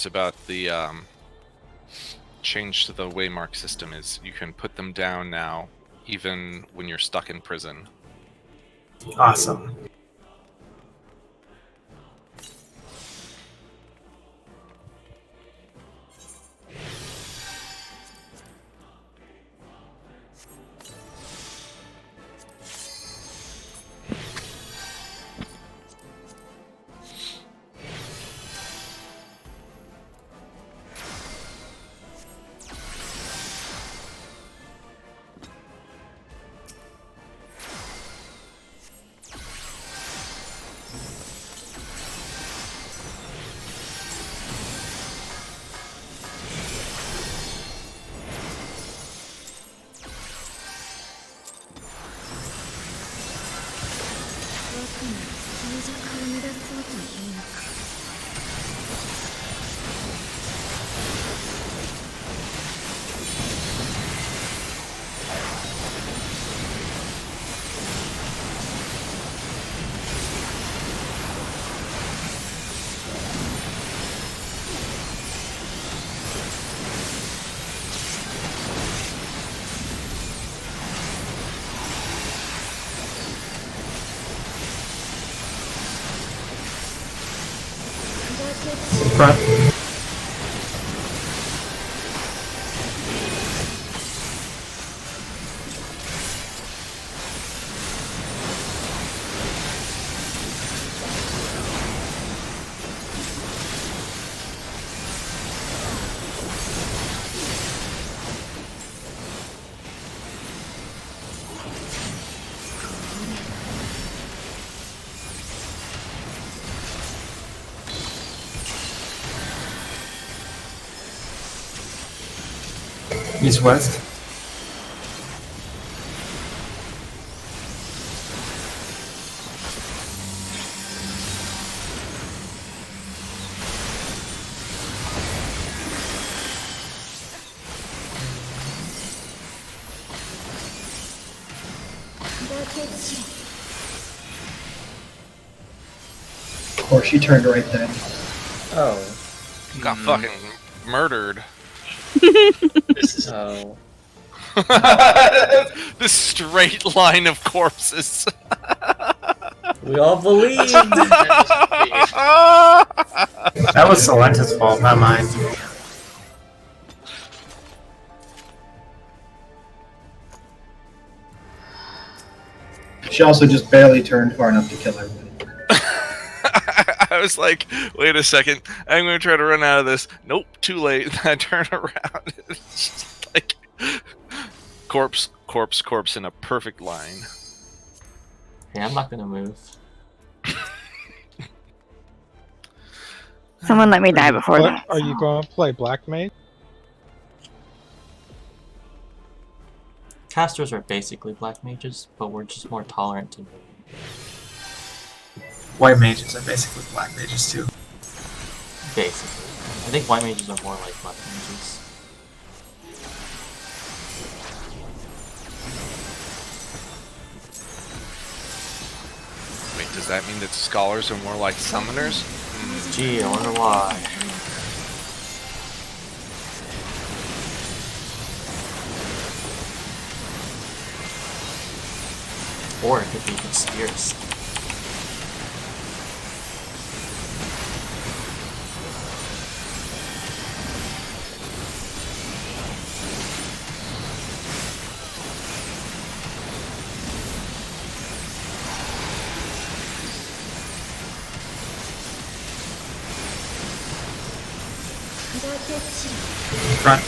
about the change to the waymark system is you can put them down now, even when you're stuck in prison. Awesome. Front. East-west. Of course, she turned right then. Oh. Got fucking murdered. Oh. This straight line of corpses. We all believed! That was Solenta's fault, not mine. She also just barely turned far enough to kill everybody. I was like, wait a second, I'm going to try to run out of this. Nope, too late. I turn around. It's just like corpse, corpse, corpse in a perfect line. Hey, I'm not gonna move. Someone let me die before What that. are you going to play, Black Mage? Casters are basically black mages, but we're just more tolerant to moving. White mages are basically black mages too. Basically. I think white mages are more like black mages. Wait, does that mean that scholars are more like summoners? Gee, I wonder why. Or it could be conspiracy. Front.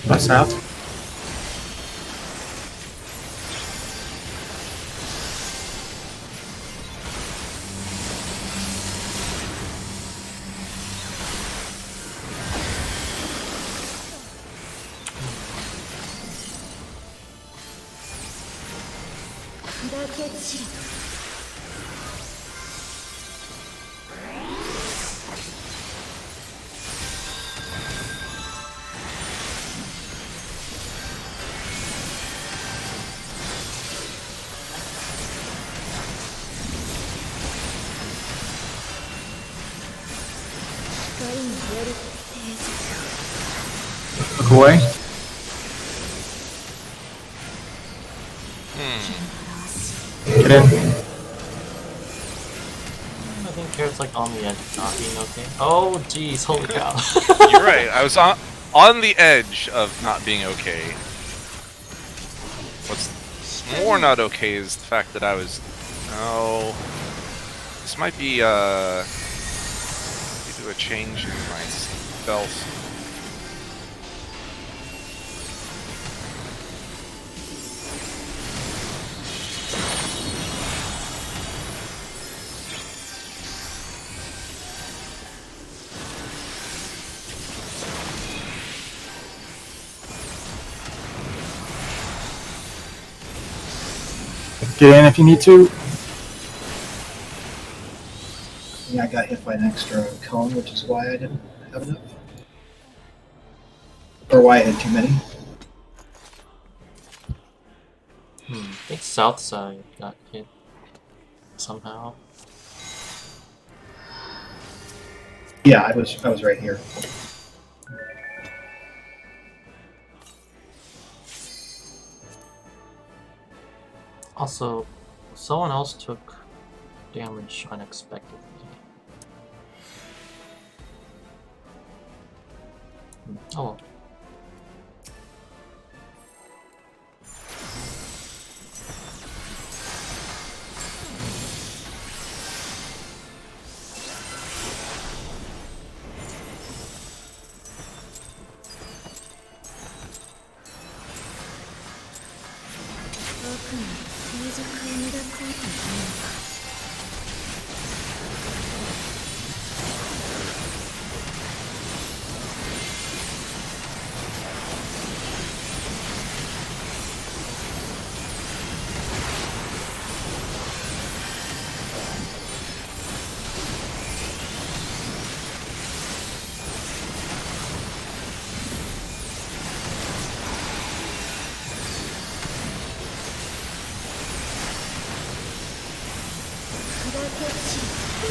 What's out? Look away. Get in. I think Carrot's like on the edge of not being okay. Oh jeez, holy cow. You're right. I was on the edge of not being okay. What's more not okay is the fact that I was. Oh, this might be do a change in my spells. Get in if you need to. Yeah, I got hit by an extra cone, which is why I didn't have enough. Or why I had too many. I think south side got hit somehow. Yeah, I was right here. Also, someone else took damage unexpectedly. Oh well.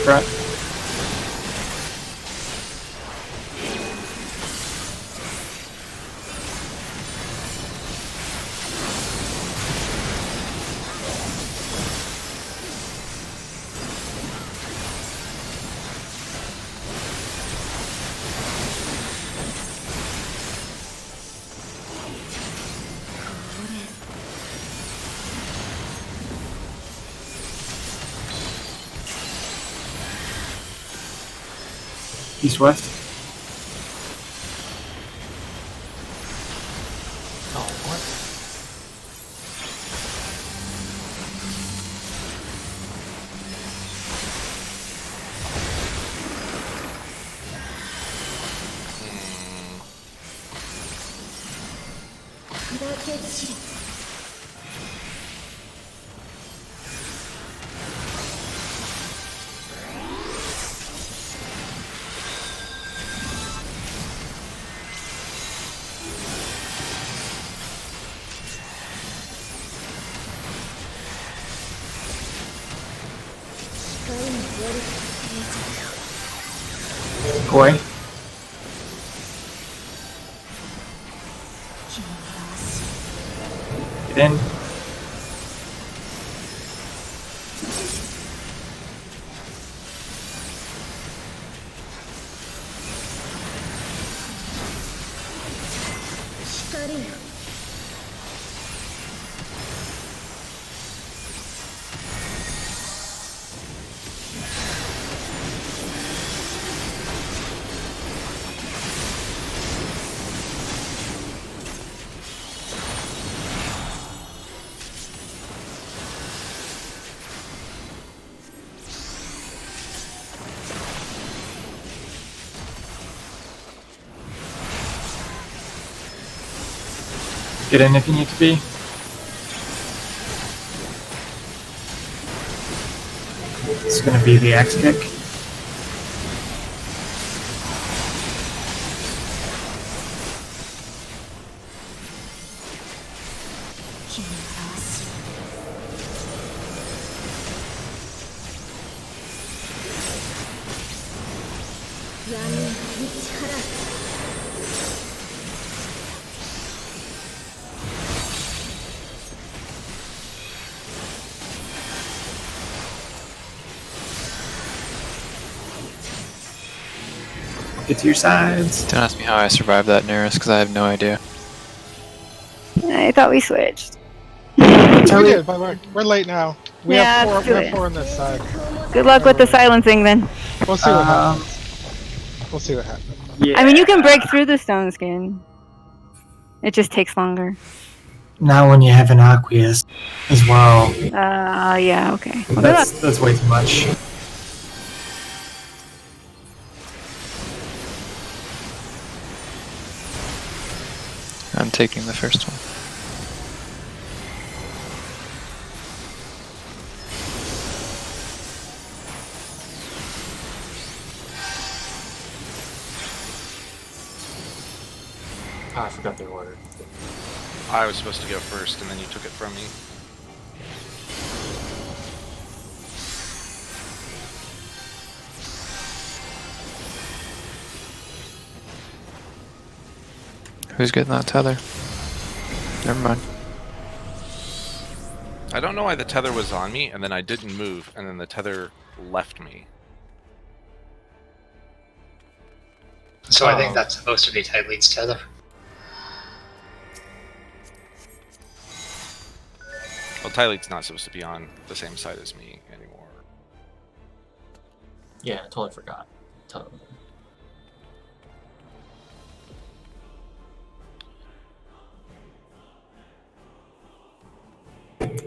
Front. East-west. Oh, what? Look away. Get in. Get in if you need to be. gonna be the X kick. Get to your sides. Don't ask me how I survived that, Neris, because I have no idea. I thought we switched. We Tell did, you, but we're late now. We Yeah, have let's do we it. have 4 on this side. Good luck with the silencing then. We'll see what happens. We'll see what happens. yeah. I mean, you can break through the stone skin. It just takes longer. Now when you have an Aqueous as well, Yeah, okay. Well, good luck. that's way too much. I'm taking the first one. Oh, I forgot the order. I was supposed to go first, and then you took it from me. Who's getting that tether? Never mind. I don't know why the tether was on me, and then I didn't move, and then the tether left me. So I think that's supposed to be Tyleet's tether. Well, Tyleet's not supposed to be on the same side as me anymore. Yeah, I totally forgot. Totally.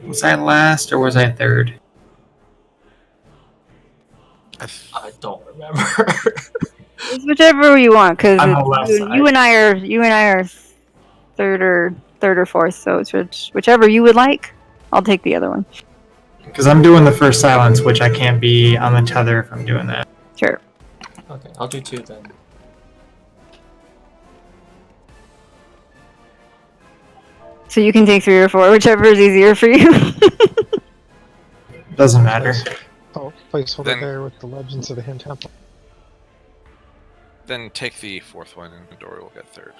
Was I last or was I third? I don't remember. It's whichever you want, because I'm on the left side. you and I are third or fourth. So it's whichever you would like. I'll take the other one. Because I'm doing the first silence, which I can't be on the tether if I'm doing that. Sure. Okay, I'll do 2 then. So you can take 3 or 4, whichever is easier for you. Doesn't matter. Oh, placeholder Then- there with the Legends of the Hidden Temple. Then take the 4th one, and Dory will get 3rd.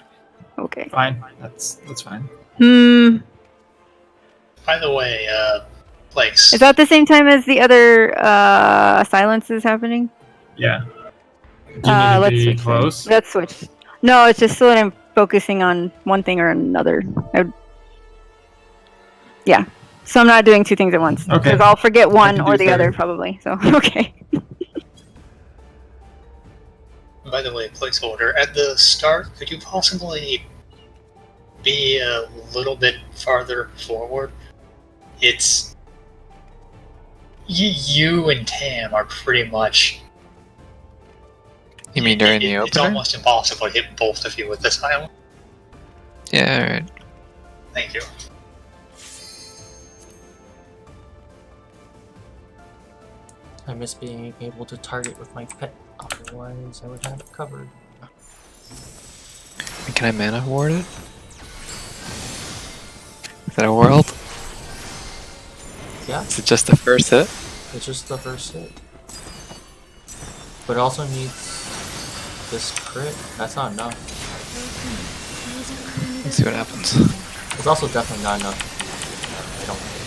Okay. Fine. That's fine. By the way, Place. Is that the same time as the other silence is happening? Yeah. Do you need to Let's be switch. close? Let's switch. No, it's just so that I'm focusing on one thing or another. Yeah. So I'm not doing 2 things at once. Okay. Because I'll forget one can or do the other third. probably. So okay. By the way, placeholder. At the start, could you possibly be a little bit farther forward? It's you and Tam are pretty much. You mean during the It's opener? almost impossible to hit both of you with this island. Yeah, alright. Thank you. I miss being able to target with my pet. Otherwise, I would have it covered. Can I mana ward it? Is that a world? Yeah, Is it just the first hit? it's just the first hit. But it also needs this crit. That's not enough. Let's see what happens. It's also definitely not enough. I don't think.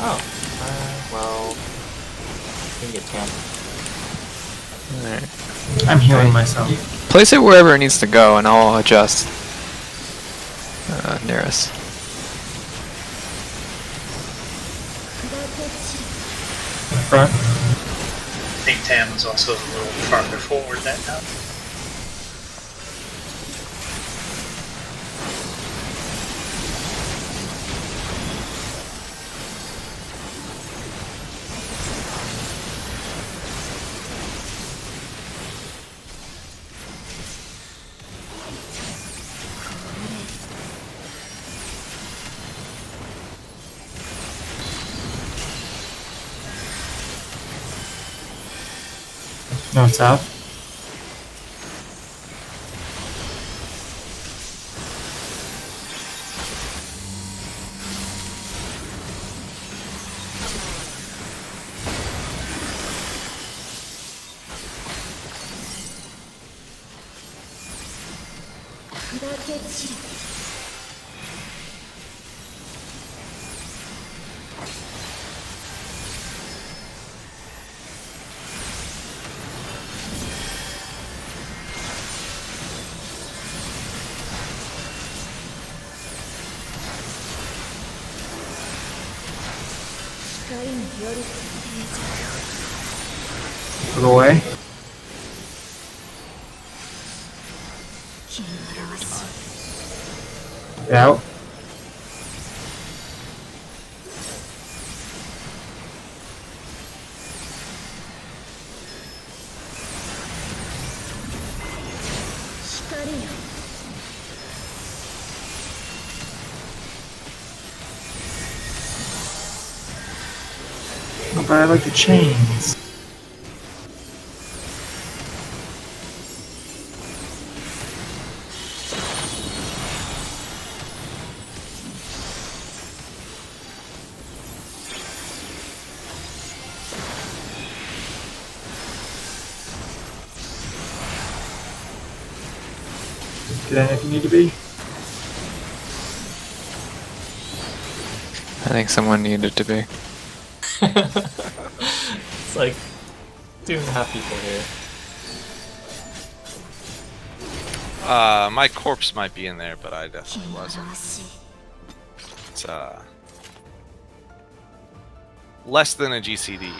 Oh, well, you can get 10. Alright. I'm healing myself. Place it wherever it needs to go and I'll adjust. Nearest. Front. I think Tam was also a little farther forward that time. North south. Put away. Out. Oh, but I like the chains. Get in if you need to be. I think someone needed to be. It's like 2.5 people here. My corpse might be in there, but I definitely wasn't. It's less than a GCD.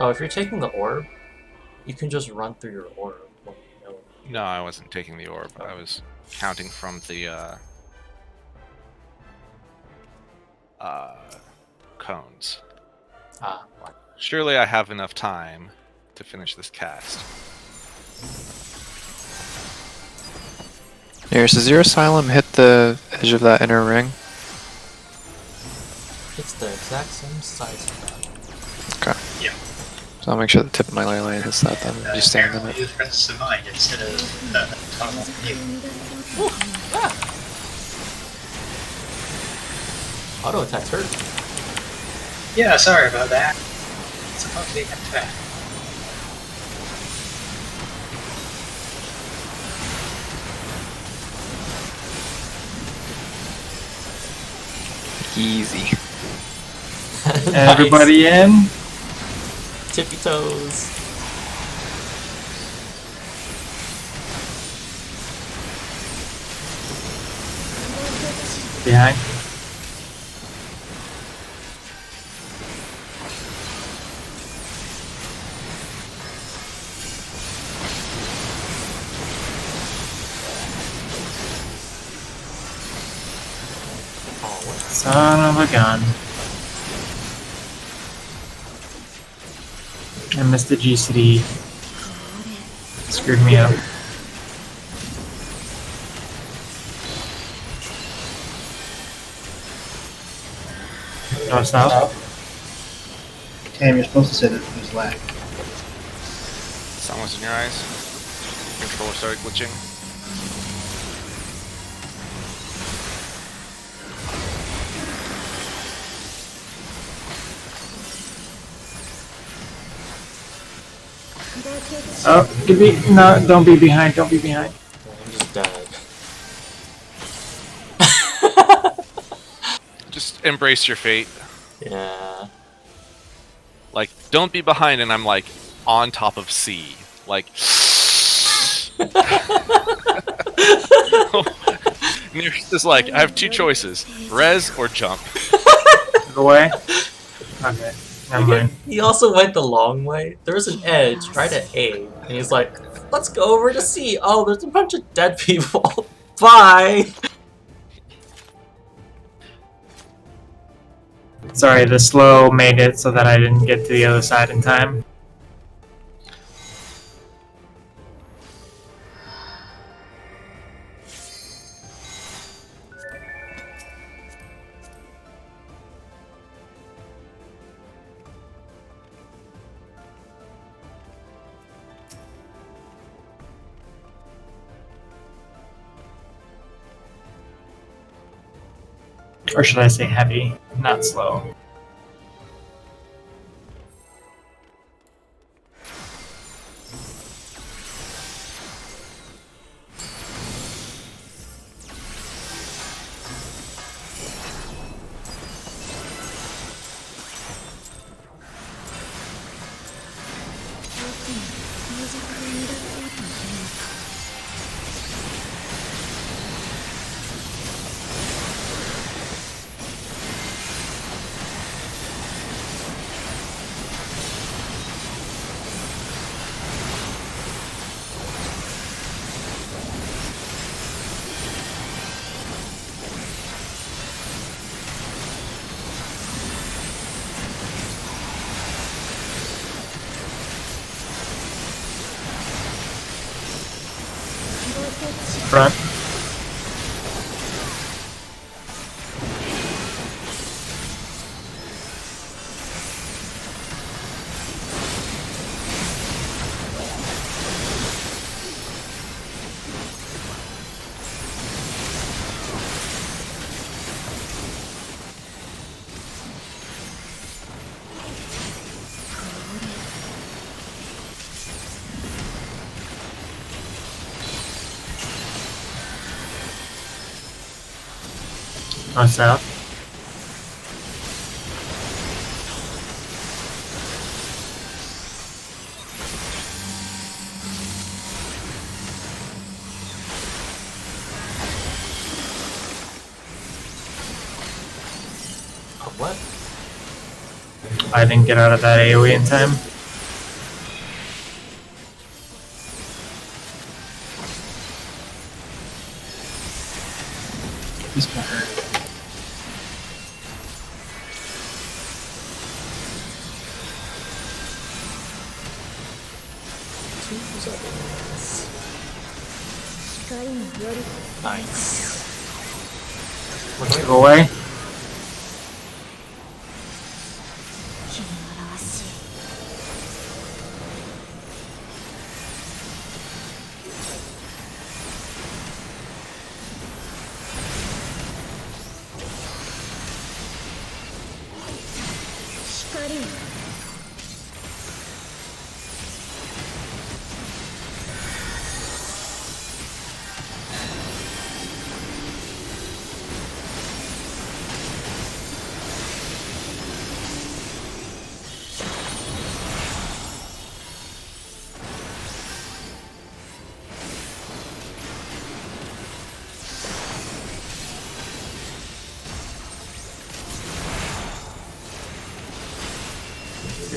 Oh, if you're taking the orb, you can just run through your orb. Well, you know. No, I wasn't taking the orb. I was counting from the cones. Ah, what? Surely I have enough time to finish this cast. Nearest, does your asylum hit the edge of that inner ring? It's the exact same size of that. Okay. Yeah. So I'll make sure the tip of my ley line hits that then. You stand in it. Use Presence of Mind instead of Toggle View. Auto attacks hurt. Yeah, sorry about that. It's supposed to be attack. Easy. Everybody in. Tippy toes. Behind. Son of a gun. I missed the GCD. Screwed me up. North south. Tam, you're supposed to say that there's lag. Sun was in your eyes. Controller started glitching. Oh, could be no. Don't be behind. Don't be behind. I'm just dead. Just embrace your fate. Yeah. Like, don't be behind, and I'm like on top of C. Like, Nearest is like, I have two choices: res or jump. Go away. Okay. Never mind. He also went the long way. There was an edge right at A, and he's like, let's go over to C. Oh, there's a bunch of dead people. Bye! Sorry, the slow made it so that I didn't get to the other side in time. Or should I say heavy, not slow? Front. On south. Oh, what? I didn't get out of that AoE in time. This one hurt. Nice. Go away.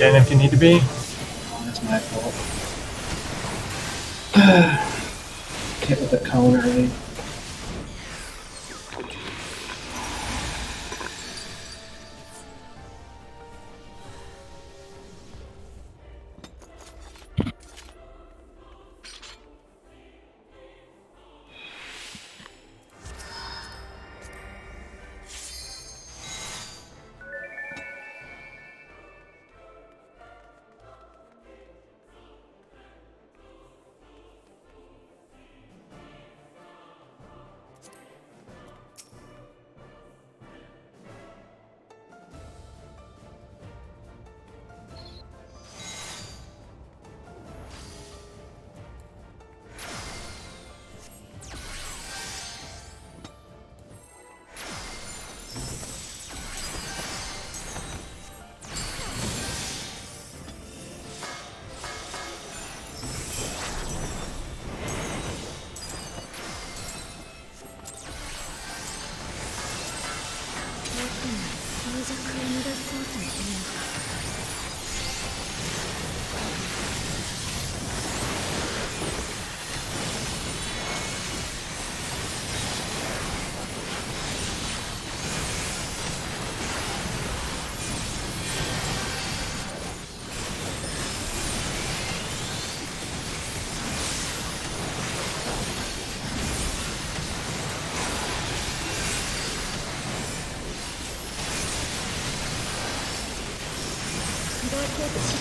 And if you need to be. Oh, that's my fault. Hit with the cone early.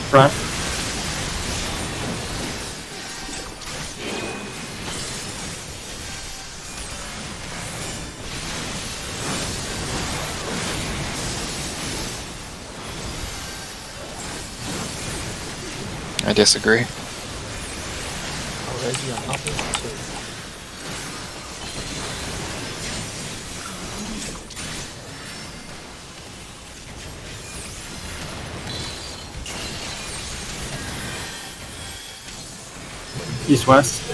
Front. I disagree. Already on top of it too. East-west.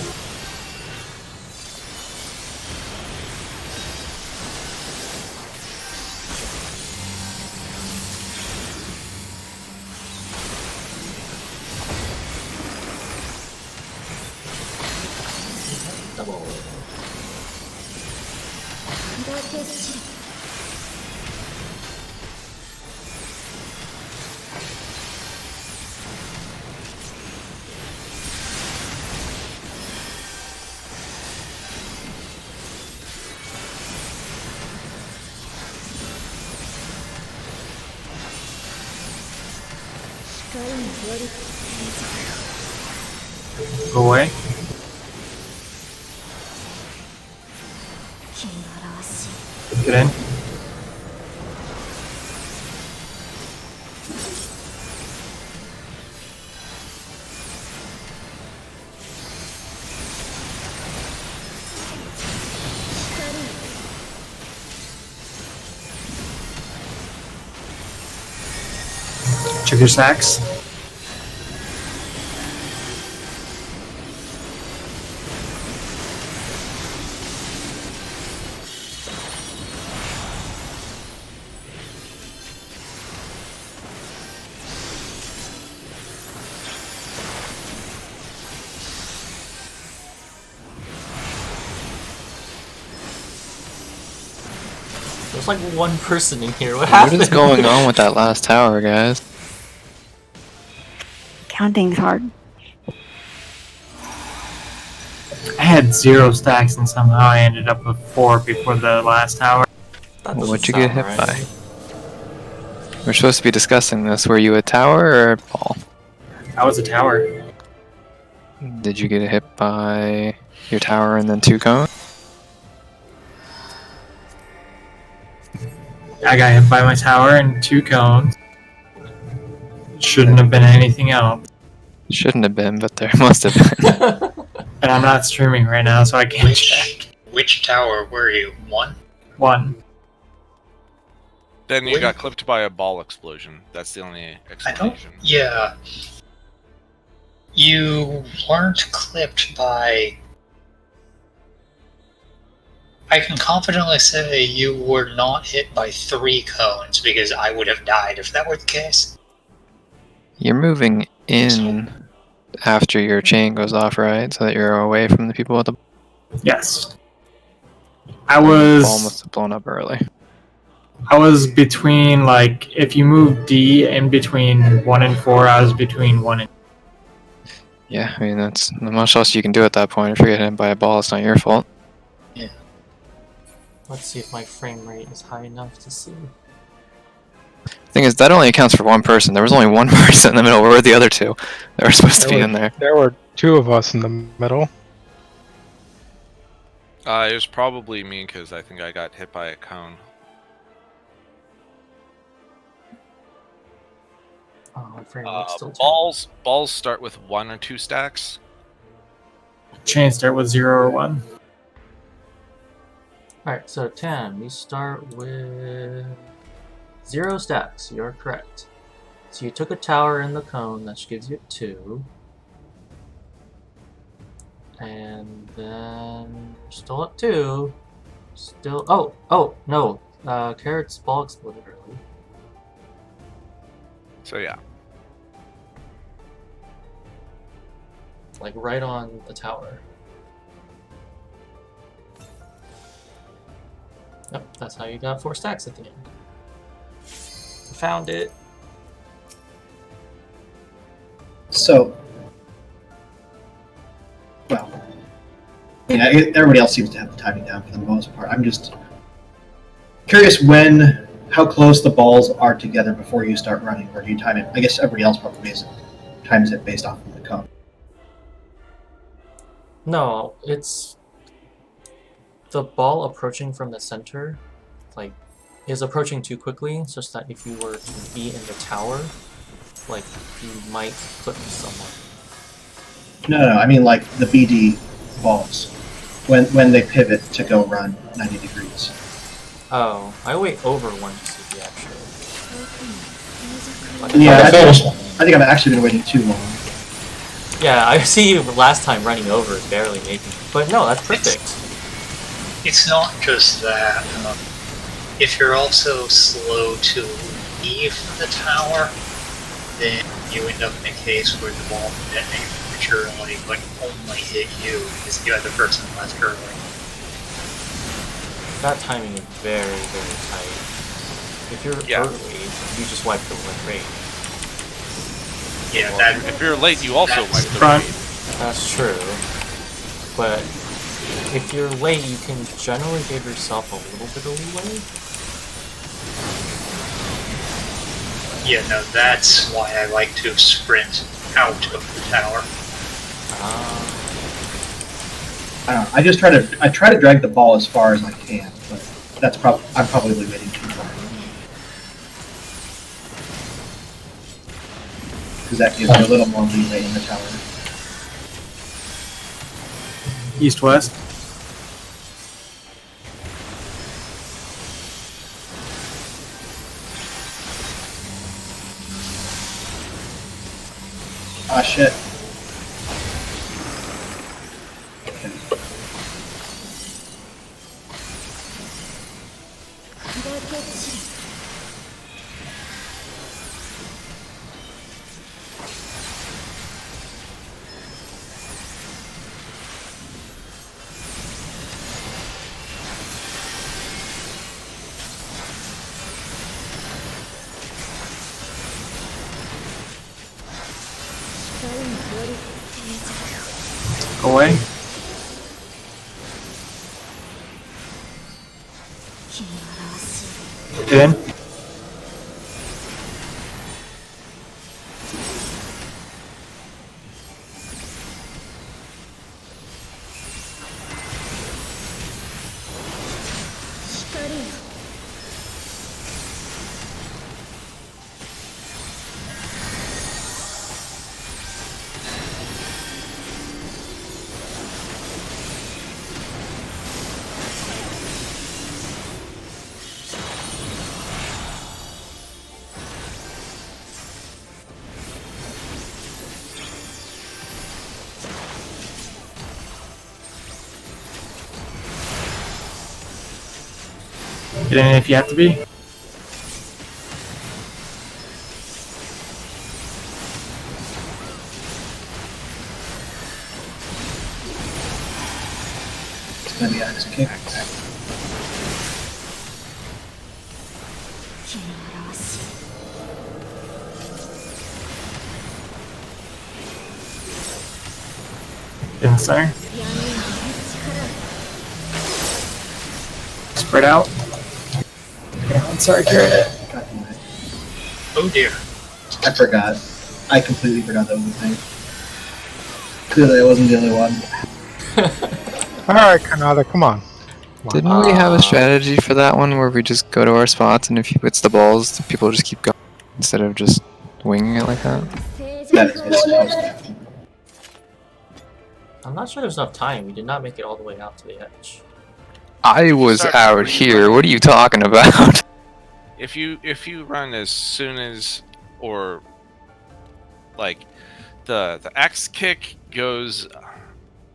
Double. Go away. Get in. Check your stacks. There's like one person in here. What What happened? is going on with that last tower, guys? Counting's hard. I had 0 stacks and somehow I ended up with 4 before the last tower. That doesn't What'd you get sound hit right. by? We're supposed to be discussing this. Were you a tower or a ball? I was a tower. Did you get hit by your tower and then 2 cones? I got hit by my tower and 2 cones. Shouldn't have been anything else. Shouldn't have been, but there must have been. And I'm not streaming right now, so I can't check. Which tower were you? 1? 1. Then you got clipped by a ball explosion. That's the only I don't. explanation. Yeah. You weren't clipped by. I can confidently say you were not hit by 3 cones because I would have died if that were the case. You're moving in after your chain goes off, right? So that you're away from the people with the Yes. I ball was must have blown up early. between, like, if you move D in between 1 and 4, I was between 1 and... Yeah, I mean, that's not much else you can do at that point. If you get hit by a ball, it's not your fault. Let's see if my frame rate is high enough to see. Thing is, that only accounts for 1 person. There was only 1 person in the middle. Where were the other 2 that were supposed to be in there? There were 2 of us in the middle. It was probably me because I think I got hit by a cone. Oh, my frame rate's still Balls start with 1 or 2 stacks. Chain start with 0 or 1. Alright, so 10, we start with 0 stacks, you're correct. So you took a tower in the cone, that gives you 2. And then you're still at 2. Still, oh, no. Carrot's ball exploded early. So yeah. Like right on the tower. Yep, that's how you got 4 stacks at the end. Found it. So, well, yeah, everybody else seems to have the timing down for the most part. I'm just curious how close the balls are together before you start running, or do you time it? I guess everybody else probably times it based off of the cone. No, it's the ball approaching from the center, like, is approaching too quickly, such that if you were to be in the tower, like, you might clip someone. No, I mean like the BD balls when they pivot to go run 90 degrees. Oh, I wait over 1 GCP actually. Like, Yeah, Okay, finish. I think I've actually been waiting too long. yeah, I see you last time running over and barely making it. But no, that's perfect. It's not just that. If you're also slow to leave the tower, then you end up in a case where the ball can detonate prematurely, but only hit you because the other person left early. That timing is very, very tight. If you're early, you just wipe the win rate. Yeah, Well, that. if you're late, you also that's wipe the front. raid. That's true. But if you're late, you can generally give yourself a little bit of leeway. Yeah, no, that's why I like to sprint out of the tower. I don't know. I try to drag the ball as far as I can, but that's I'm probably waiting too far. Because that gives me a little more leeway in the tower. East-west. Ah, shit. Away. Get in. Get in if you have to be. It's gonna be axe kick. In the center. Spread out. Okay, I'm sorry, Garrett. God damn it. Oh dear. I forgot. I completely forgot that was a thing. Clearly, I wasn't the only one. Alright, Kanata, come on. Didn't we have a strategy for that one where we just go to our spots and if he puts the balls, people just keep going instead of just winging it like that? That is what's supposed to happen. I'm not sure there's enough time. We did not make it all the way out to the edge. I was Start out running. here. What are you talking about? If you run as soon as, or like the axe kick goes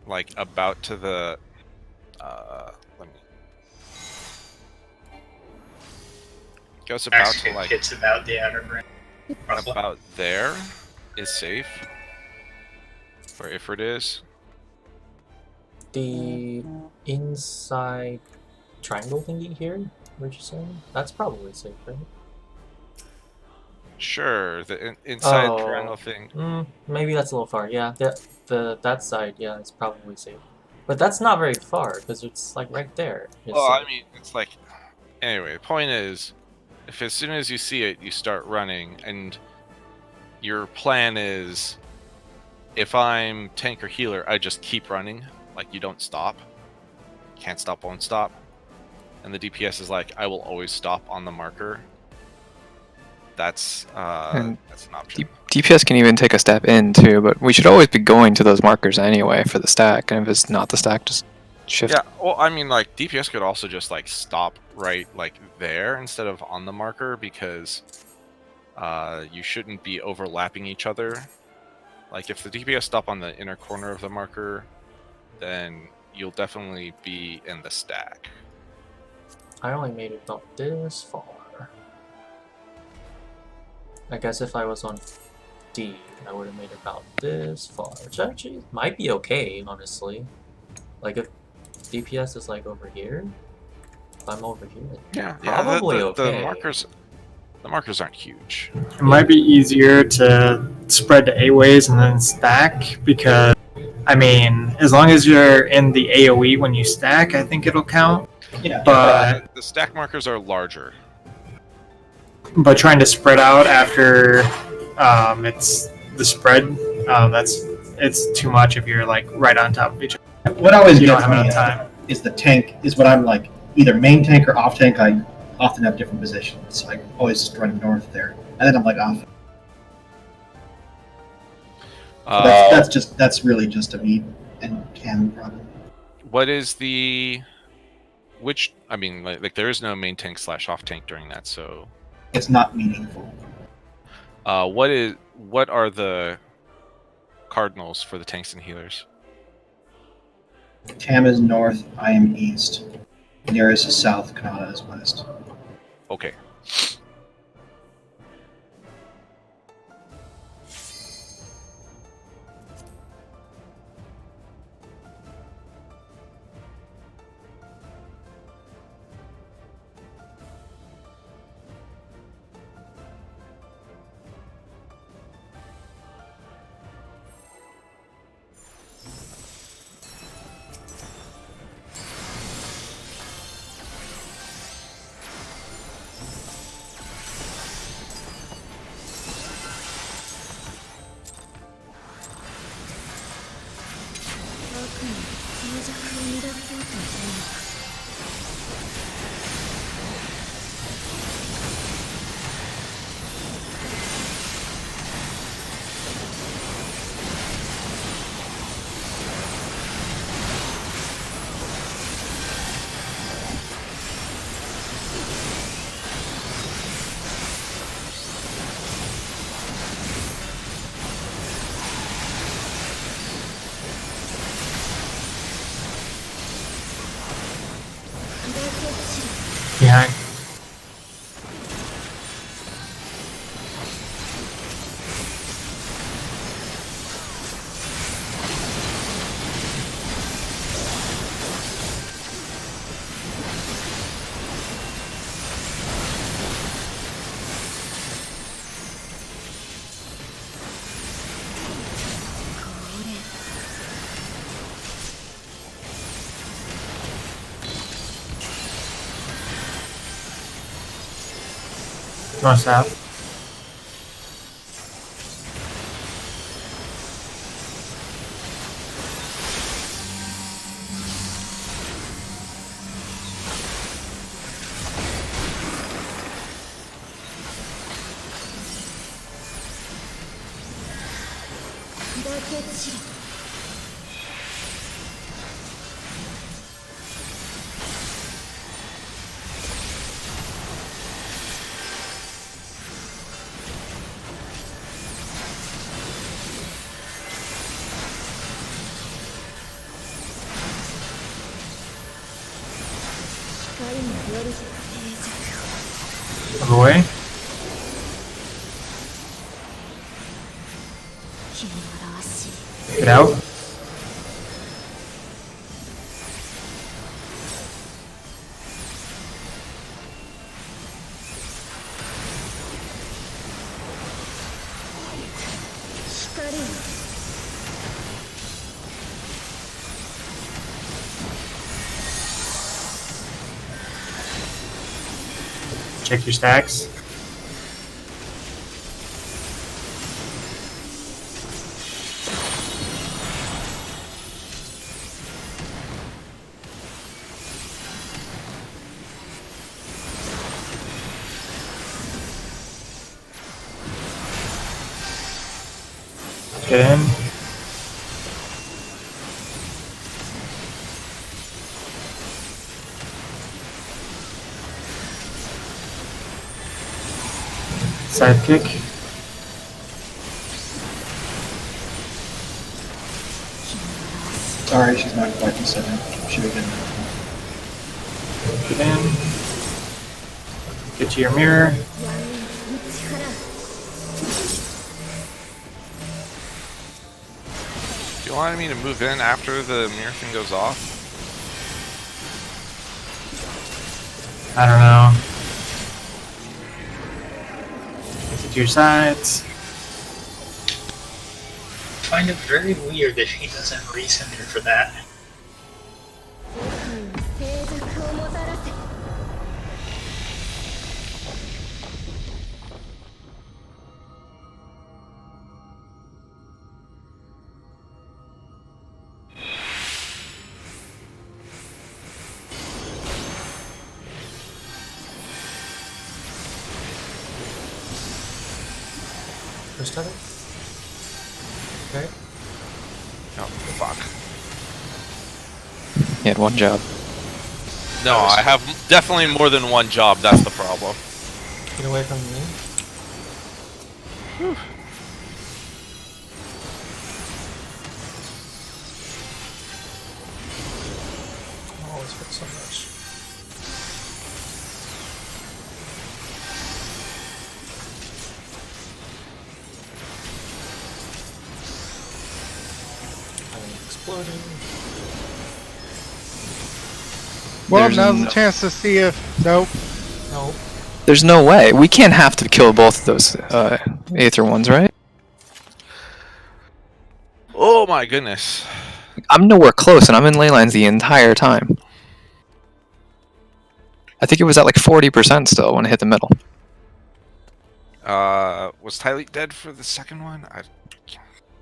like about to the let me goes about Axe to kick like hits about the outer rim. Roughly. about there is safe for Ifrit is. The inside triangle thingy here, what you saying? That's probably safe, right? Sure, the inside Oh. triangle thing. Maybe that's a little far. Yeah, that side, yeah, it's probably safe. But that's not very far because it's like right there. It's Well, I safe. mean, it's like anyway. The point is, if as soon as you see it, you start running, and your plan is, if I'm tank or healer, I just keep running. Like you don't stop. Can't stop, won't stop. And the DPS is like, I will always stop on the marker. That's an option. DPS can even take a step in too, but we should always be going to those markers anyway for the stack. And if it's not the stack, just shift. Yeah, well, I mean, like DPS could also just like stop right like there instead of on the marker because you shouldn't be overlapping each other. Like if the DPS stop on the inner corner of the marker, then you'll definitely be in the stack. I only made it about this far. I guess if I was on D, I would have made it about this far, which actually might be okay, honestly. Like if DPS is like over here, if I'm over here, Yeah, probably the okay. The markers aren't huge. It might be easier to spread to A-ways and then stack because, I mean, as long as you're in the AoE when you stack, I think it'll count. Yeah. But The stack markers are larger. but trying to spread out after it's the spread, it's too much if you're like right on top of each other. What always You don't gets have me enough time. is the tank, is what I'm like, either main tank or off tank. I often have different positions. So I always just run north there. And then I'm like off. So that's really just a me and Cam problem. What is the which? I mean, like there is no main tank / off tank during that. So, It's not meaningful. what are the cardinals for the tanks and healers? Cam is north, I am east. Nearest is south, Kanata is west. Okay. Behind. North south. Away. Get out. Check your stacks. Get in. Sidekick. Sorry, she's not quite the second. Should have been. Get in. Get to your mirror. Do you want me to move in after the mirror thing goes off? I don't know. Get to your sides. I find it very weird that he doesn't recenter for that. First time? Okay. Oh, fuck. He had one job. No, I have definitely more than one job, that's the problem. Get away from me. I always hurt so much. I'm exploding. Well, There's now's no- the chance to see if. Nope. Nope. There's no way. We can't have to kill both of those Aether ones, right? Oh my goodness. I'm nowhere close, and I'm in ley lines the entire time. I think it was at like 40% still when it hit the middle. Was Tyleek dead for the second one?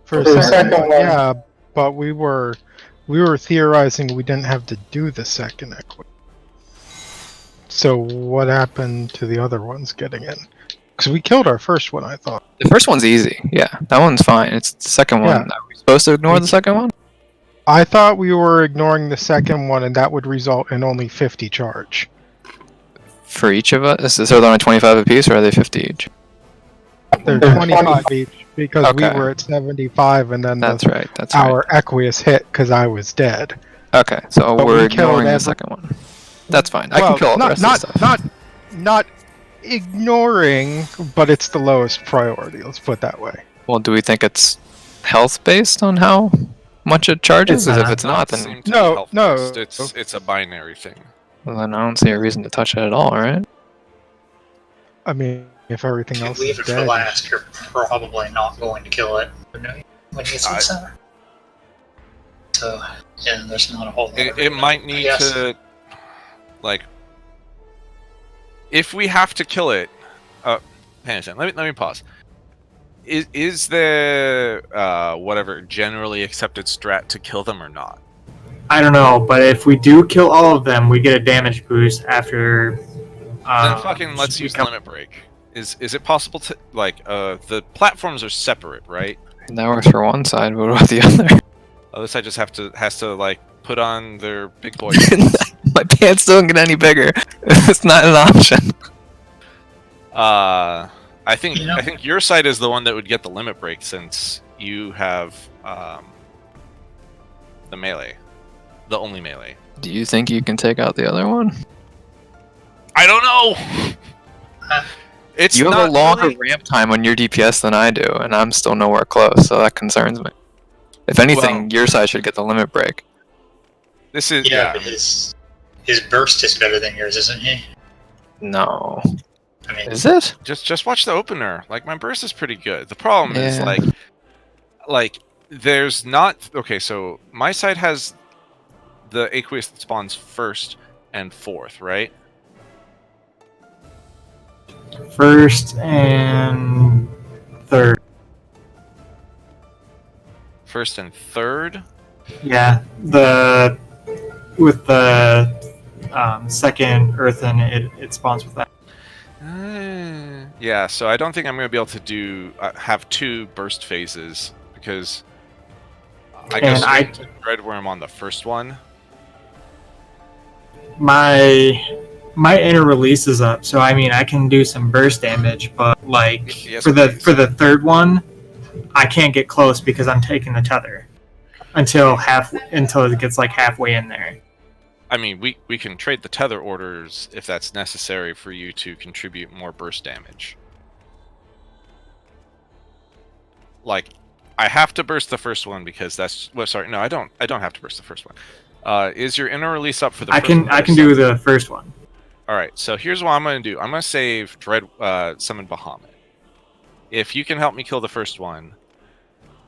For the a second second one, one. yeah, but we were theorizing we didn't have to do the second equity. So what happened to the other ones getting in? Because we killed our first one, I thought. The first one's easy. Yeah, that one's fine. It's the second one. Yeah. Are we supposed to ignore the second one? I thought we were ignoring the second one, and that would result in only 50 charge. For each of us? So they're only 25 apiece, or are they 50 each? They're 25 each because Okay. we were at 75, and then That's right. That's right. our Equius hit because I was dead. Okay, so But we're we killed ignoring the every- second one. That's fine. I well, can kill all the rest of the stuff. not ignoring, but it's the lowest priority. Let's put it that way. Well, do we think it's health based on how much it charges? It's Because if not. it's not, Doesn't then, seem to No, be health no. based. It's a binary thing. well, then I don't see a reason to touch it at all, right? I mean, if everything If you else leave is it for dead. last, you're probably not going to kill it when it gets in the center. So, yeah, there's not a whole lot. It might need Yes. to, like, if we have to kill it. Pay attention. Let me pause. Is there whatever generally accepted strat to kill them or not? I don't know, but if we do kill all of them, we get a damage boost after. Then fucking let's we use come- limit break. Is it possible to like the platforms are separate, right? And that works for one side, but what about the other? Other side just has to like put on their big boy. My pants don't get any bigger. It's not an option. I think You know- I think your side is the one that would get the limit break since you have the melee, the only melee. Do you think you can take out the other one? I don't know. It's You have not a longer really- ramp time on your DPS than I do, and I'm still nowhere close, so that concerns me. If anything, Well- your side should get the limit break. This is Yeah, but his burst is better than yours, isn't he? No. I mean, Is it? Just watch the opener. Like my burst is pretty good. The problem is Yeah. like there's not okay. So my side has the aqueous that spawns first and fourth, right? First and third. First and third. Yeah, with the second earthen, it spawns with that. Yeah. So I don't think I'm gonna be able to do have two burst phases because I guess And I- Dreadworm on the first one. My inner release is up, so I mean I can do some burst damage, but like Yes, for please. the third one, I can't get close because I'm taking the tether until it gets like halfway in there. I mean, we can trade the tether orders if that's necessary for you to contribute more burst damage. Like, I have to burst the first one because that's. Well, sorry, no, I don't. I don't have to burst the first one. Is your inner release up for the? I first one can do the first one. All right, so here's what I'm going to do. I'm going to save Summon Bahamut. If you can help me kill the first one,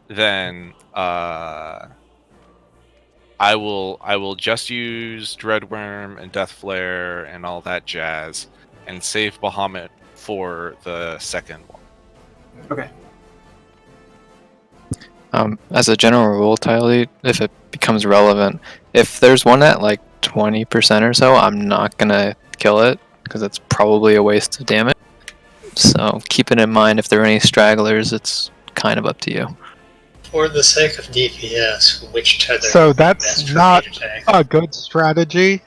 then I will just use Dreadworm and Death Flare and all that jazz, and save Bahamut for the second one. Okay. As a general rule, Tylee, if it becomes relevant, if there's one at like 20% or so, I'm not gonna kill it because it's probably a waste of damage. So keep it in mind. If there are any stragglers, it's kind of up to you. For the sake of DPS, which tether? So is that's best for not me to take? a good strategy,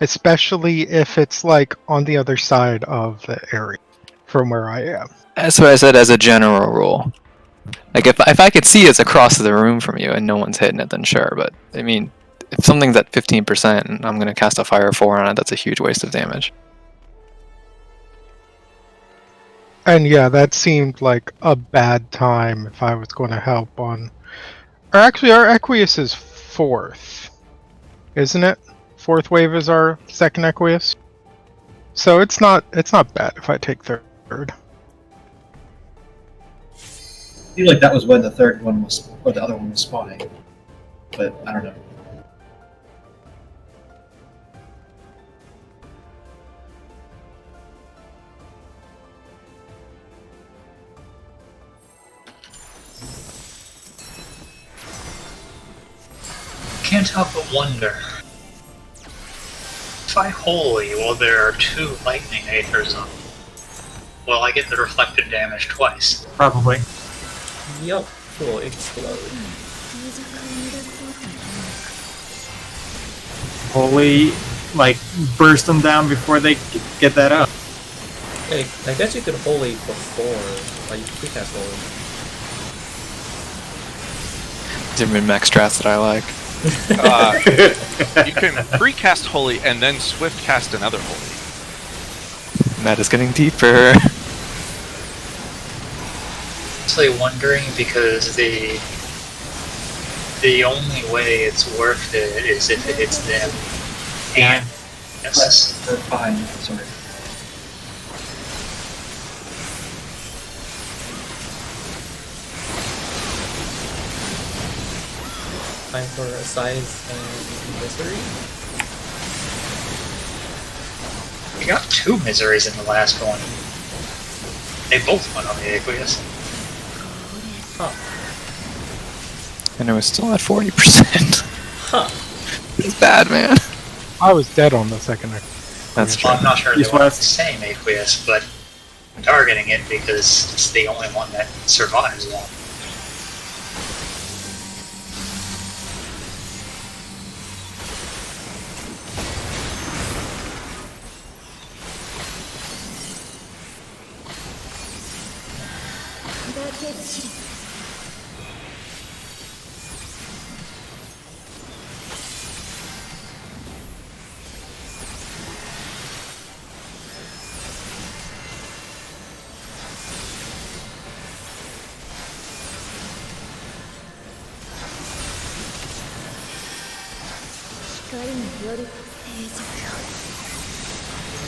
especially if it's like on the other side of the area from where I am. That's what I said as a general rule. Like if I could see it's across the room from you and no one's hitting it, then sure. But I mean, if something's at 15% and I'm gonna cast a Fire 4 on it, that's a huge waste of damage. And yeah, that seemed like a bad time if I was going to help on. Or actually, our Equius is 4th, isn't it? 4th wave is our second Equius. So it's not bad if I take 3rd. I feel like that was when the third one was, or the other one was spawning. But I don't know. Can't help but wonder. If I holy, well, there are 2 lightning aethers on. Well, I get the reflected damage twice. Probably. Yup, will explode. Holy, like burst them down before they get that up. Hey, I guess you could holy before, like you could cast holy. These are min-max strats that I like. You can pre-cast Holy and then swift cast another Holy. That is getting deeper. Actually wondering because the only way it's worth it is if it hits them. And yes. Or fine, sorry. Time for a size and misery. We got 2 miseries in the last one. They both went on the Aqueous. Huh. And it was still at 40%. Huh. It's bad, man. I was dead on the second Equius. That's true. Well, I'm not sure they Yes, went on what? the same Aqueous, but I'm targeting it because it's the only one that survives long.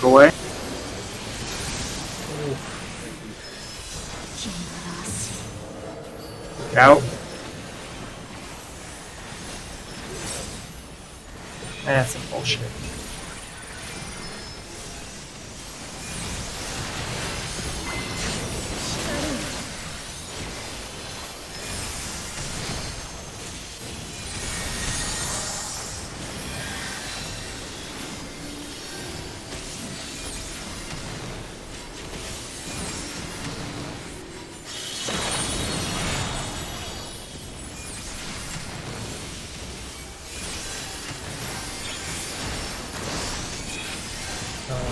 Go away. Get out. That's some bullshit.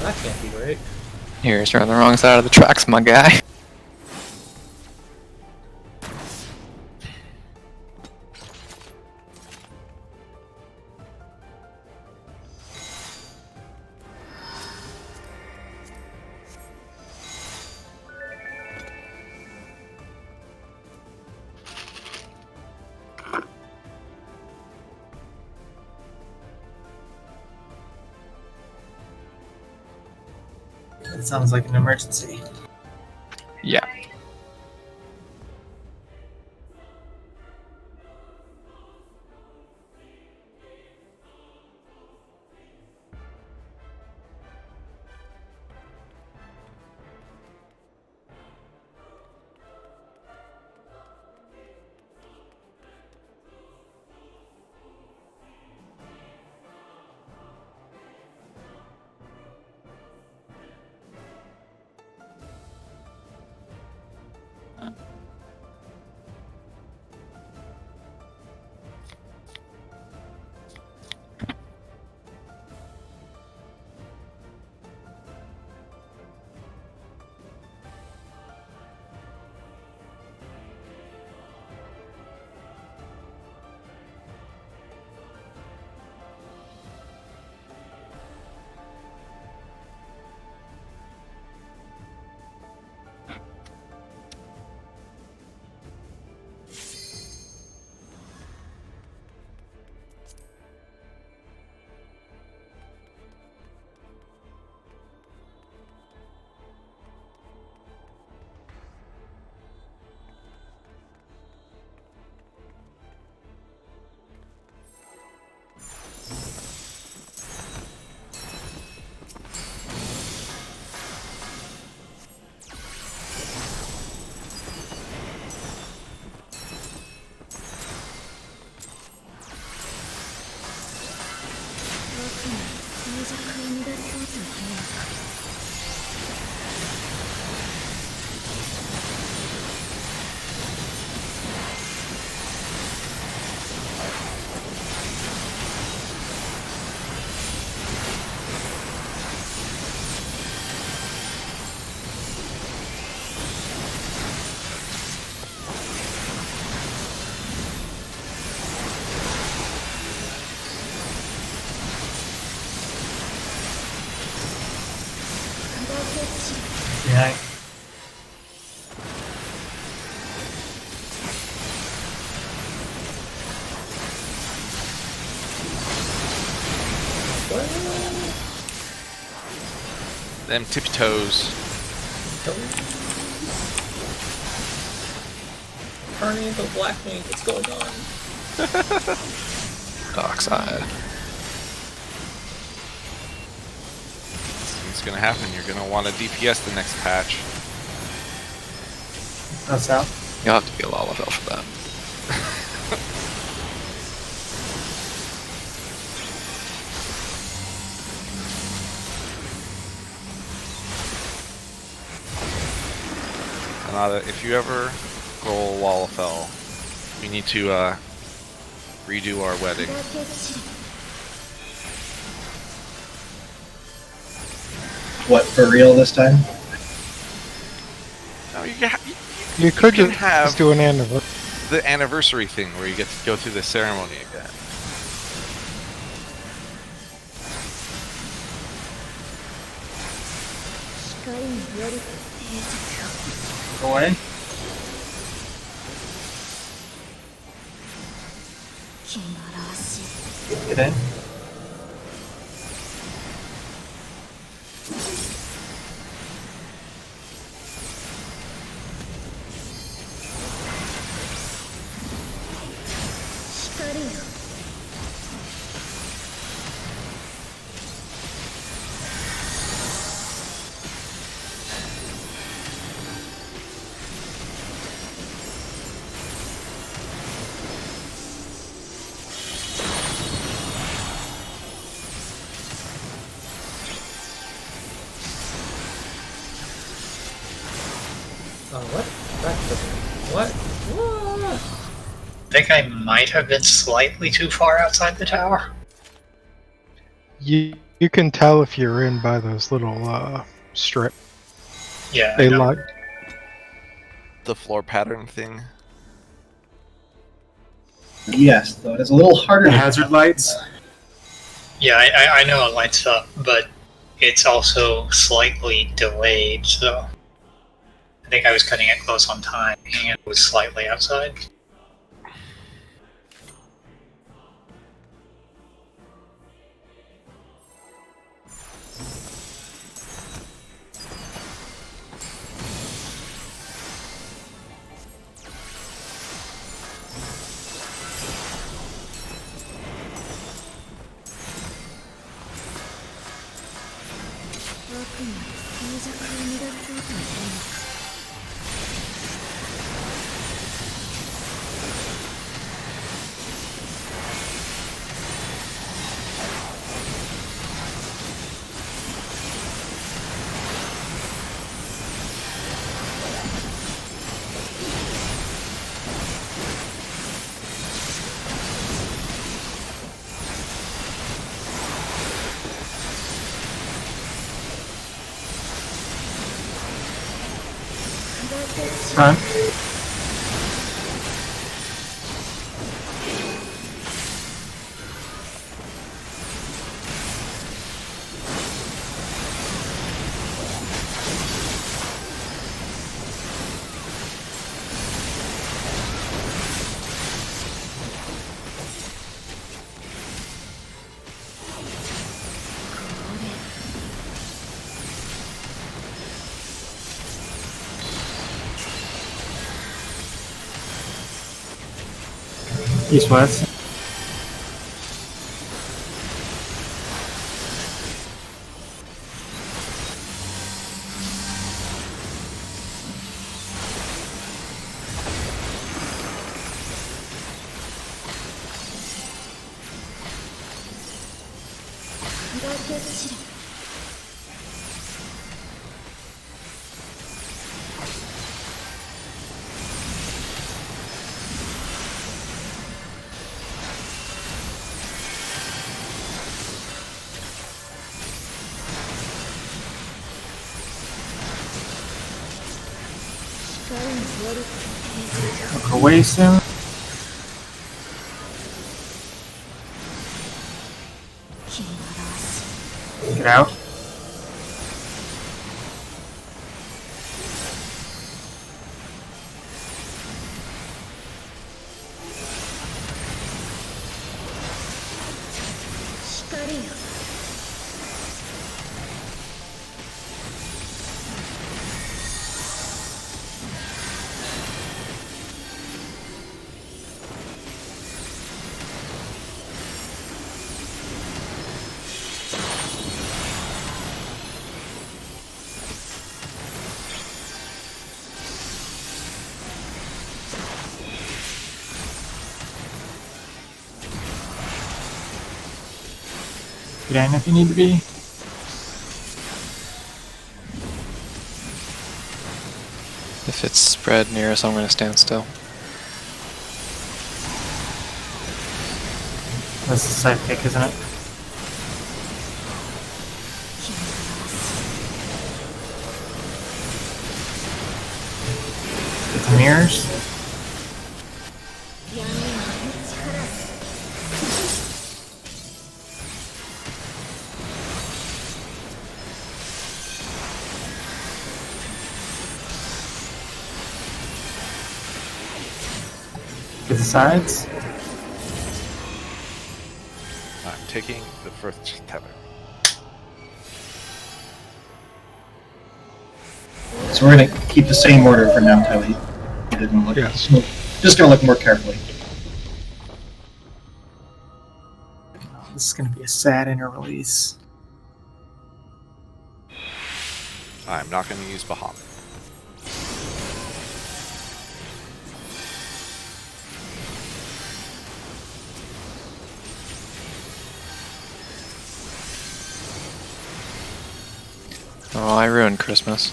That can't be right. You're on the wrong side of the tracks, my guy. It sounds like an emergency. Yeah. Yeah. Them tippy toes. Turning into Blackwing, what's going on? Dockside. It's gonna happen. You're gonna want to DPS the next patch. That's out. You'll have to be a Lalafell for that. And if you ever roll Lalafell, we need to redo our wedding. What, for real this time? No, You could can just have do an anniversary. the anniversary thing where you get to go through the ceremony again. Go away. Get in. What? What? What? I think I might have been slightly too far outside the tower. You You can tell if you're in by those little strip. Yeah, I They know. like. The floor pattern thing. Yes, though it is a little harder. The to hazard lights. Yeah, I know it lights up, but it's also slightly delayed, so I think I was cutting it close on time, and it was slightly outside. Front. East-west. Look away soon. Get out. Get in if you need to be. If it's spread near us, I'm going to stand still. That's the side pick, isn't it? Get the mirrors. Get the sides. I'm taking the first tether. So we're gonna keep the same order for now, Tylee. We didn't look. Yes. Just gonna look more carefully. This is going to be a sad inter-release. I'm not going to use Bahamut. Oh, I ruined Christmas.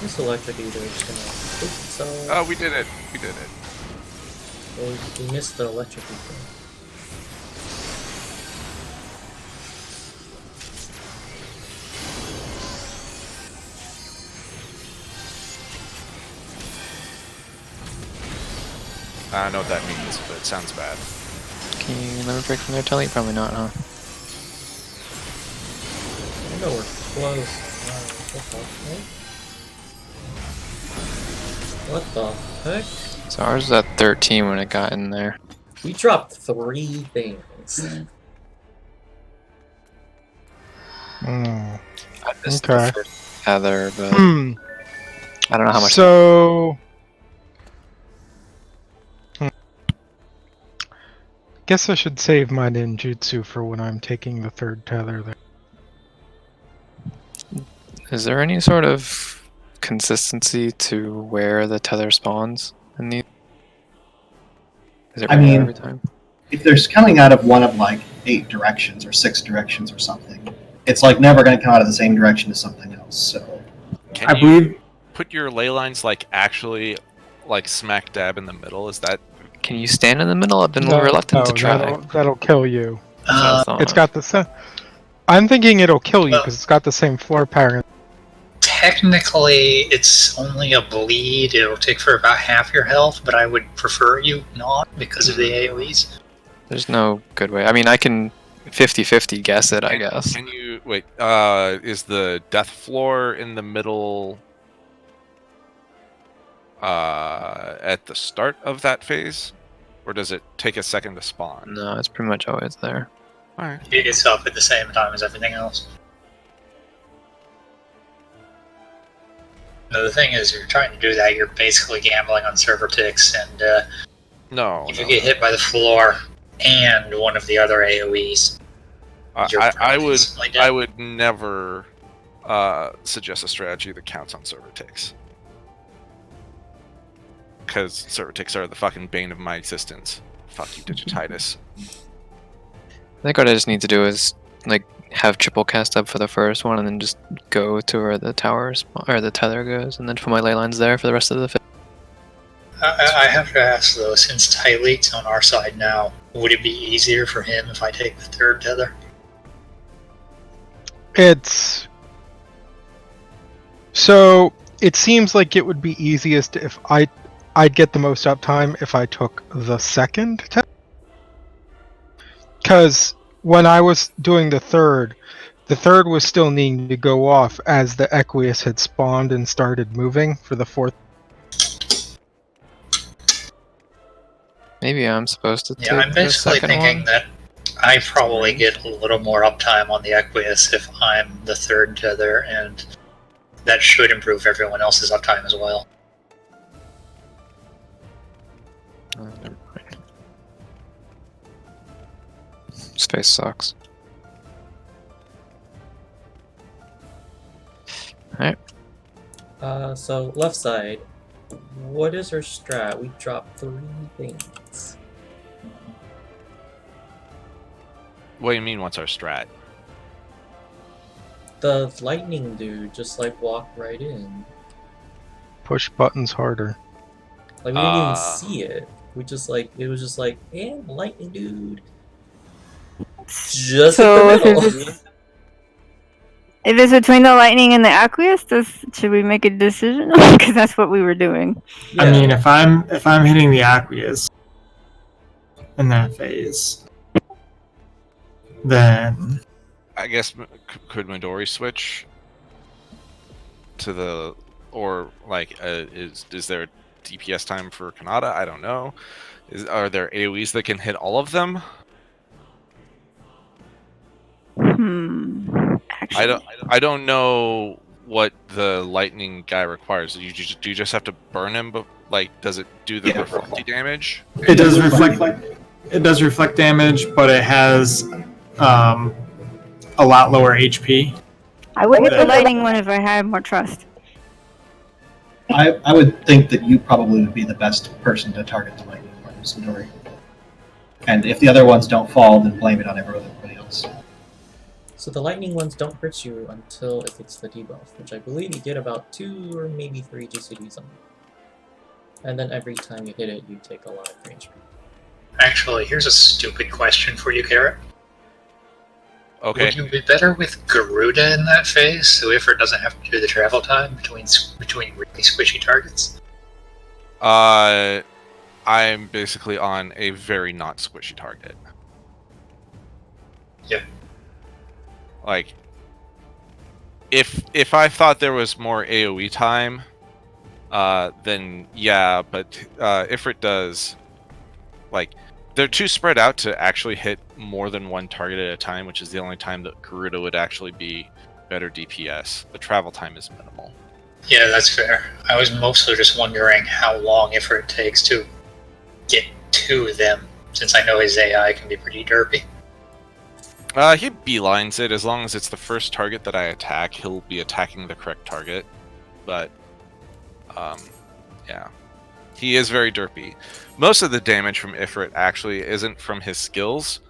This electric eater is gonna fix itself. Oh, we did it. We did it. Oh, we missed the electric eater. I don't know what that means, but it sounds bad. Can you let me break from their telly? Probably not, huh? I know we're close. What the heck? So ours was at 13 when it got in there. We dropped 3 things. Hmm. I missed Okay. the first tether, but Hmm. I don't know how much. So. Guess I should save my ninjutsu for when I'm taking the third tether there. Is there any sort of consistency to where the tether spawns in these? Is it I random mean- every time? If there's coming out of one of like 8 directions or 6 directions or something, it's like never going to come out of the same direction as something else. So Can I you believe put your ley lines like actually like smack dab in the middle? Is that Can you stand in the middle? I've been No, reluctant to no, try. That'll kill you. That's what I thought. It's got the. I'm thinking it'll kill you Well- because it's got the same floor pattern. Technically, it's only a bleed. It'll take for about half your health, but I would prefer you not because of the AoEs. There's no good way. I mean, I can 50-50 guess it, I guess. Can you wait? Is the death floor in the middle? At the start of that phase, or does it take a second to spawn? No, it's pretty much always there. All right. It's up at the same time as everything else. Now, the thing is, if you're trying to do that, you're basically gambling on server ticks, and No. if you no. get hit by the floor and one of the other AoEs, you're I probably would instantly dead. I would never suggest a strategy that counts on server ticks. Because server ticks are the fucking bane of my existence. Fuck you, Digititis. I think what I just need to do is like have triple cast up for the first one, and then just go to where the tower or the tether goes, and then put my ley lines there for the rest of the. I have to ask though, since Tyleek's on our side now, would it be easier for him if I take the third tether? It's. So it seems like it would be easiest if I'd get the most uptime if I took the second tether. Because when I was doing the third was still needing to go off as the Equius had spawned and started moving for the fourth. Maybe I'm supposed to take Yeah, I'm the basically second thinking one. that I probably get a little more uptime on the Equius if I'm the third tether, and that should improve everyone else's uptime as well. Oh, never mind. Space sucks. Alright. So left side, what is our strat? We dropped 3 things. What do you mean? What's our strat? The lightning dude just like walked right in. Push buttons harder. Like we didn't even see it. We just like it was just like, and lightning dude. Just So at if the middle. it's if it's between the lightning and the Aqueous, should we make a decision? Because that's what we were doing. I mean, if I'm hitting the Aqueous in that phase, then I guess could Midori switch to the or like is there a DPS time for Kanata? I don't know. Are there AoEs that can hit all of them? Actually. I don't know what the lightning guy requires. Do you just have to burn him? But like, does it do the reflecty damage? it does reflect damage, but it has a lot lower HP. I would hit the lightning one if I had more trust. I would think that you probably would be the best person to target the lightning one, Midori. And if the other ones don't fall, then blame it on everybody else. So the lightning ones don't hurt you until it hits the debuff, which I believe you get about 2 or maybe 3 GCDs on it. And then every time you hit it, you take a lot of range. Actually, here's a stupid question for you, Carrot. Okay. Would you be better with Garuda in that phase, so Ifrit doesn't have to do the travel time between really squishy targets? I'm basically on a very not squishy target. Yeah. Like, if I thought there was more AoE time, then yeah, but Ifrit does, like, they're too spread out to actually hit more than one target at a time, which is the only time that Garuda would actually be better DPS. The travel time is minimal. Yeah, that's fair. I was mostly just wondering how long it takes to get to them, since I know his AI can be pretty derpy. He beelines it. As long as it's the first target that I attack, he'll be attacking the correct target. But, yeah. He is very derpy. Most of the damage from Ifrit actually isn't from his skills.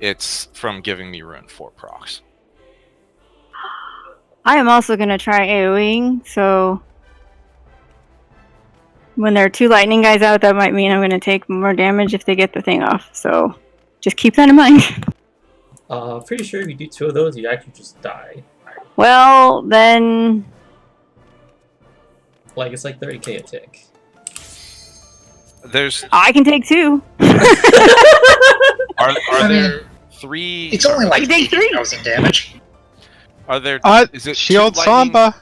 It's from giving me Rune 4 procs. I am also going to try AoEing, so when there are 2 lightning guys out, that might mean I'm going to take more damage if they get the thing off. So just keep that in mind. Pretty sure if you do 2 of those, you actually just die. Well, then... Like, it's like 30k a tick. There's... I can take 2. Are there 3... It's only like You take 3. 8,000 damage. Are there... Is it Shield 2 lightning- Samba.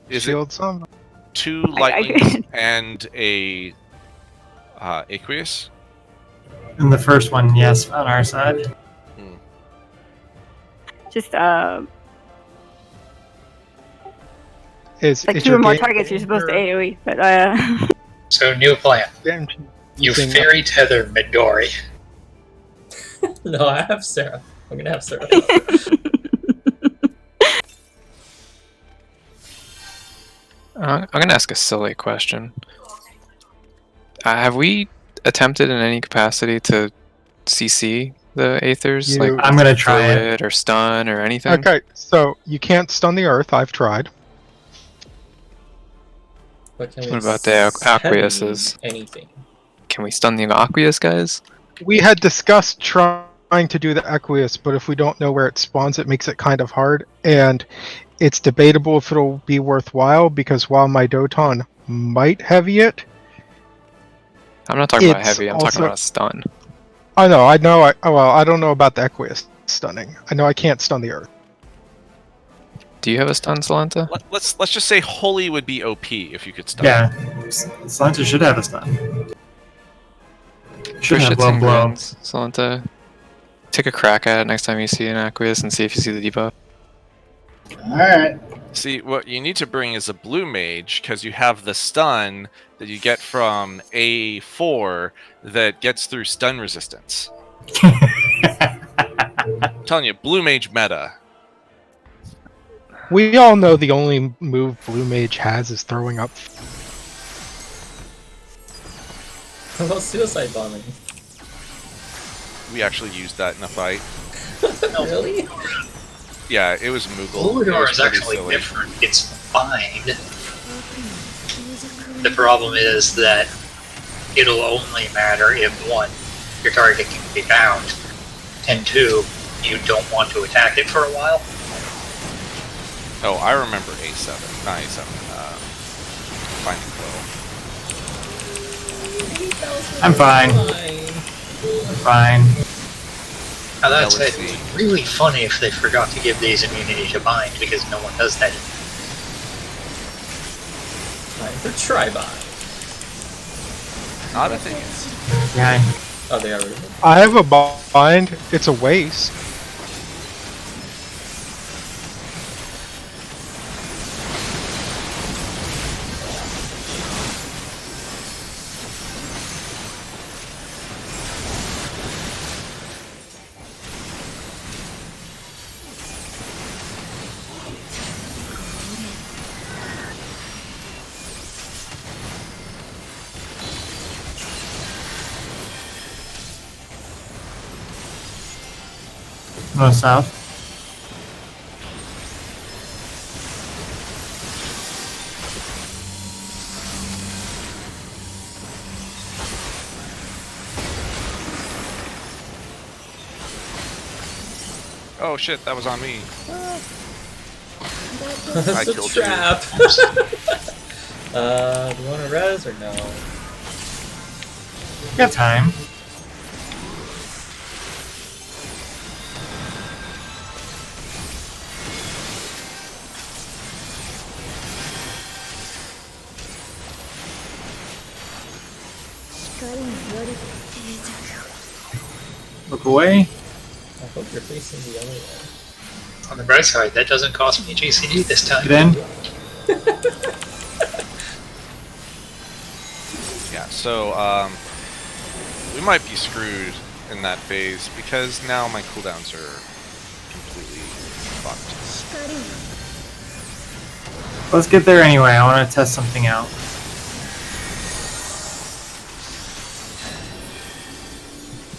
Is Shield Samba. it 2 I lightnings could- and a Aqueous? And the first one, yes, on our side. Just, Is like is 2 your or more game targets you're supposed to manager AoE, but, So, new plan. damage You using- fairy tether Midori. No, I have Sarah. I'm gonna have Sarah. I'm gonna ask a silly question. Have we attempted in any capacity to CC the Aethers? You- Like, I'm gonna try it. fluid or stun or anything? Okay, so you can't stun the earth. I've tried. But can we What about the Aqueous send is- anything? Can we stun the Aqueous guys? We had discussed trying to do the Aqueous, but if we don't know where it spawns, it makes it kind of hard. And it's debatable if it'll be worthwhile, because while my Doton might heavy it, I'm not talking about It's heavy, I'm talking also- about a stun. I know, I don't know about the Aqueous stunning. I know I can't stun the earth. Do you have a stun, Salenta? Let's just say Holy would be OP if you could stun. Yeah, Slanta should have a stun. Should For have shits blow and blow. grins, Salenta. Take a crack at it next time you see an Aqueous and see if you see the debuff. Alright. See, what you need to bring is a blue mage, because you have the stun that you get from A4 that gets through stun resistance. I'm telling you, blue mage meta. We all know the only move Blue Mage has is throwing up. What about suicide bombing? We actually used that in a fight. Really? Yeah, it was Moogle. It Polydor was is pretty actually silly. different. It's fine. The problem is that it'll only matter if 1, your target can be bound, and 2, you don't want to attack it for a while. Oh, I remember A7. Not A7. Finding Quill. I'm fine. I'm fine. Now that said, LSD. it's really funny if they forgot to give these immunity to bind, because no one does that. Time for Tribind. Not a thing. Yeah, Oh, they are really. I have a bind. It's a waste. no south. Oh shit, that was on me. That's a killed you. trap. Do you want to res or no? Got time. Look away. I hope you're facing the other way. On the bright side, that doesn't cost me a GCD this time. Get in. Yeah, so we might be screwed in that phase because now my cooldowns are completely fucked. Let's get there anyway. I want to test something out.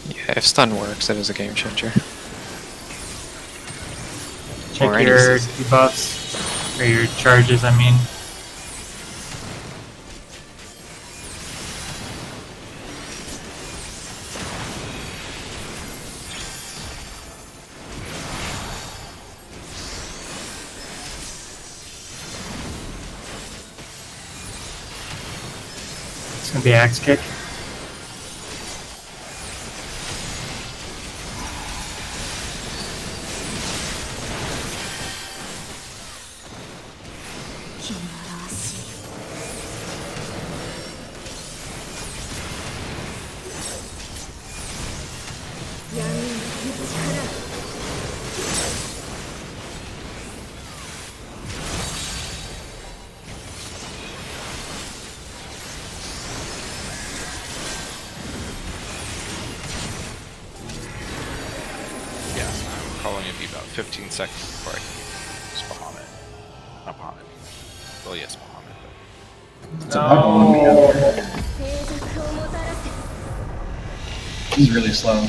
Yeah, if stun works, it is a game changer. Check Or any your CC. debuffs. Or your charges, I mean. It's gonna be axe kick. Yeah, I'm calling it be about 15 seconds before I can use Bahamut. Not Bahamut. Well, yes, Bahamut. It's a bug on me out here. This is really slow.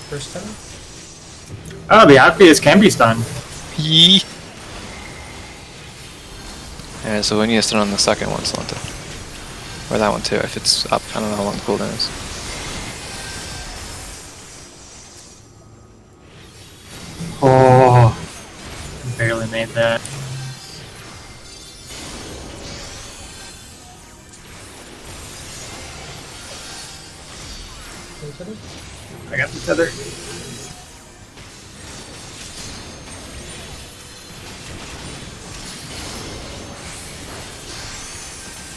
First time? Oh, the Aqueous can be stunned. Yee. Yeah, so we need to stun on the second one, Salenta. Or that one too, if it's up. I don't know how long the cooldown is. Oh, barely made that. I got the tether.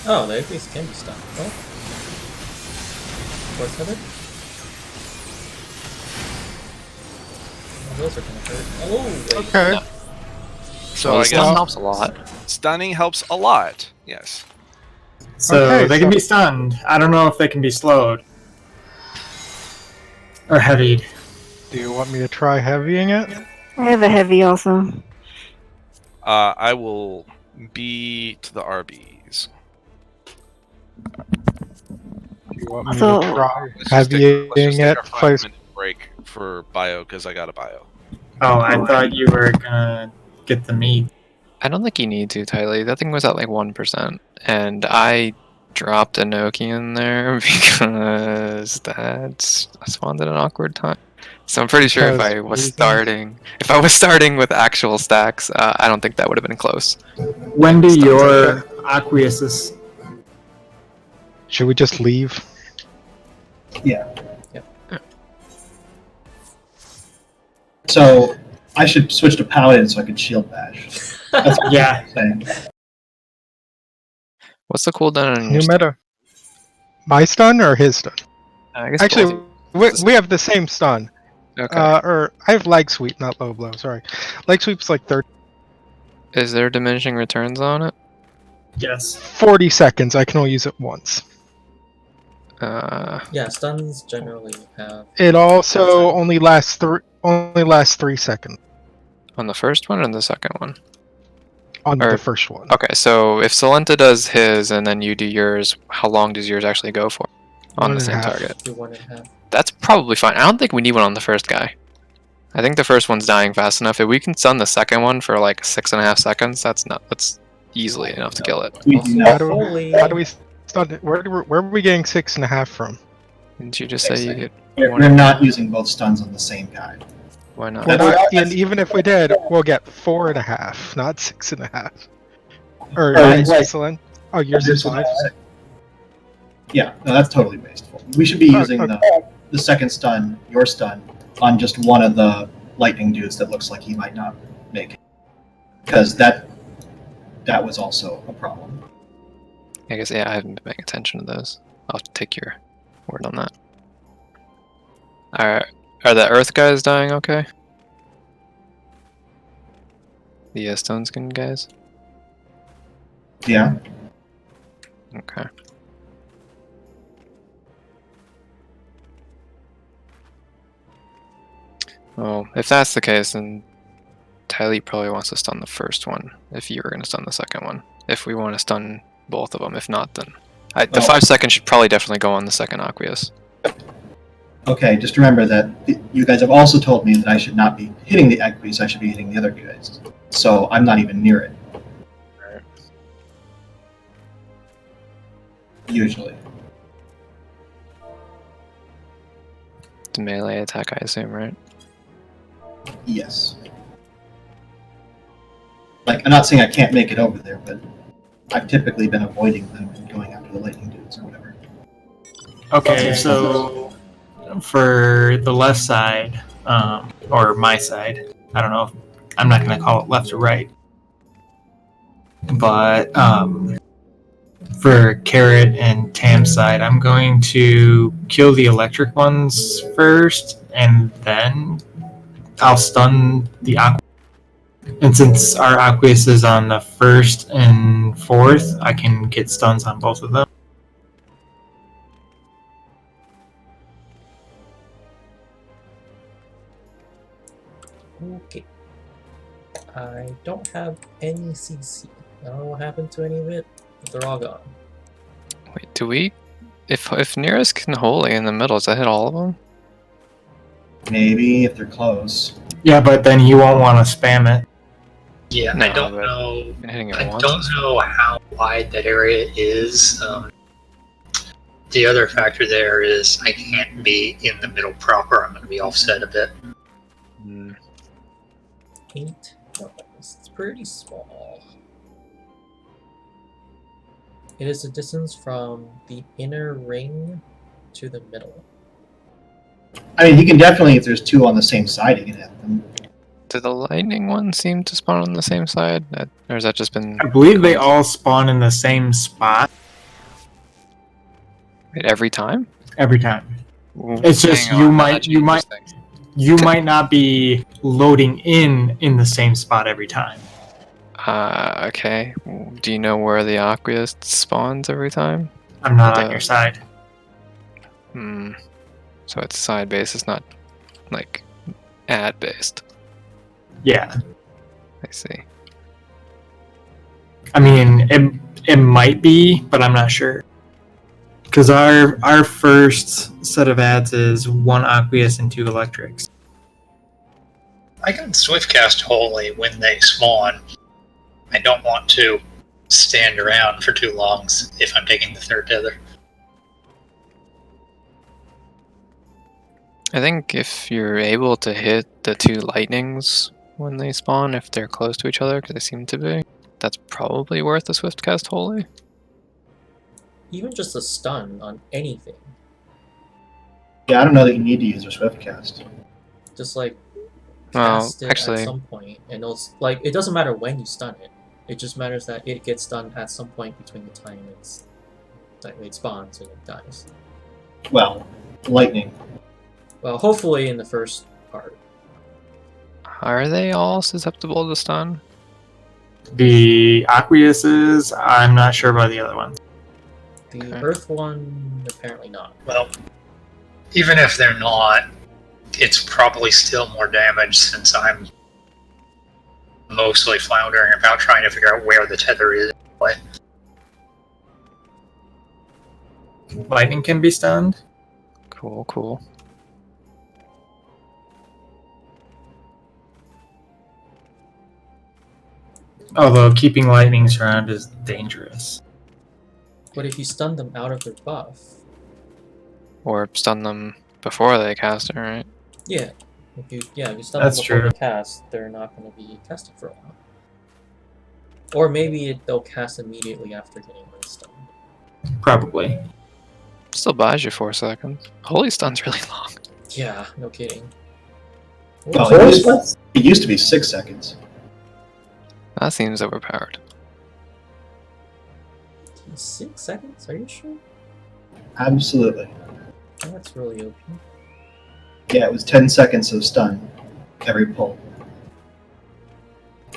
Oh, the APs can be stunned. Oh. What's that? Oh, those are gonna hurt. Oh, wait. Okay. So Well, I the stun guess helps a lot. stunning helps a lot. Yes. So Okay, they can so- be stunned. I don't know if they can be slowed. Or heavied. Do you want me to try heavying it? I have a heavy also. I will be to the RBs. Do you want me So- to try Let's just take heavying our it? 5-minute break for bio because I got a bio. Oh, I thought you were gonna get the meat. I don't think you need to, Tylee. That thing was at like 1%. And I dropped a Noki in there because I spawned at an awkward time. So I'm pretty sure if Because I was reasons? starting with actual stacks, I don't think that would have been close. When do Stuns your Aqueuses? Should we just leave? Yeah. Yep. So I should switch to Paladin so I can shield bash. That's what Yeah. I'm saying. What's the cooldown on your New stun? meta. My stun or his stun? I guess Actually, both. we have the same stun. Okay. Or I have leg sweep, not low blow. Sorry, leg sweep's like 30, Is there diminishing returns on it? Yes. 40 seconds. I can only use it once. Yeah, stuns generally have. It also only lasts 3 seconds On the first one or the second one? on Or- the first one. Okay, so if Salenta does his and then you do yours, how long does yours actually go for? On 1.5. the same target. Do 1.5. That's probably fine. I don't think we need one on the first guy. I think the first one's dying fast enough. If we can stun the second one for like 6.5 seconds, that's easily enough to kill it. We Also, do How not. do, holy. how do we stunned. Where are we getting 6.5 from? Didn't you just say you get We're not using both stuns on the same guy. why not? We're That's- not, that's- and even if we did, we'll get 4.5, not 6.5. Or Oh, nice, right. Celine. Oh, yours is 5. Yeah, no, that's totally wasteful. We should be Oh, using the second stun, your stun, on just one of the lightning dudes that looks like he might not make it. Because that was also a problem. I guess yeah, I haven't been paying attention to those. I'll take your word on that. Are the Earth guys dying okay? The Stone Skin guys? Yeah. Okay. Well, if that's the case, then Tylee probably wants to stun the first one, if you were going to stun the second one. If we want to stun both of them. If not, then... the 5 seconds should probably definitely go on the second Aqueous. Okay, just remember that you guys have also told me that I should not be hitting the Equies, I should be hitting the other guys. So I'm not even near it. Usually. It's a melee attack, I assume, right? Yes. Like, I'm not saying I can't make it over there, but I've typically been avoiding them and going after the lightning dudes or whatever. Okay, so for the left side, or my side, I don't know. I'm not going to call it left or right. But for Carrot and Tam's side, I'm going to kill the electric ones first, and then I'll stun the Aqueous. And since our Aqueous is on the first and fourth, I can get stuns on both of them. Okay. I don't have any CC. I don't know what happened to any of it, but they're all gone. Wait, do we... If nearest can holy in the middle, does that hit all of them? Maybe if they're close. Yeah, but then you won't want to spam it. Yeah, No, I don't but know. Been hitting it I once. don't know how wide that area is. The other factor there is I can't be in the middle proper. I'm going to be offset a bit. Hmm. 8. It's pretty small. It is a distance from the inner ring to the middle. I mean, you can definitely, if there's two on the same side, you can hit them. Did the lightning one seem to spawn on the same side? Or has that just been... I believe they all spawn in the same spot Wait, every time? every time. Well, It's just hang you on, might- that you might- changes things. You might not be loading in the same spot every time. Okay. Do you know where the Aqueous spawns every time? I'm not on The- your side. Hmm. So it's side based, it's not like ad based. Yeah. I see. I mean, it might be, but I'm not sure. Because our first set of ads is 1 Aqueous and 2 Electrics. I can swiftcast Holy when they spawn. I don't want to stand around for too long if I'm taking the third tether. I think if you're able to hit the 2 lightnings when they spawn, if they're close to each other, because they seem to be, that's probably worth a swift cast holy. Even just a stun on anything. Yeah, I don't know that you need to use your swift cast. Just like Well, cast it actually, at some point, and it'll like it doesn't matter when you stun it. It just matters that it gets done at some point between the time it spawns and it dies. Well, lightning. Well, hopefully in the first part. are they all susceptible to stun? The Aqueuses, I'm not sure about the other ones. The Okay. Earth one, apparently not. Well, even if they're not, it's probably still more damage since I'm mostly floundering about trying to figure out where the tether is. Lightning can be stunned. Cool, cool. Although keeping lightnings around is dangerous. What if you stun them out of their buff? Or stun them before they cast it, right? Yeah. If you stun That's them before true. they cast, they're not going to be casting for a while. Or maybe they'll cast immediately after getting stunned. Probably. Still buys you 4 seconds. Holy Stun's really long. Yeah, no kidding. Well, it used to be 6 seconds. That seems overpowered. 6 seconds? Are you sure? Absolutely. Oh, that's really OP. Yeah, it was 10 seconds of stun every pull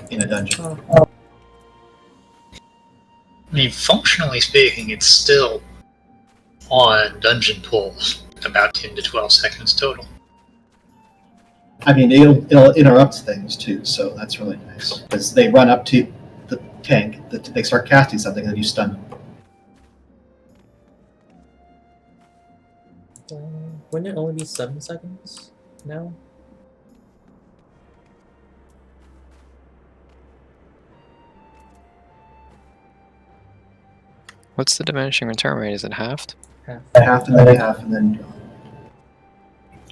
in a dungeon. Oh. I mean, functionally speaking, it's still on dungeon pulls about 10 to 12 seconds total. I mean, it'll interrupt things too, so that's really nice. Because they run up to the tank, they start casting something, and then you stun them. Wouldn't it only be 7 seconds now? What's the diminishing return rate? Is it halved? Half. Half and then half, and then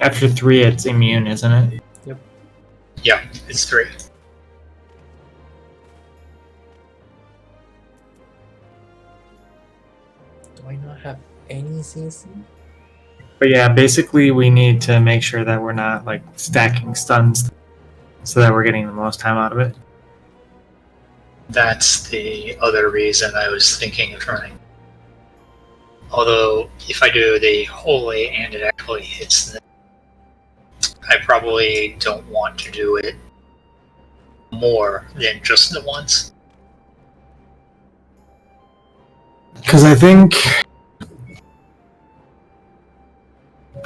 After 3, it's immune, isn't it? Yeah, it's 3. Do I not have any CC? But yeah, basically we need to make sure that we're not like stacking stuns so that we're getting the most time out of it. That's the other reason I was thinking of running. Although, if I do the holy and it actually hits them, I probably don't want to do it more than just the once. Because I think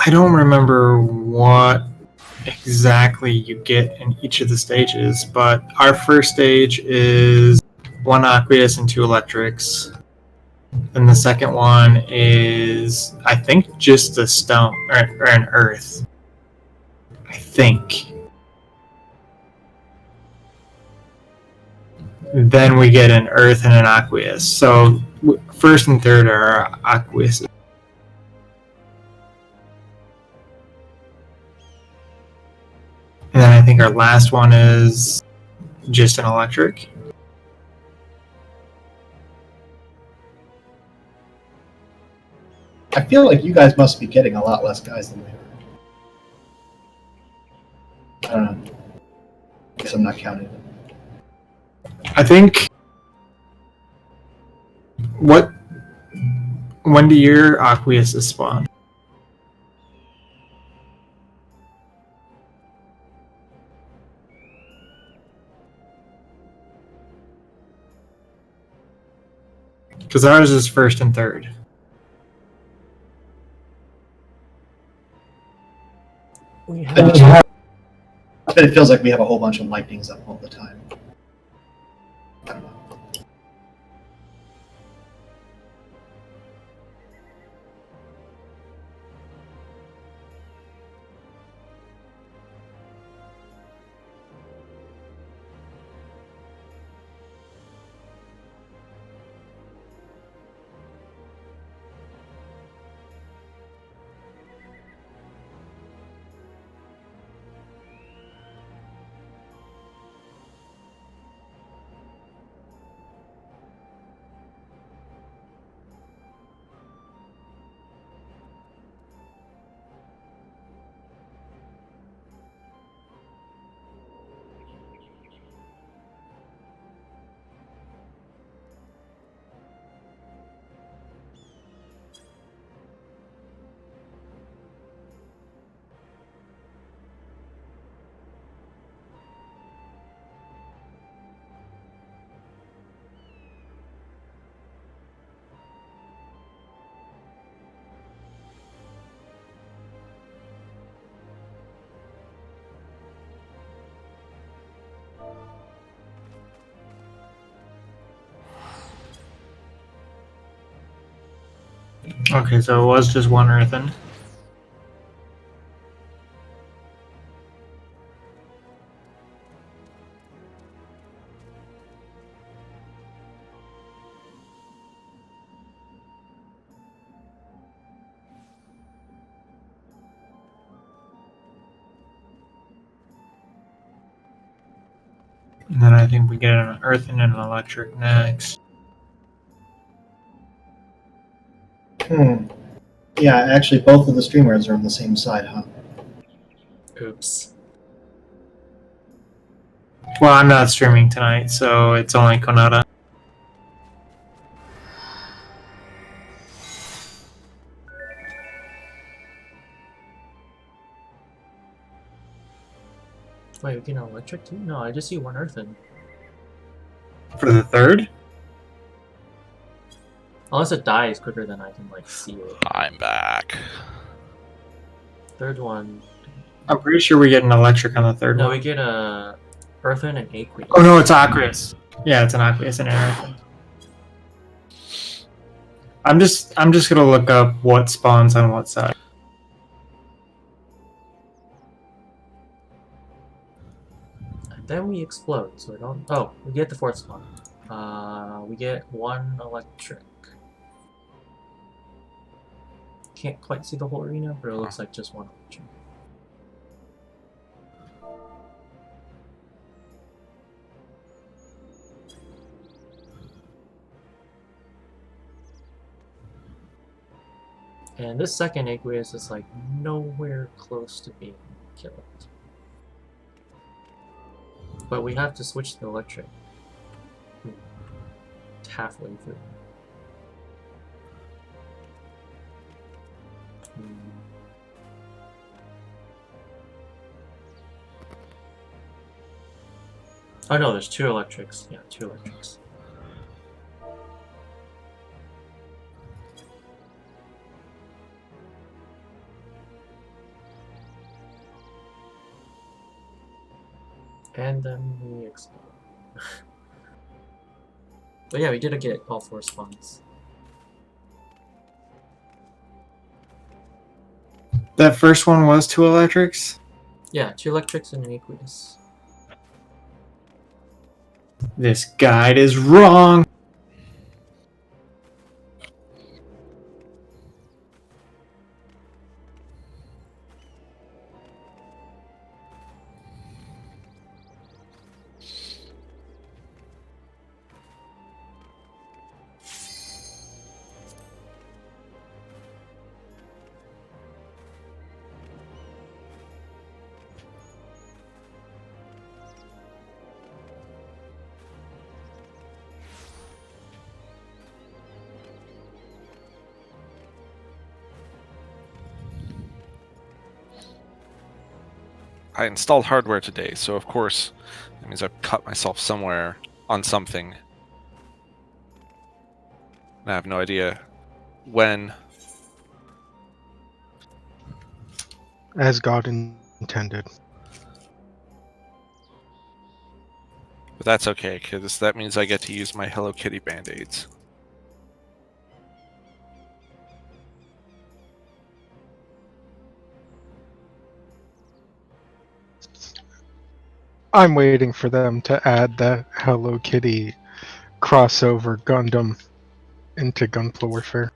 I don't remember what exactly you get in each of the stages, but our first stage is 1 aqueous and 2 electrics. And the second one is, I think, just a stone or an earth. I think. Then we get an earth and an aqueous. So first and third are aqueous. And then I think our last one is just an electric. I feel like you guys must be getting a lot less guys than we are. I don't know. Guess I'm not counting them. I think. When do your aqueous spawn? Because ours is first and third. We But have. it feels like we have a whole bunch of lightnings up all the time. I don't know. Okay, so it was just 1 earthen. And then I think we get an earth and an electric next. Yeah, actually, both of the streamers are on the same side, huh? Oops. Well, I'm not streaming tonight, so it's only Konata. Wait, we get an electric too? No, I just see one earthen. For the third? Unless it dies quicker than I can like see it. I'm back. Third one. I'm pretty sure we get an electric on the third No, one. we get a earthen and aqueous. Oh no, it's aqueous. Yeah, it's an aqueous and an earthen. I'm just gonna look up what spawns on what side. And then we explode, so I don't. Oh, we get the fourth spawn. We get one electric. Can't quite see the whole arena, but it looks like just one electric. And this second aqueous is like nowhere close to being killed. But we have to switch to electric. It's halfway through. Oh no, there's two electrics. Yeah, two electrics. And then we explode. But yeah, we did get all four spawns. That first one was two electrics? Yeah, two electrics and an aqueous. This guide is wrong! I installed hardware today, so of course, that means I've cut myself somewhere on something. And I have no idea when. As God intended. But that's okay, because that means I get to use my Hello Kitty Band-Aids. I'm waiting for them to add that Hello Kitty crossover Gundam into Gunpla Warfare.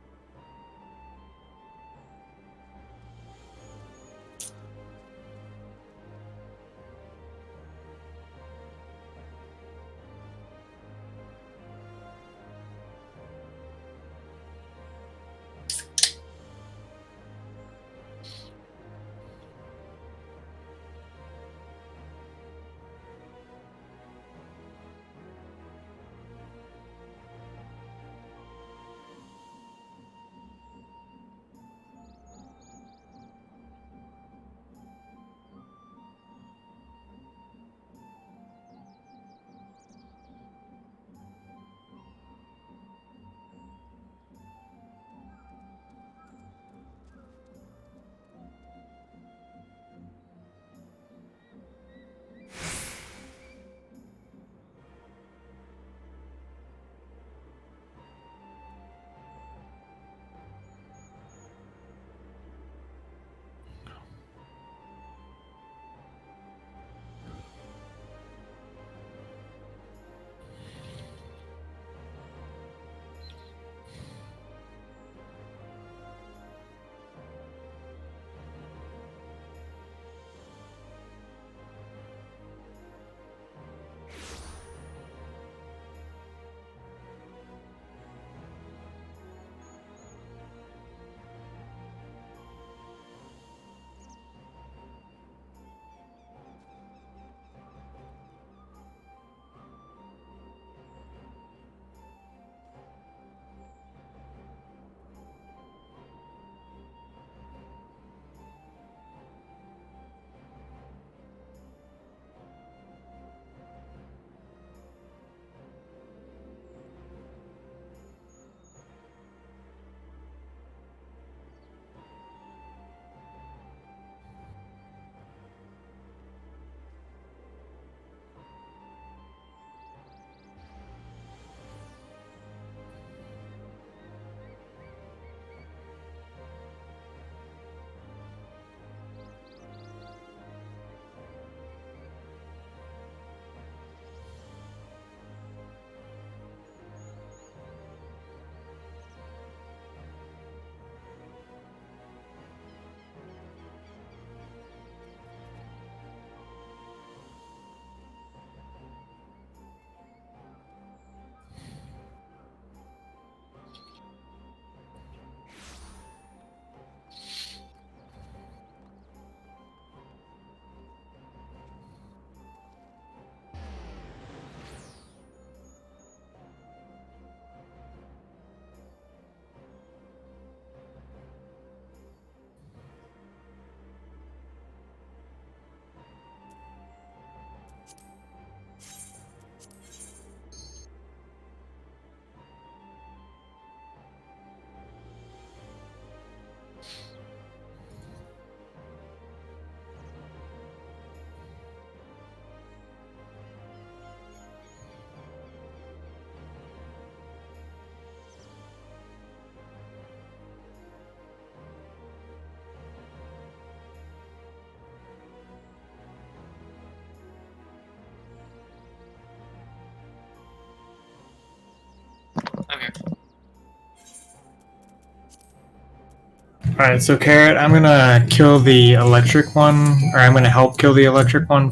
Alright, so Carrot, I'm gonna kill the electric one, or I'm gonna help kill the electric one,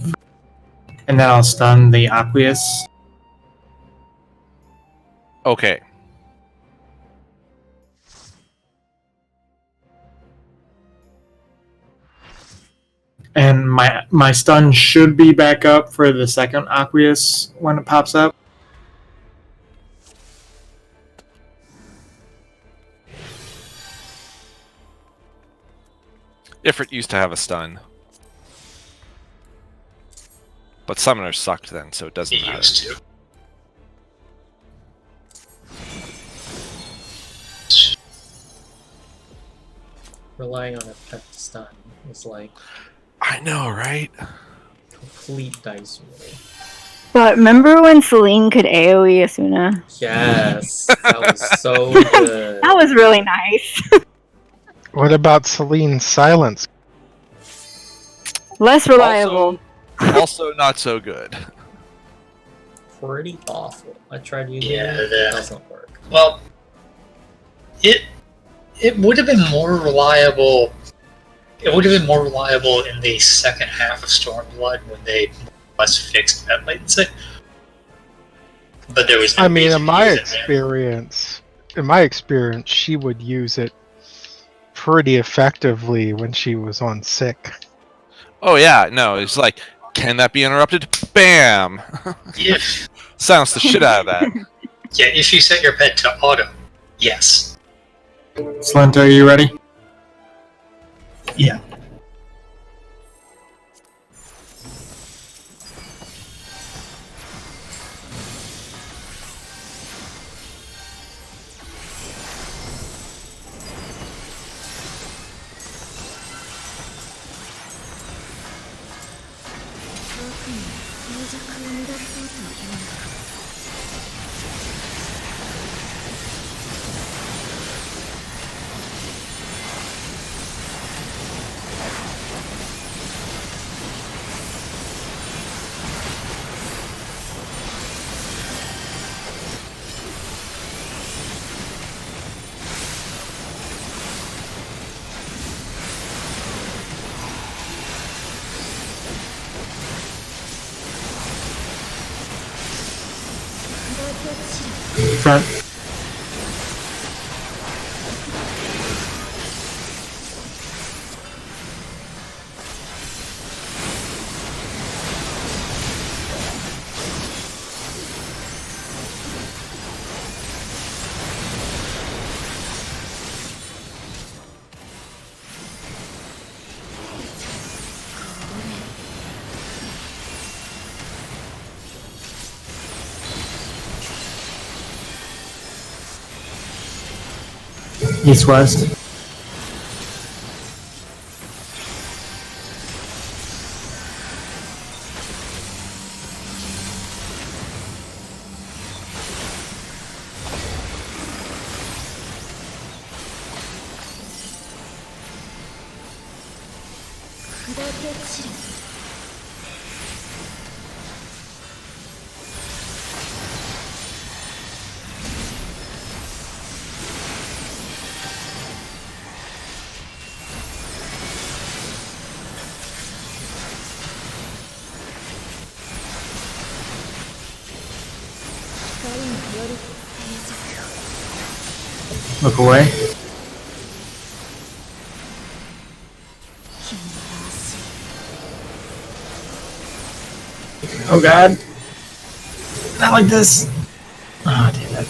and then I'll stun the Aqueous. Okay. And my stun should be back up for the second Aqueous when it pops up. Ifrit used to have a stun. But Summoner sucked then, so it doesn't He matter. used to. Relying on a pet to stun is like I know, right? complete dice roll. But remember when Celine could AoE Asuna? Yes, that was so good. That was really nice. What about Celine's silence? Less reliable. Also not so good. Pretty awful. I tried using Yeah, it. It doesn't work. Well, it would have been more reliable. It would have been more reliable in the second half of Stormblood when they more or less fixed that latency. But there was no I mean, reason in to my use it there. experience, she would use it pretty effectively when she was on sick. Oh yeah, no, it's like, can that be interrupted? Bam! If Silence the shit out of that. yeah, if you set your pet to auto, yes. Slenta, are you ready? Yeah. Front. East-west. Look away. Oh god. Not like this. Ah, damn it.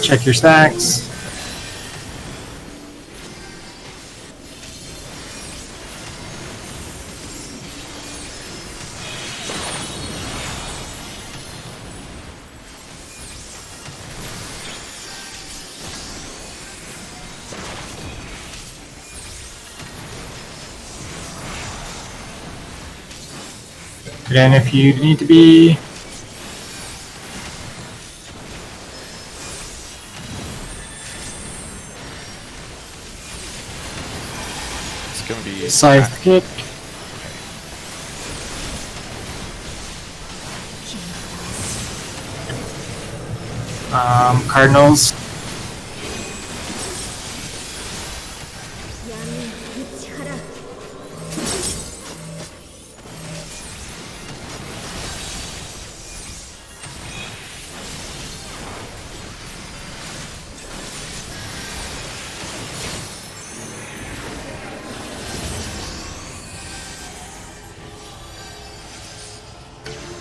Check your stacks. Again, if you need to be. It's gonna be Scythe kick. Cardinals.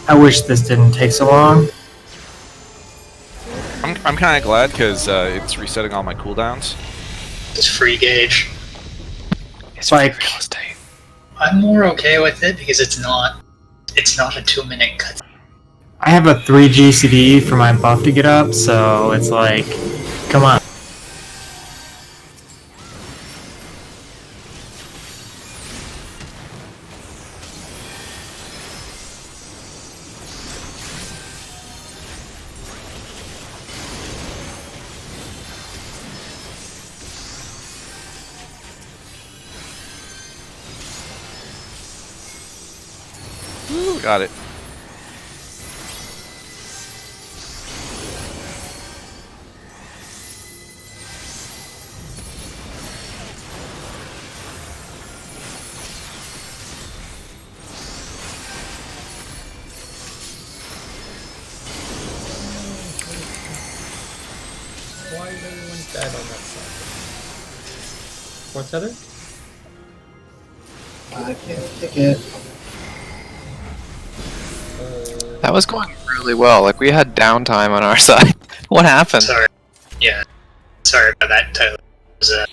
I wish this didn't take so long. I'm kind of glad because it's resetting all my cooldowns. It's free gauge. It's Like- real estate. I'm more okay with it because it's not a 2-minute cut. I have a 3 GCD for my buff to get up, so it's like, come on. Got it. Why is everyone dead on that side? Fourth tether? I can't kick it. That was going really well. Like, we had downtime on our side. What happened? Sorry. Yeah. Sorry about that, Tyler. I was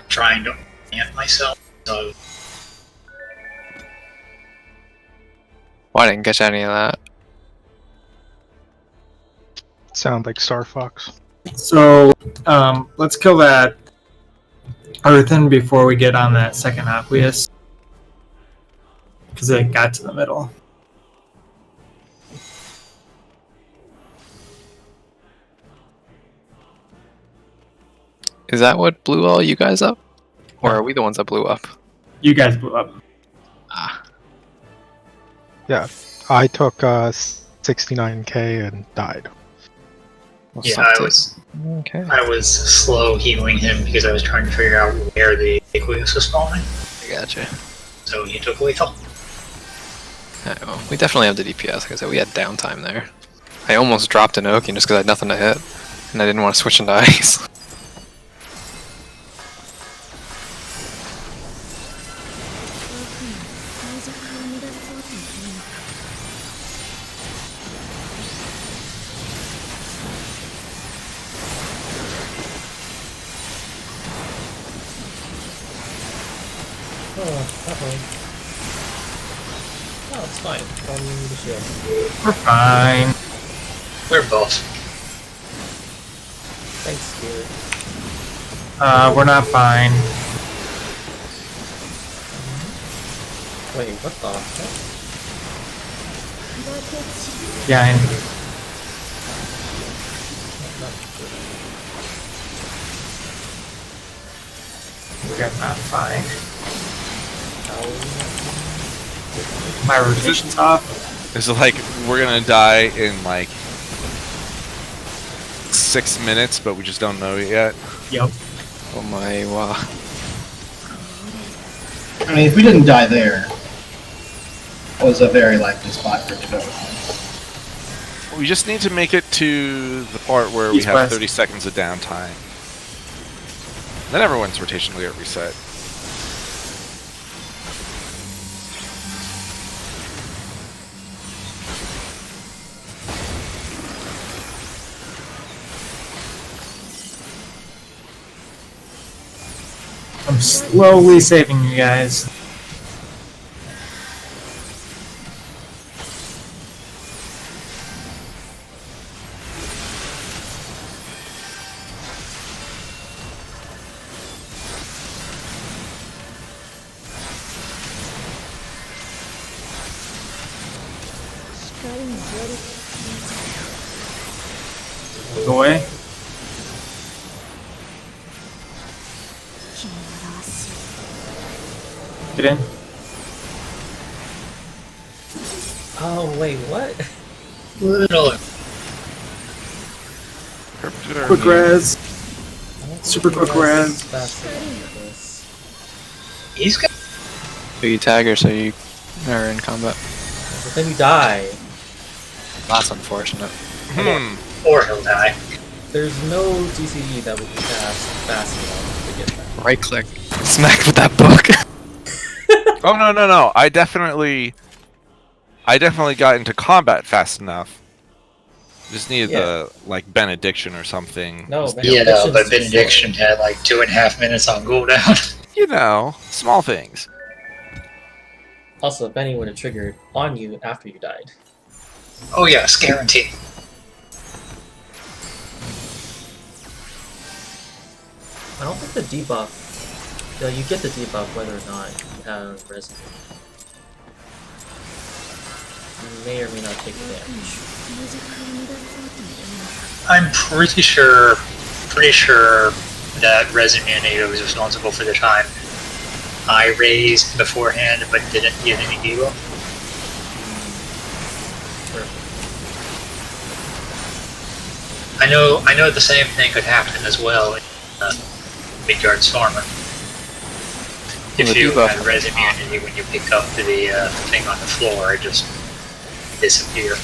trying to orient myself, so Well, I didn't catch any of that. Sound like Star Fox. So, let's kill that Earthen before we get on that second Aqueous. Because it got to the middle. Is that what blew all you guys up? Or are we the ones that blew up? You guys blew up. Ah, Yeah, I took 69k and died. well, yeah, something. Okay. I was slow healing him because I was trying to figure out where the Aqueous was spawning. I gotcha. So he took lethal. Alright, well, we definitely have the DPS. Like I said, we had downtime there. I almost dropped an Oaken just because I had nothing to hit. And I didn't want to switch into ice. Oh, it's fine. The shield. We're fine. We're both. Thanks, Spirit. We're not fine. Wait, what the heck? Yeah, and we're not fine. My rotation's off. It's like we're gonna die in like 6 minutes, but we just don't know it yet. Yep. Oh my, wow. I mean, if we didn't die there, it was a very likely spot for it to go. We just need to make it to the part where we East have west. 30 seconds of downtime. Then everyone's rotation will get reset. I'm slowly saving you guys. Go away. Get in. Oh wait, what? Little. Quick res. I don't Super think quick he has res. fast enough for this. He's got. So you tag her so you are in combat. But then you die. That's unfortunate. Or he'll die. There's no DCE that would be fast enough to get that. Right click. Smack with that book. Oh no! I definitely got into combat fast enough. Just needed the like benediction or something. No, Yeah, Benediction's but too Benediction slow. had like 2.5 minutes on cooldown. You know, small things. Also, Benny would have triggered on you after you died. Oh yes, guaranteed. I don't think the debuff. Yeah, you get the debuff whether or not you have residue. You may or may not take damage. I'm pretty sure that Resimune was responsible for the time I raised beforehand but didn't get any debuff. I know the same thing could happen as well in Midgard Stormer. If The you debuff- had res immunity when you pick up the thing on the floor, it just disappear.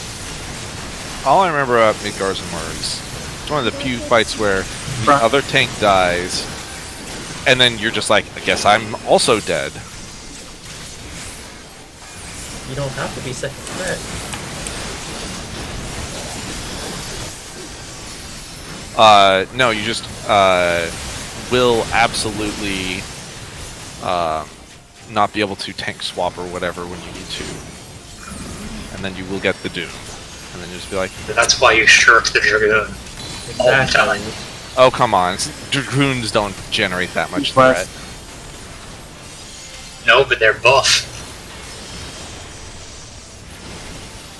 All I remember about Midgardsormr is it's one of the few fights where the other tank dies, and then you're just like, I guess I'm also dead. You don't have to be second threat. No, you just will absolutely not be able to tank swap or whatever when you need to, and then you will get the doom, and then you just be like, That's why you shirk the Dragoon all the time. oh come on, dragoons don't generate that much threat. No, but they're buff.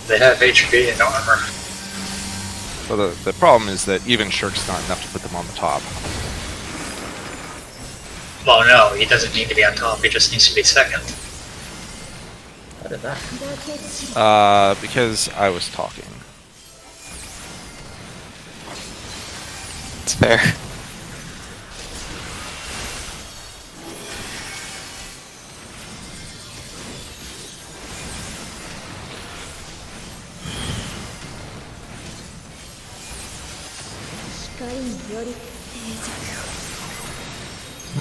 They have HP and armor. Well, the problem is that even shirk's not enough to put them on the top. Well, no, he doesn't need to be on top, he just needs to be second. How did that? Because I was talking. It's fair.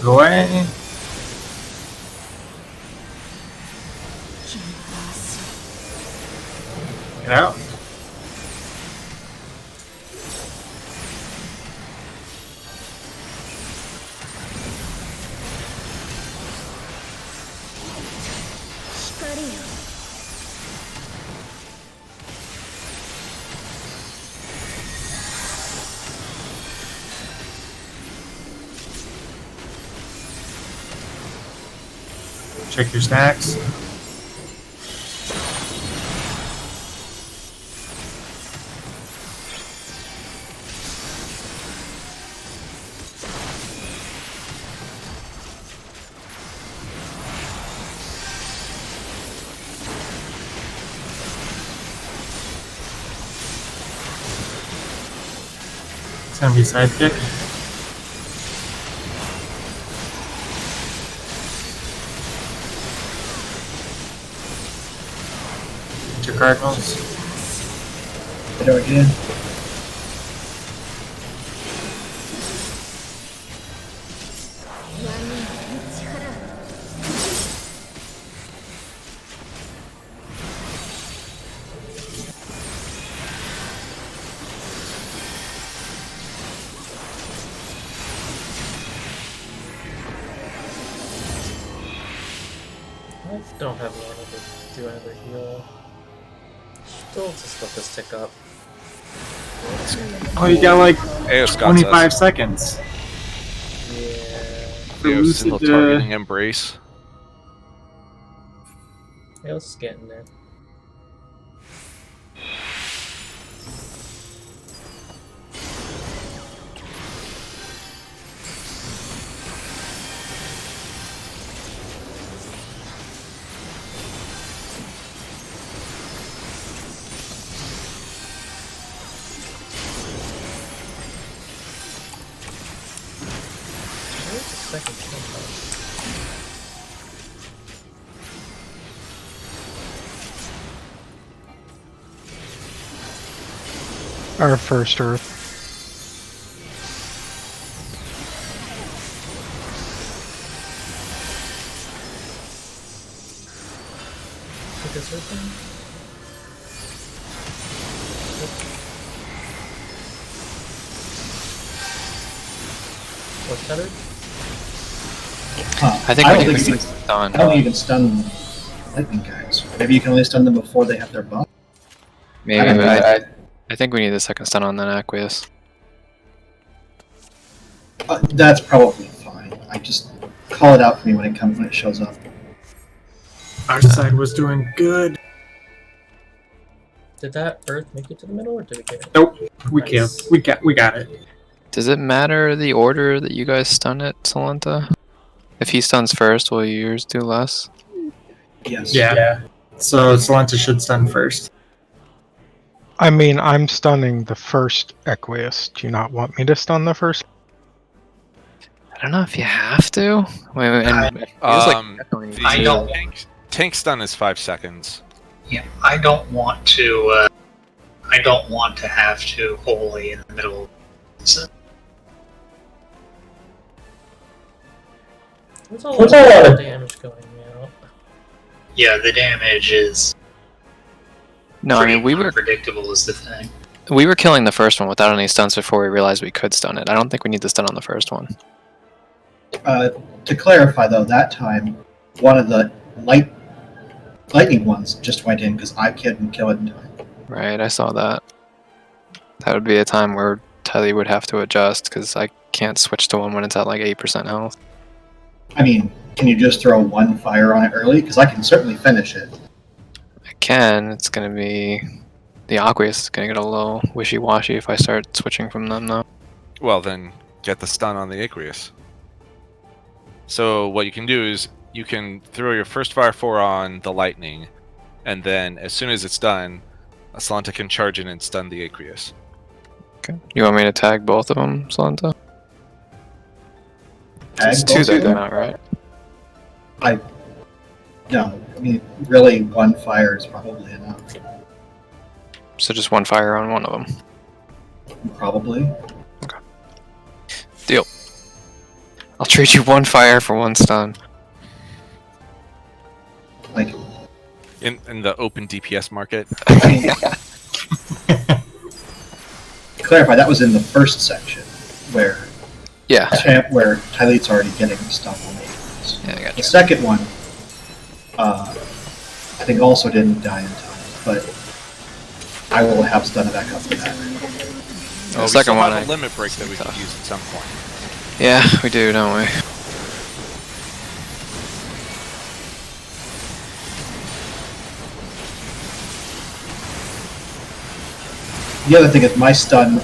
Go away. Get out. Check your stacks. It's gonna be sidekick. Two cardinals. Hit her again. I don't have mana to do another heal. Still just let this tick up. Oh, you got like Aeos got 25 seconds. Yeah. Aeos in the targeting embrace. It was getting there. seconds. Our first Earth. Take this Earth thing. What's tethered? I think I we don't need think you to can, stun. I don't even stun lightning guys. Maybe you can only stun them before they have their buff. Maybe, I don't but know. I think we need the second stun on that Aqueous. That's probably fine. I just call it out for me when it shows up. Our side was doing good. Did that Earth make it to the middle, or did it get it? Nope, we Nice. killed. We got it. Does it matter the order that you guys stun it, Salenta? If he stuns first, will yours do less? Yes. Yeah. So Solenta should stun first. I mean, I'm stunning the first Aqueous. Do you not want me to stun the first? I don't know if you have to. Wait, and it feels like definitely The I don't- tank stun is 5 seconds. Yeah, I don't want to. I don't want to have to wholly in the middle. So, There's a lot of damage going out. yeah, the damage is No, I mean pretty unpredictable is the thing. we were killing the first one without any stuns before we realized we could stun it. I don't think we need to stun on the first one. To clarify, though, that time, one of the lightning ones just went in because I couldn't kill it in time. Right, I saw that. That would be a time where Telly would have to adjust because I can't switch to one when it's at like 8% health. I mean, can you just throw one fire on it early? Because I can certainly finish it. I can. It's gonna be the Aqueous is gonna get a little wishy-washy if I start switching from them though. Well, then get the stun on the Aqueous. So what you can do is you can throw your first fire 4 on the lightning, and then as soon as it's done, Salenta can charge in and stun the Aqueous. Okay. You want me to tag both of them, Salenta? It's Tag two both that of come them? out, right? No, I mean, really, one fire is probably enough. So just one fire on one of them. Probably. Deal. I'll trade you one fire for one stun. Like, In the open DPS market. I mean, to clarify, that was in the first section where Yeah. where Tyleet's already getting stuff on it. Yeah, I got The you. second one, I think also didn't die in time, but I will have stun it back up for that. The we second still one, have I... a limit break that we could use at some point. Yeah, we do, don't we? The other thing is my stun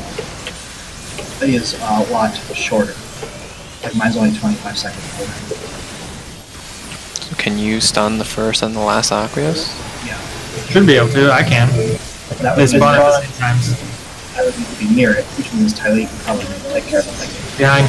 is a lot shorter. Like mine's only 25 seconds. So can you stun the first and the last Aqueous? Yeah. Should be able to. I can. That They would, spawn at the same times. I would need to be near it, which means Tyleet can probably take care of the lightning. Behind.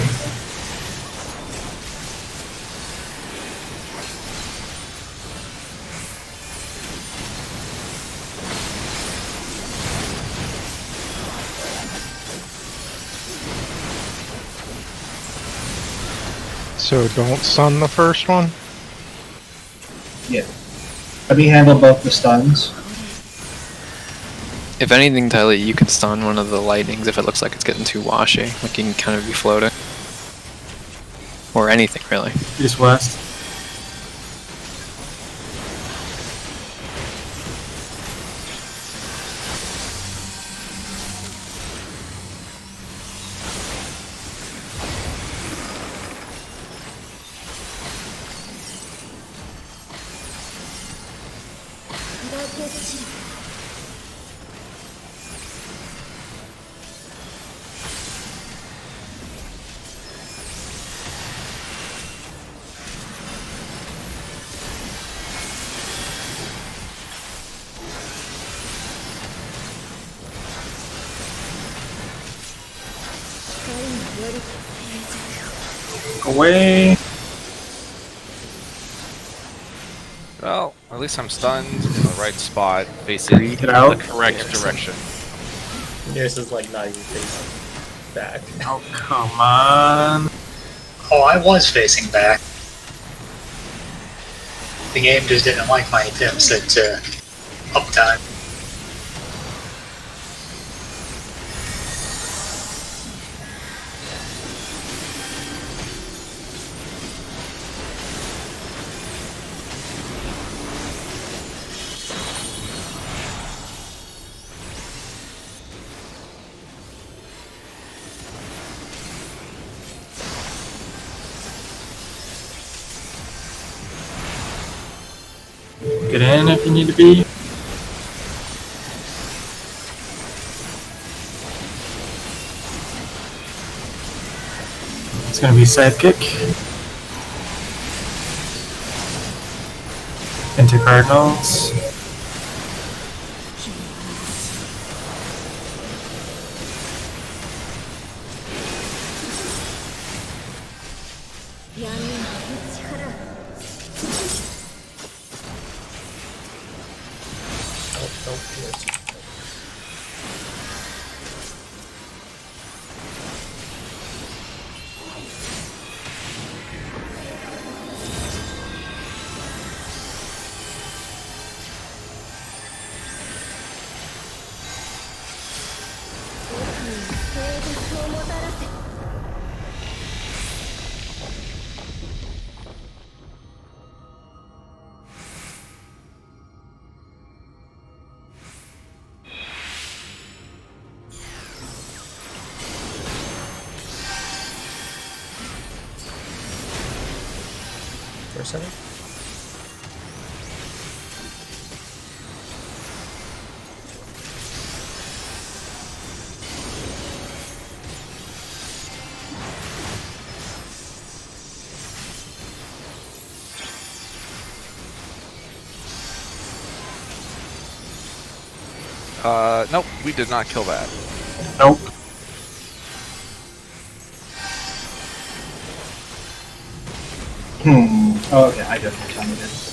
So don't stun the first one? Yeah. Let me handle both the stuns. If anything, Tyler, you can stun one of the lightnings if it looks like it's getting too washy. Like you can kind of be floating. Or anything, really. East west. Away. Well, at least I'm stunned in the right spot, facing Freak it out. the correct direction. Yours is like not even facing back. Oh, come on. Oh, I was facing back. The game just didn't like my attempts at uptime. Get in if you need to be. It's gonna be sidekick. Into Cardinals. For a second. Nope, we did not kill that. Nope. Oh, okay, I definitely found it.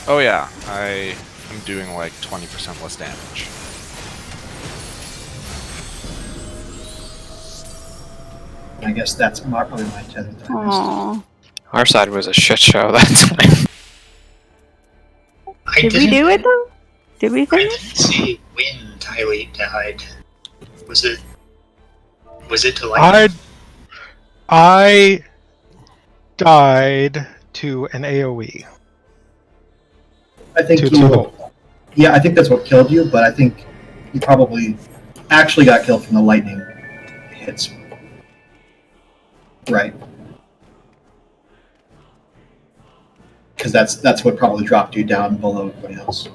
Oh yeah, I am doing like 20% less damage. I guess that's probably my 10th time. Aww. Our side was a shit show that time. I Did we didn't- do it though? Did we I finish? didn't see when Tylete died. Was it to like? I died to an AoE. I think Too you. low. Yeah, I think that's what killed you, but I think you probably actually got killed from the lightning hits. Right. Because that's what probably dropped you down below everybody else.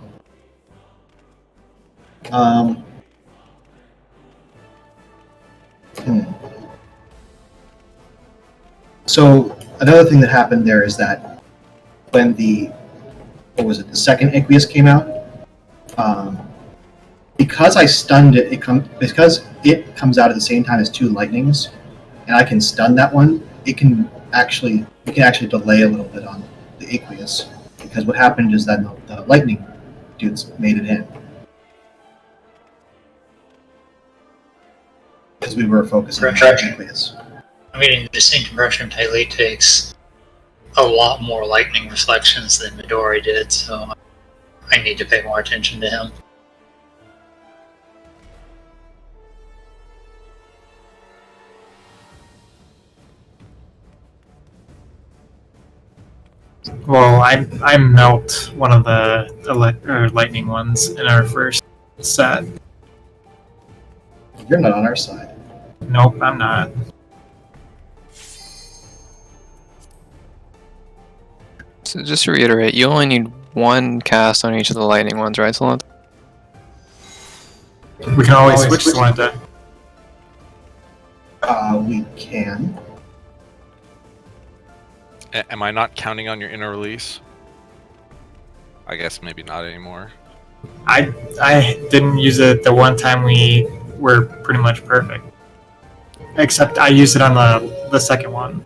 So another thing that happened there is that when the the second Aqueous came out, because I stunned it, because it comes out at the same time as two lightnings, and I can stun that one. We can actually delay a little bit on the Aqueous, because what happened is that the lightning dudes made it in. Because we were focusing on the Aqueous. I mean, in the same impression, Tylete takes a lot more lightning reflections than Midori did, so I need to pay more attention to him. Well, I melt one of the lightning ones in our first set. You're not on our side. Nope, I'm not. So just to reiterate, you only need one cast on each of the lightning ones, right, Solent? We can always switch Solenta. We can. Am I not counting on your inner release? I guess maybe not anymore. I didn't use it the one time we were pretty much perfect. Except I used it on the second one.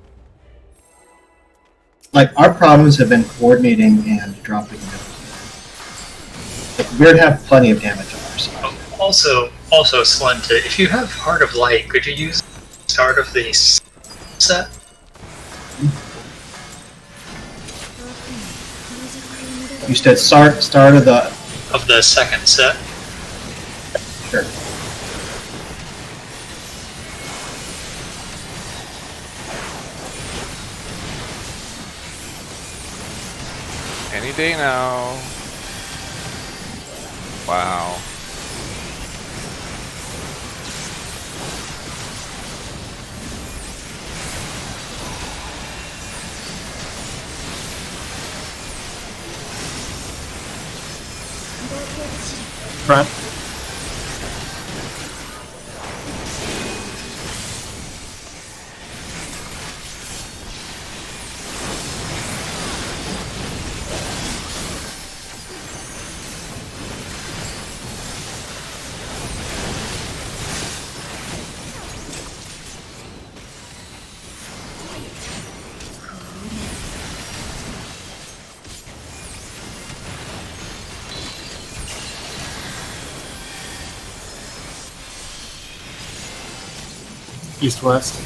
Like, our problems have been coordinating and dropping damage. Like, we're to have plenty of damage on our side. Also, Slenta, if you have Heart of Light, could you use start of the set? You said start of the second set. sure. Any day now. Wow. Front. East-west.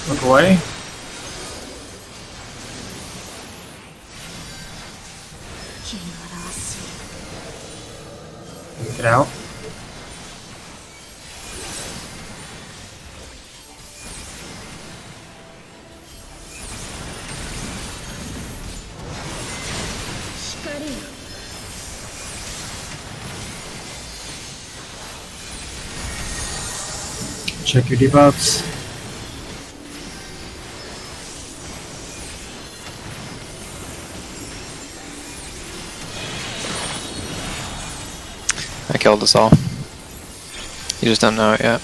Look away. Get out. Check your debuffs. I killed us all. You just don't know it yet.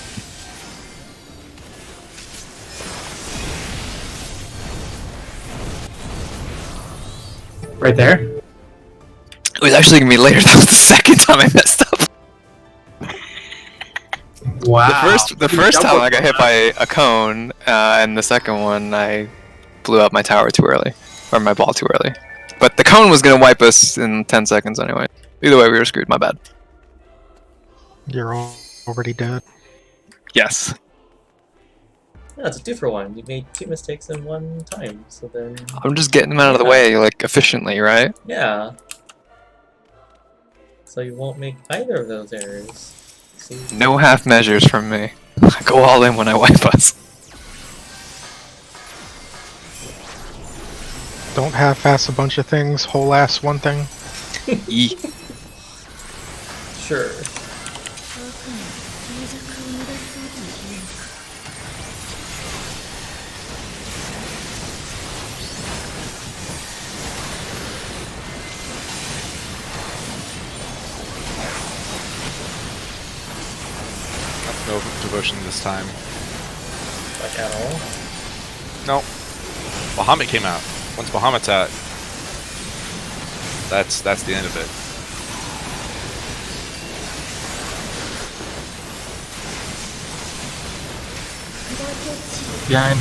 Right there. It was actually gonna be later. That was the second time I messed up. Wow. The first time I got hit by a cone, and the second one I blew up my tower too early, or my ball too early. But the cone was gonna wipe us in 10 seconds anyway. Either way, we were screwed. My bad. You're already dead. Yes. Yeah, it's a 2-for-1. You made 2 mistakes in 1 time, so then... I'm just getting them out of the way, like, efficiently, right? Yeah. So you won't make either of those errors. See? No half measures from me. I go all in when I wipe us. Don't half-ass a bunch of things, whole-ass one thing. Yee. Sure. No devotion this time. Like at all? No. Bahamut came out. Once Bahamut's out, that's the end of it. Behind.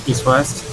East-west.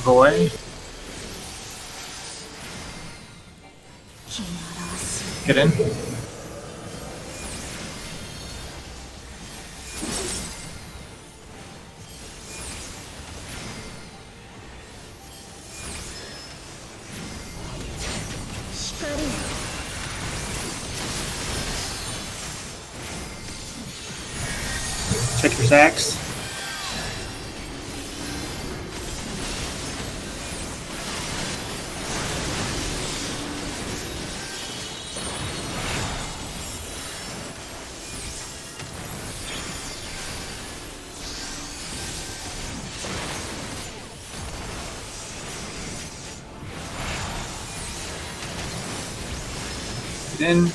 Void. Get in. Check your sacks. Get in.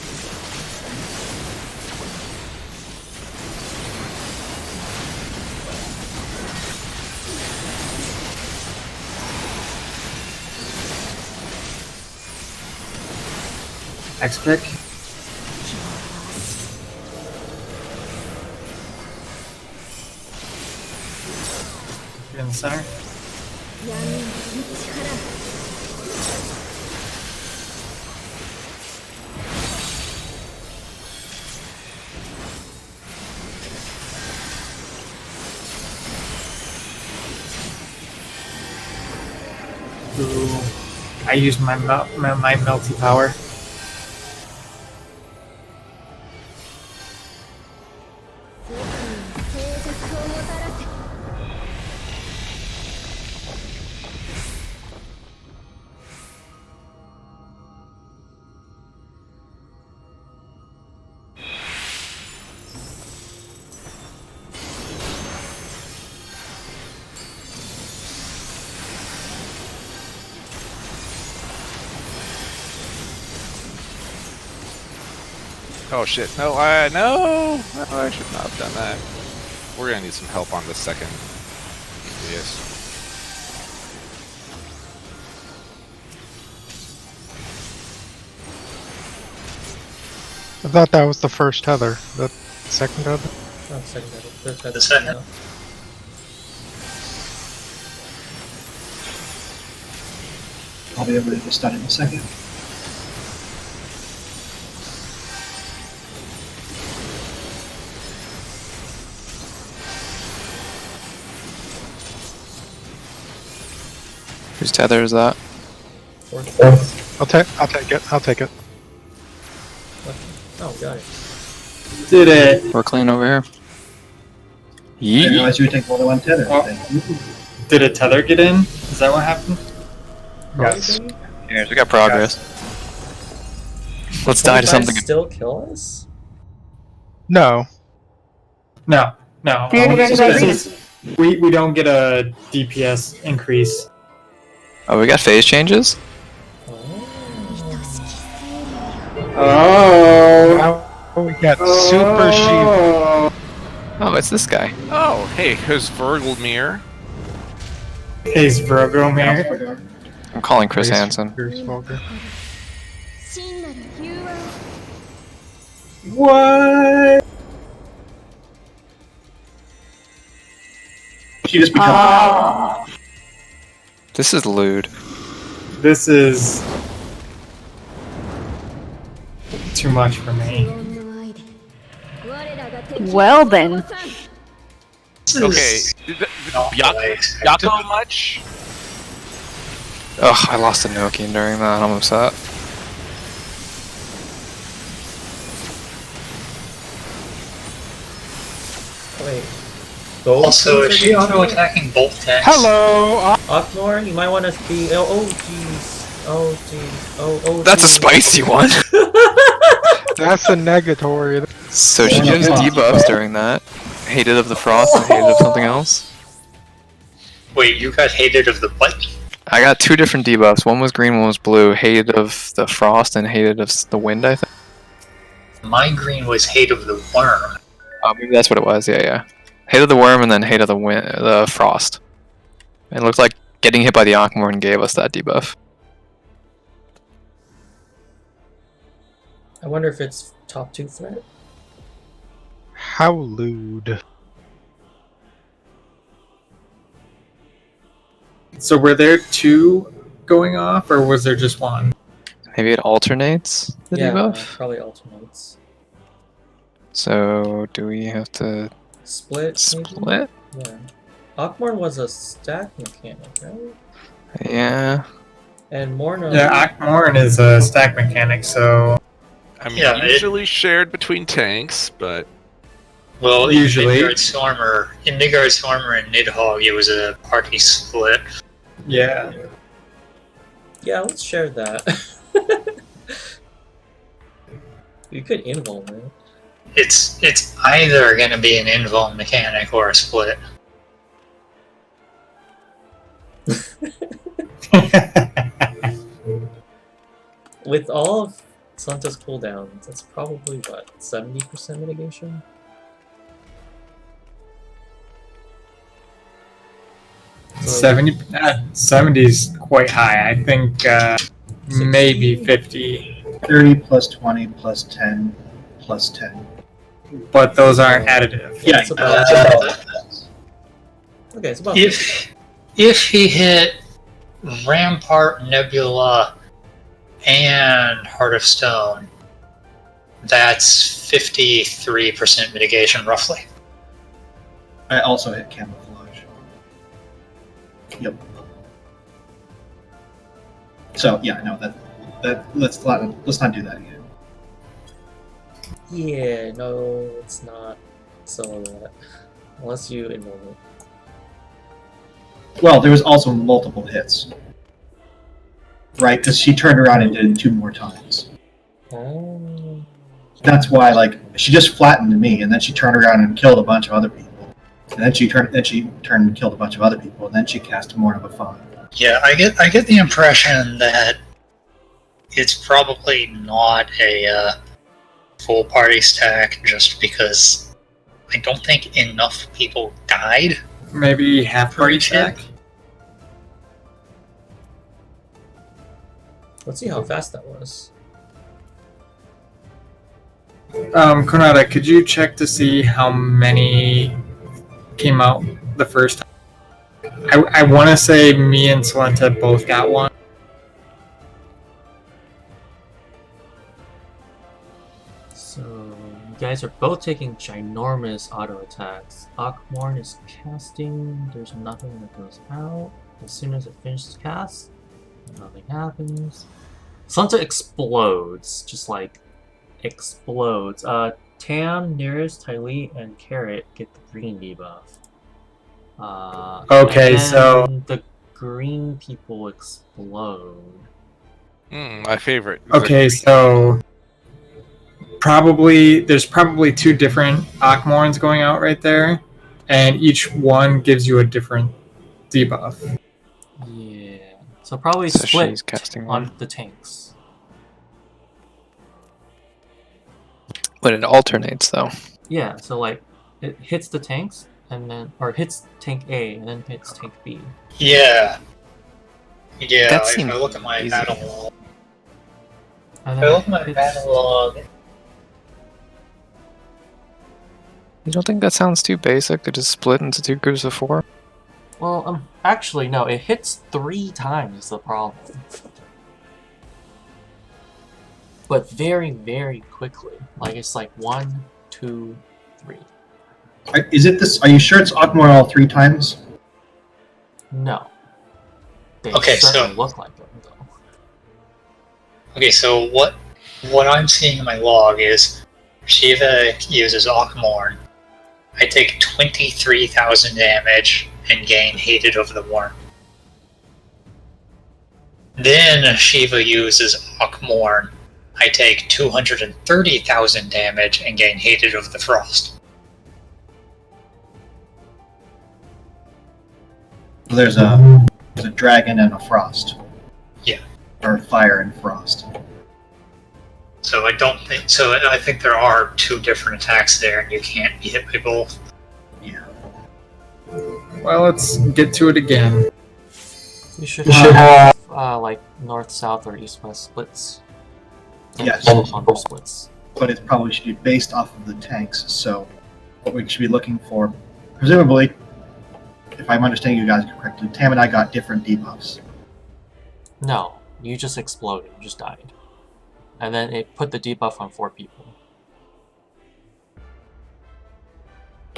X-Pick. Get in the center. Ooh. I used my melty power. Oh shit! No, no! Oh, I should not have done that. We're gonna need some help on the second. Yes. I thought that was the first tether. The second tether? Oh, second level. Third tether. The second. No. I'll be able to just stun in a second. Whose tether is that? Fourth. I'll take it. I'll take it. Oh, got it. Did it. We're clean over here. I didn't Yeet. realize you would take more than one tether. Oh. Did a tether get in? Is that what happened? Yes. Yes, we got progress. Let's die to 25 something. Still kill us? No. No. No. You're gonna This get is- we don't get a DPS increase. Oh, we got phase changes? Oh. Now we got Super Shield. Oh, it's this guy. Oh, hey, who's Vergelmir? Is Vrogomir. I'm calling Chris Hansen. Here's Volker. What? She just becomes. Oh, This is lewd. This is too much for me. well then. This Okay, is Yako not what I expected. much? Ugh, I lost a Nokian during that. I'm upset. Wait. Gold Also, is teams are she good auto too. attacking both tanks? Hello! Okmor, you might want to be. Oh, jeez. Oh, jeez. Oh, That's a jeez. spicy one. That's a negatory. So she Yeah, gives yeah. debuffs during that. Hated of the frost and hated of something else. Wait, you got hated of the what? I got 2 different debuffs. One was green, one was blue. Hated of the frost and hated of the wind, I think. My green was hate of the worm. Oh, maybe that's what it was. Yeah. Hate of the worm and then hate of the wind, the frost. It looked like getting hit by the Aquamorn gave us that debuff. I wonder if it's top 2 threat. How lewd. So were there 2 going off, or was there just one? Maybe it alternates the Yeah, debuff. probably alternates. So do we have to Split, maybe? split? Yeah. Okmor was a stack mechanic, right? Yeah. And Morna. Yeah, Akmorn is a stack mechanic, so I mean, Yeah, usually shared between tanks, but Well, Usually. in Midgard's Armor and Nidhogg, it was a party split. yeah. Yeah, let's share that. You could invuln it. It's either gonna be an invuln mechanic or a split. With all of Santa's cooldowns, that's probably what, 70% mitigation? So 70 is quite high. I think maybe 50, 30 plus 20 plus 10 plus 10. but those aren't additive. Yeah, it's about okay, it's about If he hit Rampart, Nebula, and Heart of Stone, that's 53% mitigation, roughly. I also hit camouflage. Yep. So yeah, no, that let's not do that again. Yeah, no, it's not some of that. Unless you invuln it. Well, there was also multiple hits, right? Because she turned around and did it 2 more times. Oh. That's why, like, she just flattened me, and then she turned around and killed a bunch of other people, and then she turned and killed a bunch of other people, and then she cast more of a fun. Yeah, I get the impression that it's probably not a full party stack, just because I don't think enough people died. Maybe half For party each hit? stack. Let's see how fast that was. Konada, could you check to see how many came out the first time? I want to say me and Salenta both got one. So, you guys are both taking ginormous auto attacks. Akmorn is casting, there's nothing that goes out. As soon as it finishes cast, nothing happens. Santa explodes, just like explodes. Tam, Nearest, Tylee, and Carrot get the green debuff. Okay, and so- then the green people explode. my favorite. Okay, so there's probably 2 different Akmorns going out right there, and each one gives you a different debuff. Yeah. So probably So split she's casting on one. the tanks. But it alternates though. Yeah, so like it hits the tanks and then or hits tank A and then hits tank B. Yeah. Yeah, That if seemed I look at my easy. battle log. And If then I look at my it hits- battle log. You don't think that sounds too basic to just split into 2 groups of 4? Well, actually no, it hits 3 times is the problem. But very, very quickly. Like it's like 1, 2, 3. Is it this? Are you sure it's Akmor all 3 times? No. They Okay, certainly so- look like them though. Okay, so what I'm seeing in my log is Shiva uses Akmorn, I take 23,000 damage and gain Hated of the Worm. Then Shiva uses Akmorn. I take 230,000 damage and gain Hated of the Frost. There's a dragon and a frost. Yeah. Or fire and frost. So I think there are two different attacks there, and you can't be hit by both. Yeah. Well, let's get to it again. You should have like north, south, or east, west splits. Yes. Combo splits. But it probably should be based off of the tanks. So what we should be looking for, presumably, if I'm understanding you guys correctly, Tam and I got different debuffs. No, you just exploded. You just died. And then it put the debuff on 4 people.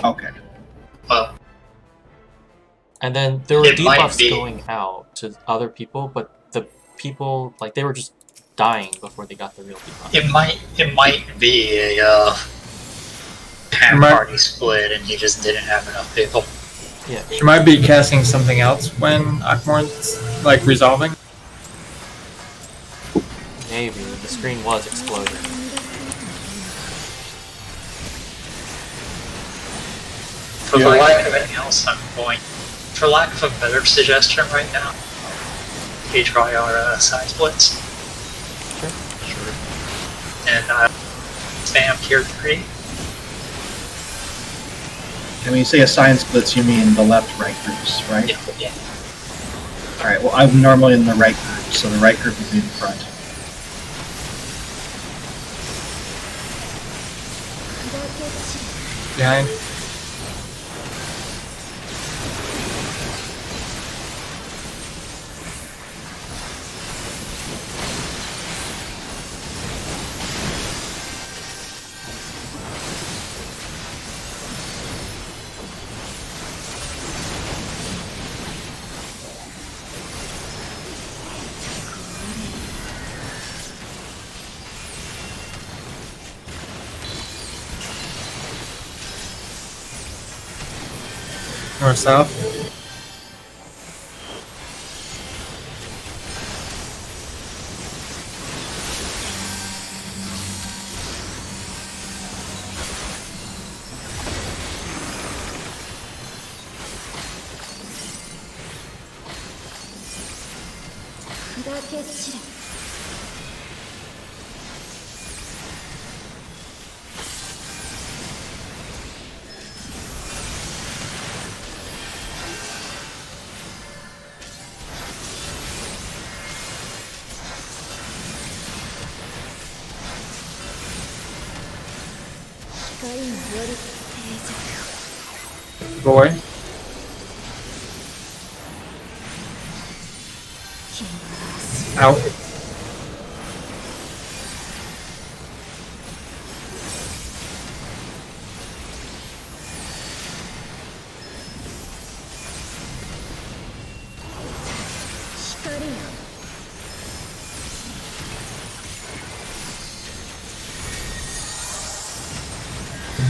Okay. Well, And then there were It might debuffs be. going out to other people, but the people, like, they were just dying before they got the real debuff. it might be a ham Might- party split, and he just didn't have enough people. Yeah. You might be casting something else when Akmorn's like resolving. Maybe. The screen was exploding. For lack of anything else, for lack of a better suggestion right now, we try our side splits. Sure. And spam tier 3. And when you say assigned splits, you mean the left-right groups, right? Yeah. Alright, well, I'm normally in the right group, so the right group would be in front. Behind. North south. Boy. Out.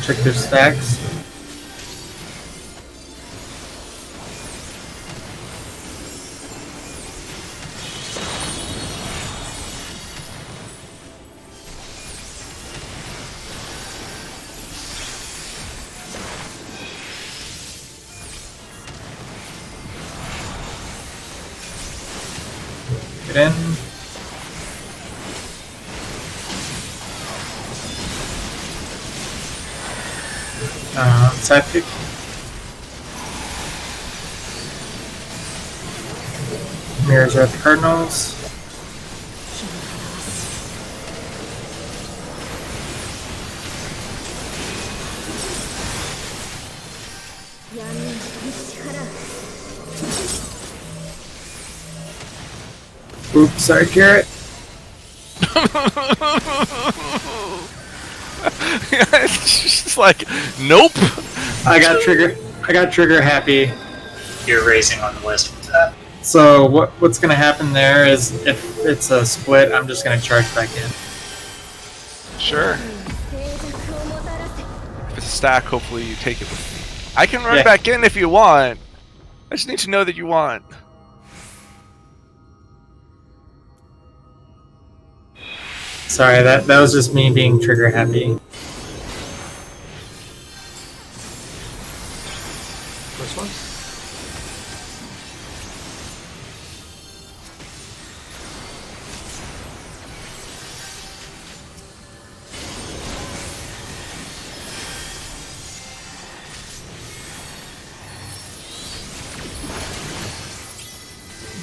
Check their stacks. Get in. Side pick. Mirrors are at the Cardinals. Oops, sorry, Carrot. It's just like, nope. I got trigger happy. You're raising on the list with that. So what's gonna happen there is if it's a split, I'm just gonna charge back in. Sure. If it's a stack. Hopefully you take it with me. I can run Yeah. back in if you want. I just need to know that you want. Sorry, that was just me being trigger happy. First one?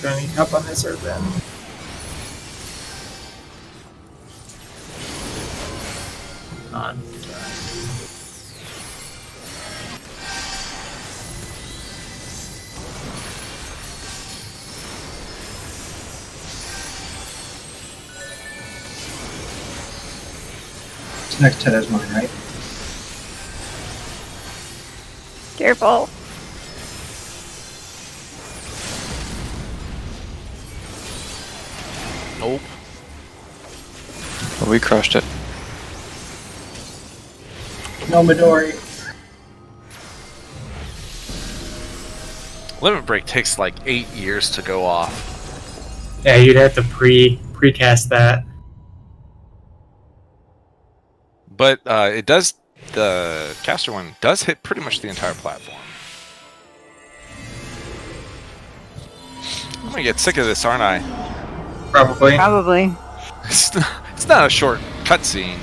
Do I need help on this or then? On. This next hit is mine, right? Careful. Nope. We crushed it. No Midori. Limit Break takes like 8 years to go off. Yeah, you'd have to precast that. But it does. The caster one does hit pretty much the entire platform. I'm gonna get sick of this, aren't I? Probably. Probably. It's not a short cutscene.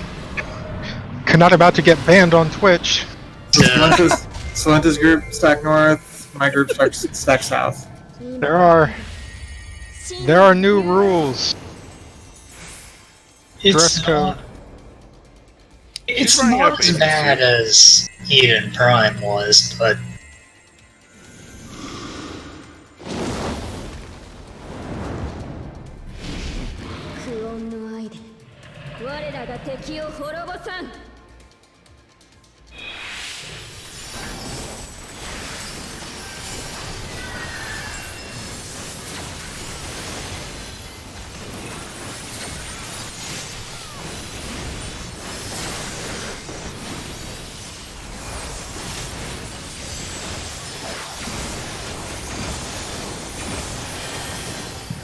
Not about to get banned on Twitch. Solenta's group stack north, my group stack south. There are new rules. Dress It's code. not. It's running not up as agency. bad as Eden Prime was, but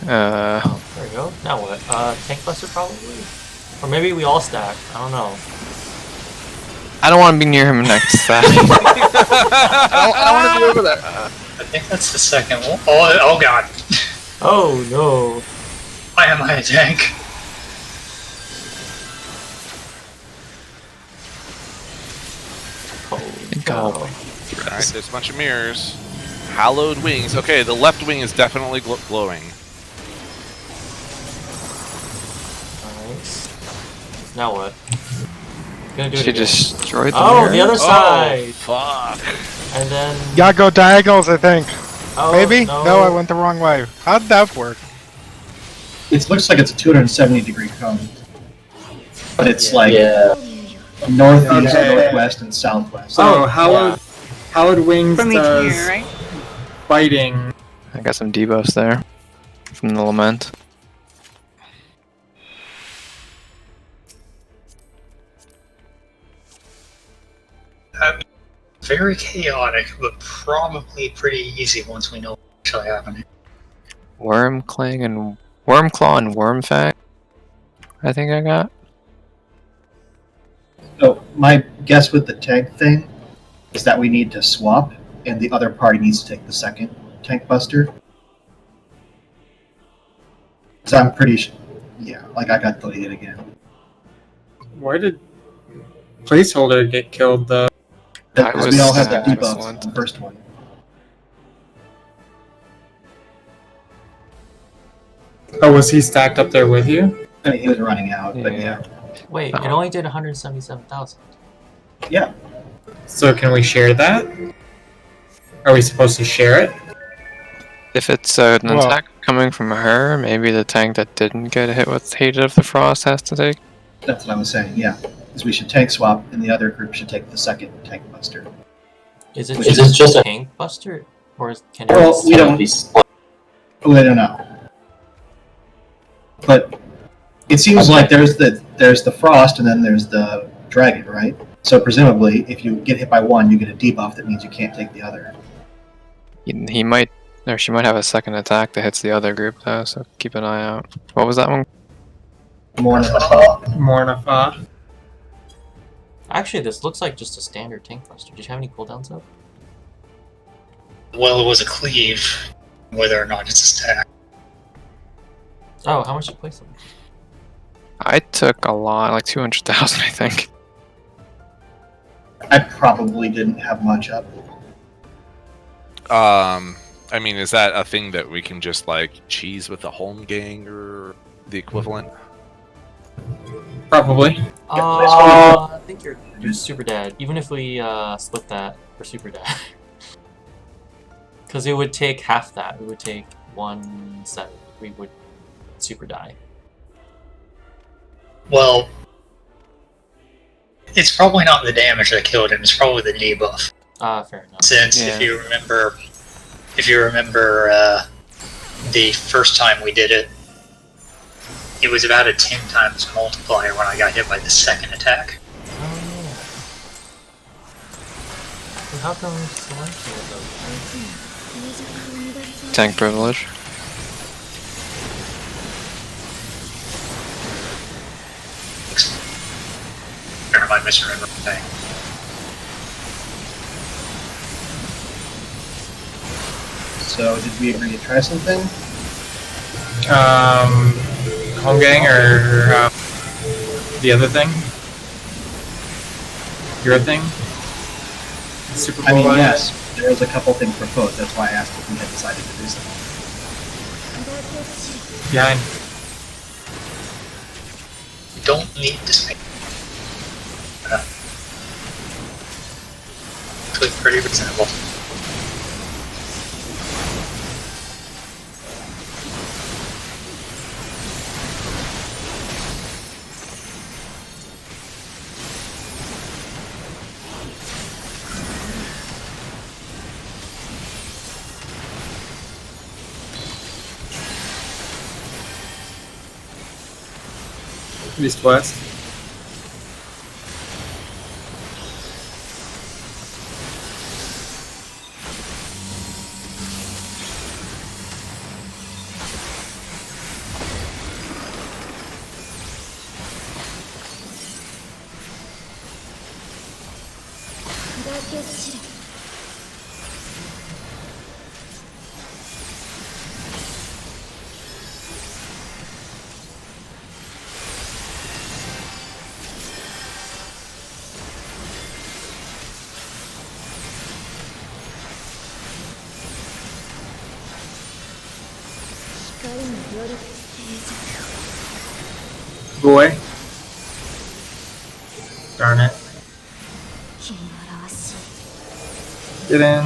Oh, there we go. Now what? Tank Buster probably? Or maybe we all stack. I don't know. I don't want to be near him next time. I don't want to be over there. I think that's the second one. Oh god. Oh no. Why am I a tank? Holy God. cow. Alright, there's a bunch of mirrors. Hallowed wings. Okay, the left wing is definitely glowing. Nice. Now what? Gonna do it She again. destroyed the Oh, mirror? the other side! Oh, fuck. And then... Gotta go diagonals, I think. Oh, Maybe? No. No, I went the wrong way. How'd that work? It looks like it's a 270-degree cone. But it's like Yeah. northeast, Okay. northwest, and southwest. So Hallowed Wings From each does mirror, right? fighting. I got some debuffs there from the Lament. Very chaotic, but probably pretty easy once we know what's actually happening. Wormclaw and Wormfang. I think I got. So my guess with the tank thing is that we need to swap, and the other party needs to take the second tank buster. So I'm pretty sure, yeah, like I got deleted again. Where did Placeholder get killed though? I Because was we all had the debuffs excellent. on the first one. Oh, was he stacked up there with you? I mean, he was running out, but Yeah. Wait, it only did 177,000. yeah. So can we share that? Are we supposed to share it? If it's an Well- attack coming from her, maybe the tank that didn't get hit with Hated of the Frost has to take. That's what I was saying, yeah. Is we should tank swap, and the other group should take the second tank buster. Is it Which just a tank buster? Or can it Well, we don't- be Oh, I don't know. But it seems like there's the frost, and then there's the dragon, right? So presumably, if you get hit by one, you get a debuff that means you can't take the other. He might, or she might have a second attack that hits the other group though, so keep an eye out. What was that one? Mornifa. Actually, this looks like just a standard tank buster. Did you have any cooldowns up? Well, it was a cleave, whether or not it's a stack. Oh, how much did you place them? I took a lot, like 200,000, I think. I probably didn't have much up. I mean, is that a thing that we can just like cheese with the home gang or the equivalent? Probably. I think you're super dead. Even if we split that, we're super dead. Because it would take half that. It would take 1/7. We would super die. Well, it's probably not the damage that killed him. It's probably the debuff. Fair enough. Since Yeah. if you remember the first time we did it, it was about a 10 times multiplier when I got hit by the second attack. Oh yeah. Well, how come Celestial though? Tank privilege. Or am I misremembering thing? So did we agree to try something? Home gang or the other thing? Your thing? Super I mean, Bowl? yes, there was a couple things proposed. That's why I asked if we had decided to do something. Yeah, You don't need to say. Actually, pretty reasonable. East West. Boy. Darn it. Get in.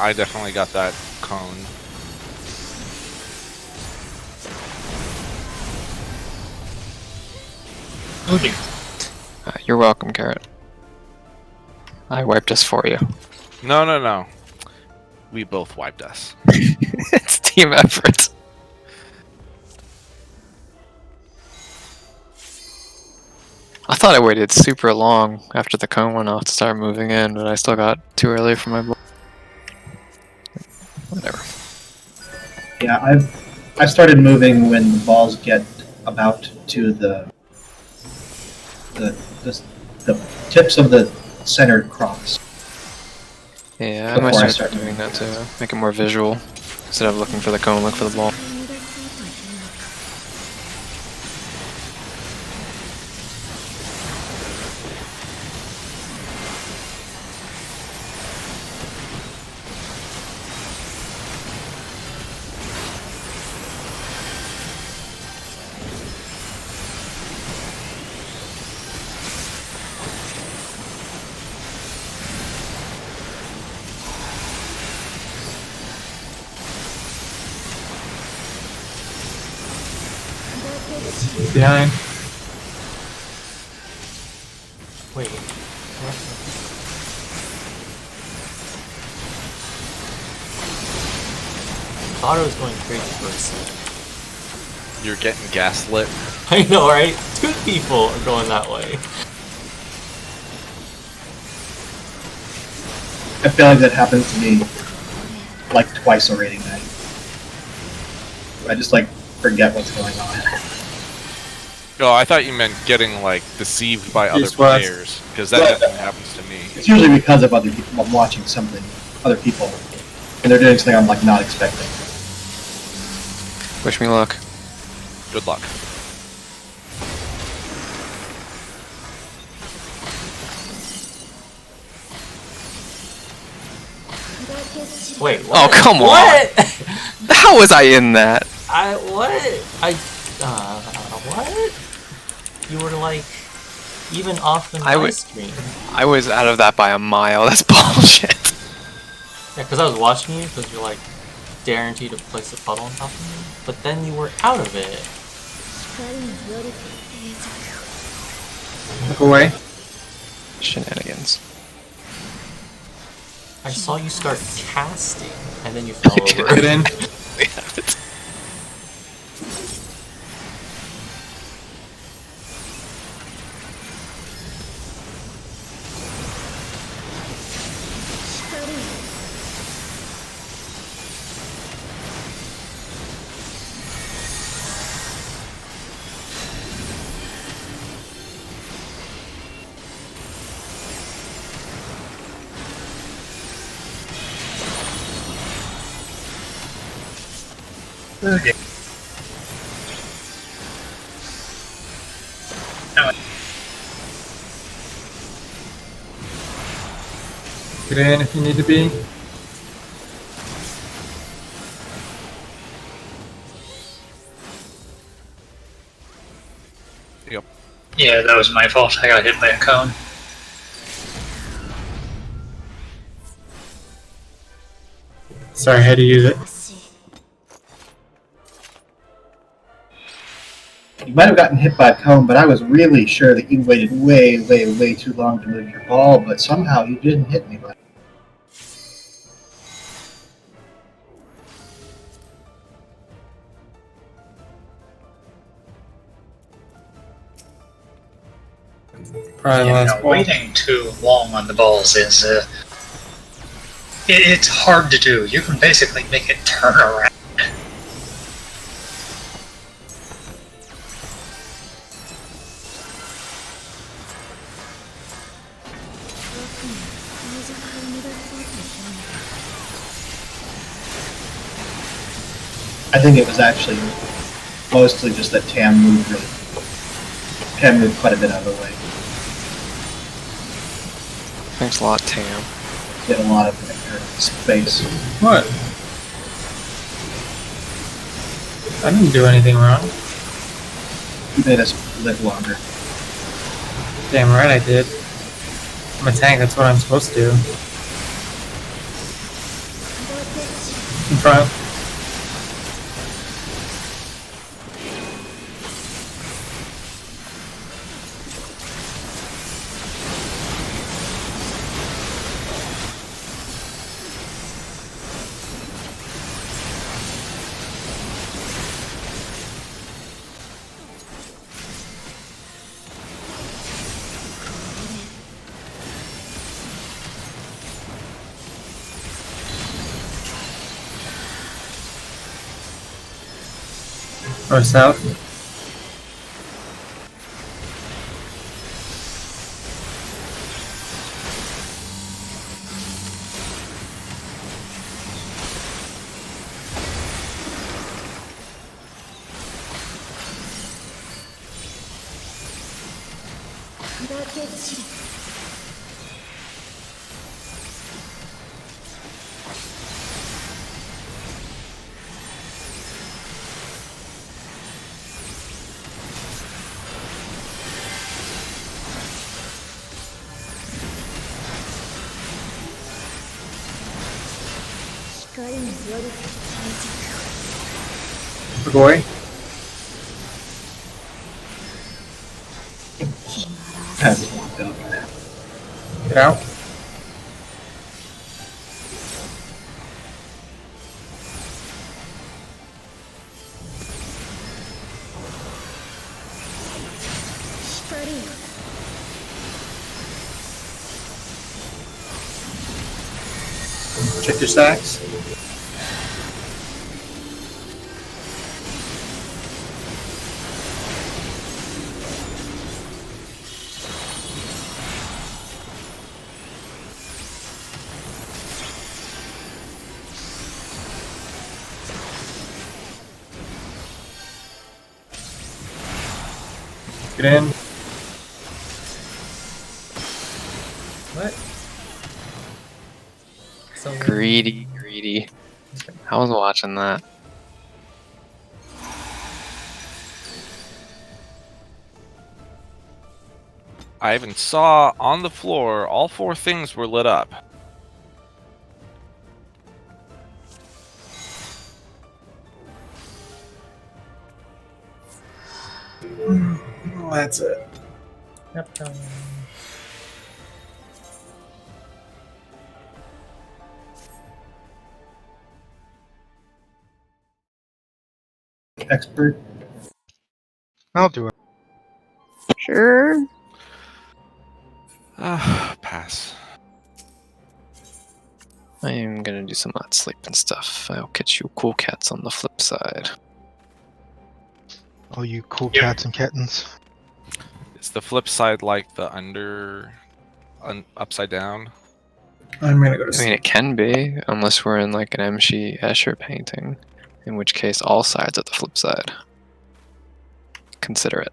I definitely got that cone. Oh dear. You're welcome, Carrot. I wiped us for you. No, no, no. We both wiped us. It's team effort. I thought I waited super long after the cone went off to start moving in, but I still got too early for my ball. Whatever. Yeah, I started moving when the balls get about to the tips of the centered cross. Yeah, I might Before I start start doing that to make it more visual. Instead of looking for the cone, look for the ball. Behind. Wait. What? Thought I was going crazy for a second. You're getting gaslit. I know, right? 2 people are going that way. I feel like that happens to me like twice already tonight. I just like forget what's going on. Oh, I thought you meant getting like deceived by other East west. players, because that definitely happens to me. It's usually because of other people. I'm watching something, other people, and they're doing something I'm like not expecting. Wish me luck. Good luck. Wait, Oh, what? come on. What? How was I in that? What? You were like, even off in I my would- screen. I was out of that by a mile. That's bullshit. Yeah, because I was watching you, because you're like, guaranteed to place a puddle on top of me. But then you were out of it. Look away. Shenanigans. I saw you start casting, and then you fell over. Get in. Okay. Get in if you need to be. Yep. Yeah, that was my fault. I got hit by a cone. Sorry, I had to use it. You might have gotten hit by a cone, but I was really sure that you waited way, way, way too long to move your ball, but somehow you didn't hit me. But Probably You last know, ball. waiting too long on the balls is it's hard to do. You can basically make it turn around. I think it was actually mostly just that Tam moved quite a bit out of the way. Thanks a lot, Tam. Did a lot of space. What? I didn't do anything wrong. You made us live longer. Damn right I did. I'm a tank, that's what I'm supposed to do. In front. Or south. Look away. I just walked out for that. Get out. Check your stacks. Get in. What? So Greedy, greedy. I was watching that. I even saw on the floor all 4 things were lit up. Well, that's it. Yep. Expert. I'll do it. Sure. Pass. I am gonna do some not sleeping stuff. I'll catch you cool cats on the flip side. All you cool Yep. cats and kittens. Is the flip side like the upside down? I'm gonna go to I mean, sleep. it can be, unless we're in like an M.C. Escher painting, in which case all sides are the flip side. Consider it.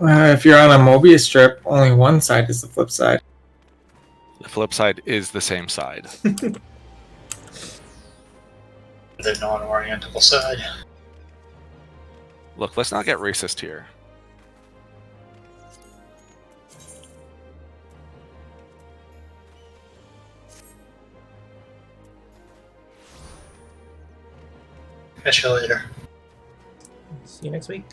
If you're on a Mobius strip, only one side is the flip side. The flip side is the same side. The non-orientable side. Look, let's not get racist here. Catch you later. See you next week.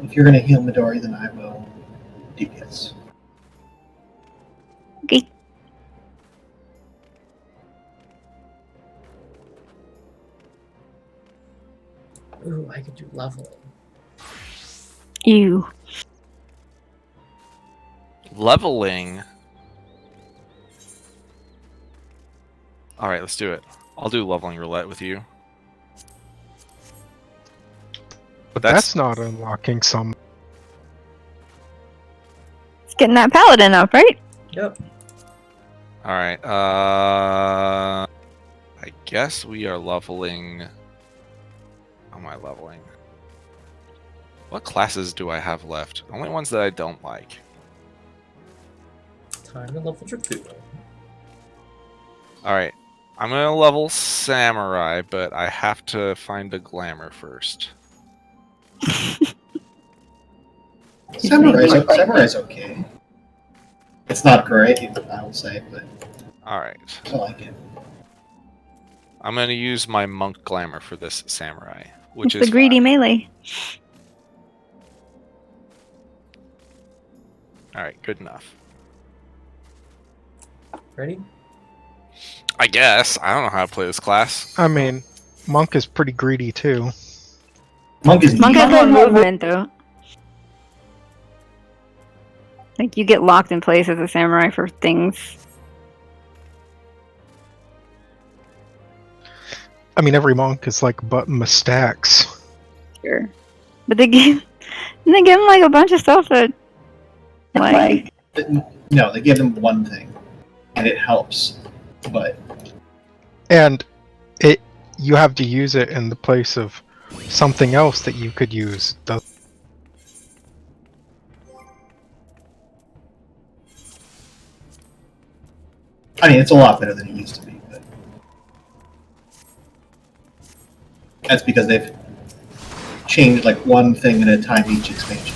If you're going to heal Midori, then I will DPS. Okay. Ooh, I could do leveling. You. Leveling. All right, let's do it. I'll do leveling roulette with you. But that's not unlocking some. It's getting that paladin up, right? Yep. All right. I guess we are leveling. How am I leveling? What classes do I have left? Only ones that I don't like. Time to level Dracudo. All right. I'm gonna level samurai, but I have to find a glamour first. Samurai's okay. It's not great, I will say, but All right. I like it. I'm gonna use my monk glamour for this samurai, which It's is the greedy fine. melee. All right, good enough. Ready? I guess. I don't know how to play this class. I mean, monk is pretty greedy too. Monk is Monk has more movement though. Like you get locked in place as a samurai for things. I mean, every monk is like button my stacks. Sure. But they give him like a bunch of stuff that like No, they give them one thing, and it helps. But And you have to use it in the place of something else that you could use. I mean, it's a lot better than it used to be. But that's because they've change like one thing at a time each expansion.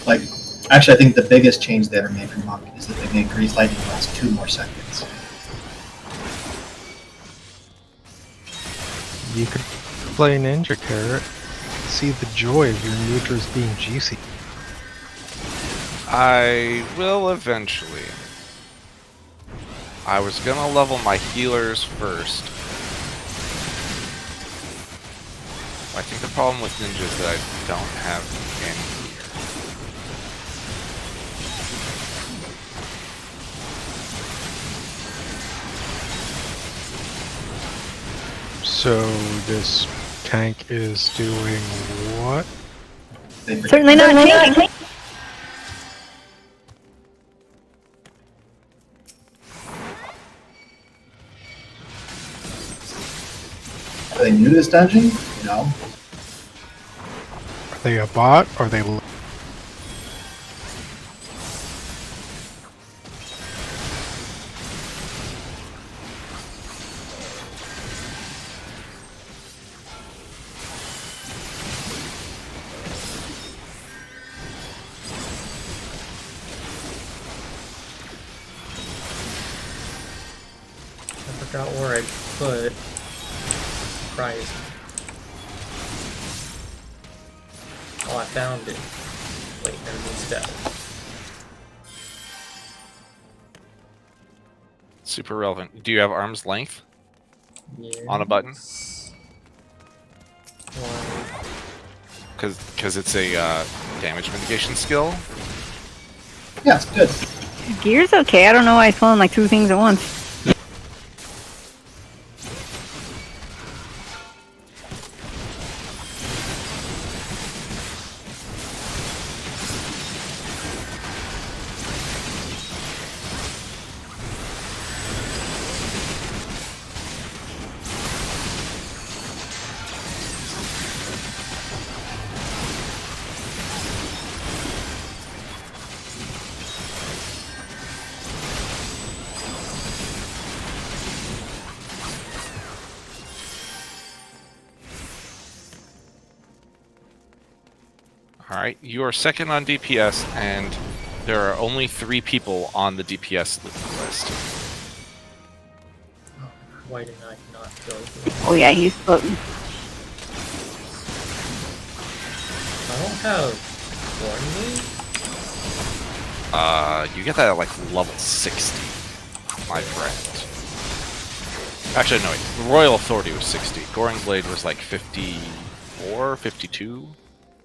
Like, actually, I think the biggest change they ever made for Monk is that they made Grease Lightning last 2 more seconds. You could play Ninja Carrot, see the joy of your neuters being GC. I will eventually. I was gonna level my healers first. I think the problem with ninja is that I don't have any here. So this tank is doing what? Certainly not tanking. Are they new to this dungeon? No. Are they a bot? Or are they? I forgot where I put prize. Oh, I found it. Wait, enemy's dead. Super relevant. Do you have arm's length Yes. on a button? Why? Because it's a damage mitigation skill. Yeah, it's good. Gear's okay. I don't know why it's pulling like 2 things at once. Alright, you are second on DPS, and there are only 3 people on the DPS list. Why did I not go through? Oh yeah, he's floating. I don't have coordinate. You get that at like level 60, my friend. Actually, no, wait. Royal Authority was 60. Goring Blade was like 54, 52?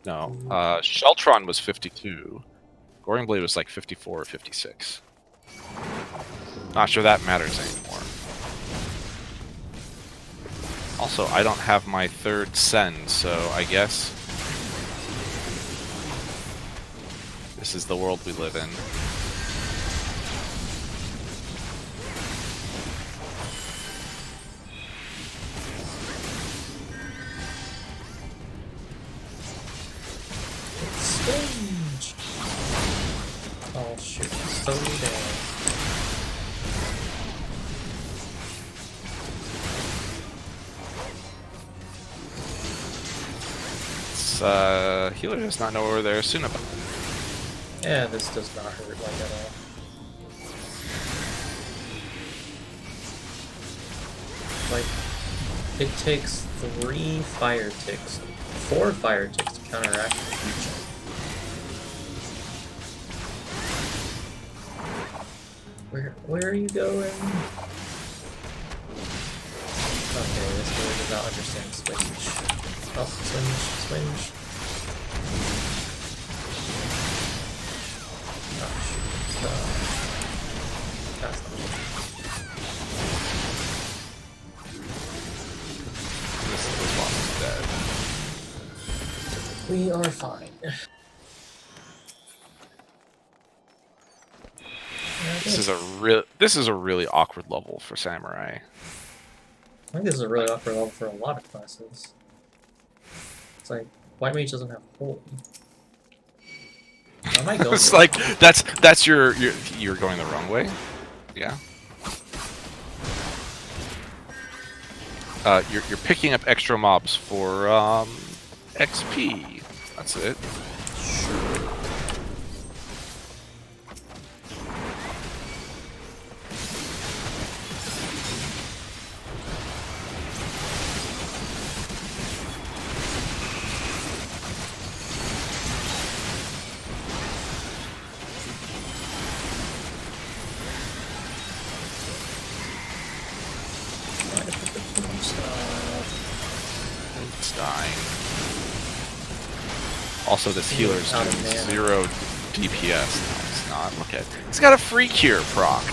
No. Sheltron was 52. Goring Blade was like 54 or 56. Not sure that matters anymore. Also, I don't have my 3rd send, so I guess this is the world we live in. Strange. Oh shoot, so dead. Healer does not know where they're soon about. Yeah, this does not hurt like at all. Like, it takes 3 fire ticks, 4 fire ticks to counteract each. Where are you going? Okay, this really does not understand switch. Oh, swinge. Oh shoot, stop. That's not it. This is dead. We are fine. This is a really awkward level for Samurai. I think this is a really awkward level for a lot of classes. It's like, White Mage doesn't have Holy. Where am I going? It's like that's you're going the wrong way. Yeah. You're picking up extra mobs for XP. That's it. It's dying. Also, this healer's Out doing of mana. 0 DPS. No, it's not. Look at it. It's got a free cure proc.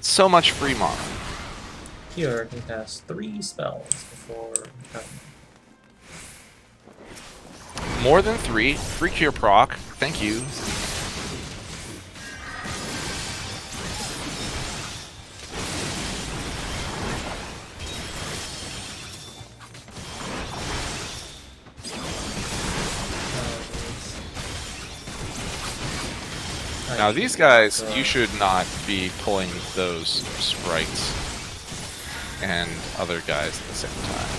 So much free mana. Here can cast 3 spells before cutting. More than 3. Free cure proc. Thank you. Now these guys, you should not be pulling those sprites and other guys at the same time.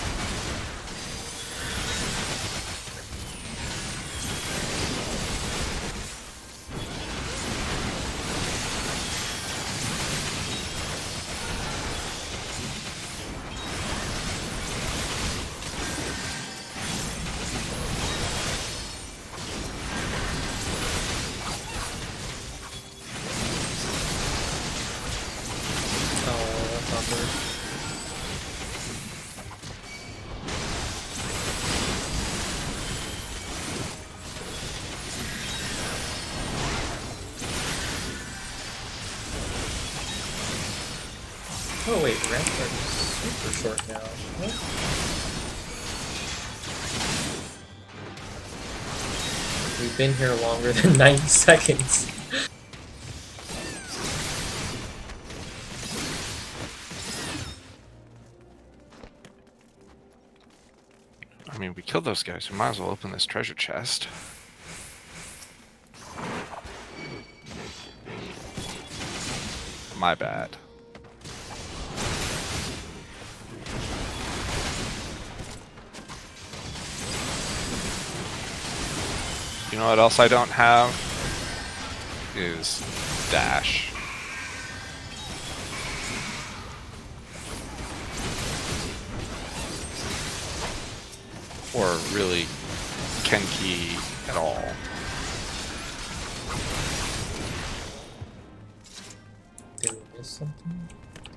Oh wait, Rampart is super short now. What? We've been here longer than 90 seconds. I mean, we killed those guys. We might as well open this treasure chest. My bad. You know what else I don't have? Is dash. Or really Kenki at all. Did we miss something?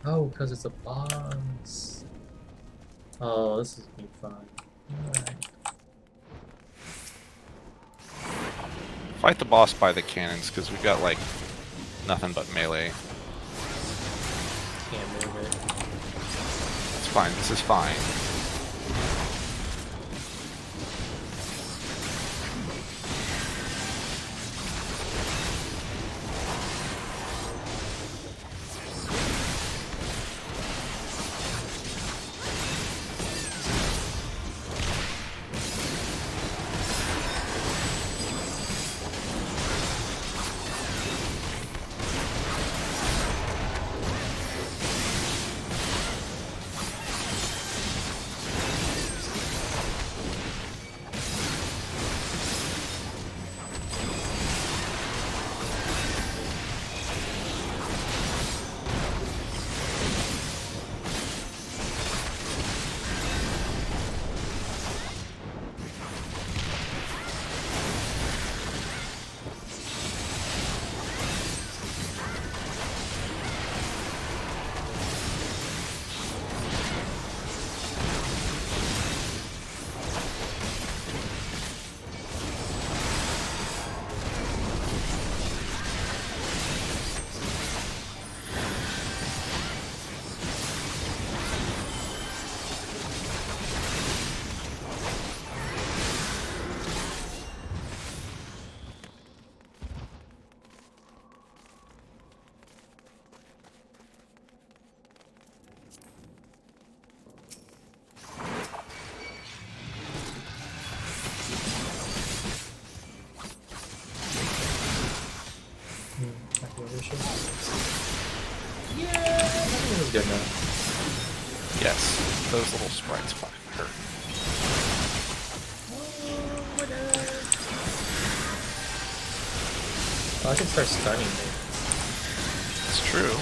Oh, because it's a boss. Oh, this is gonna be fun. Alright. Fight the boss by the cannons, because we've got, like, nothing but melee. Can't move it. It's fine, this is fine. I think it was good enough. Yes, those little sprites fucking hurt. Oh, I can start stunning me. It's true.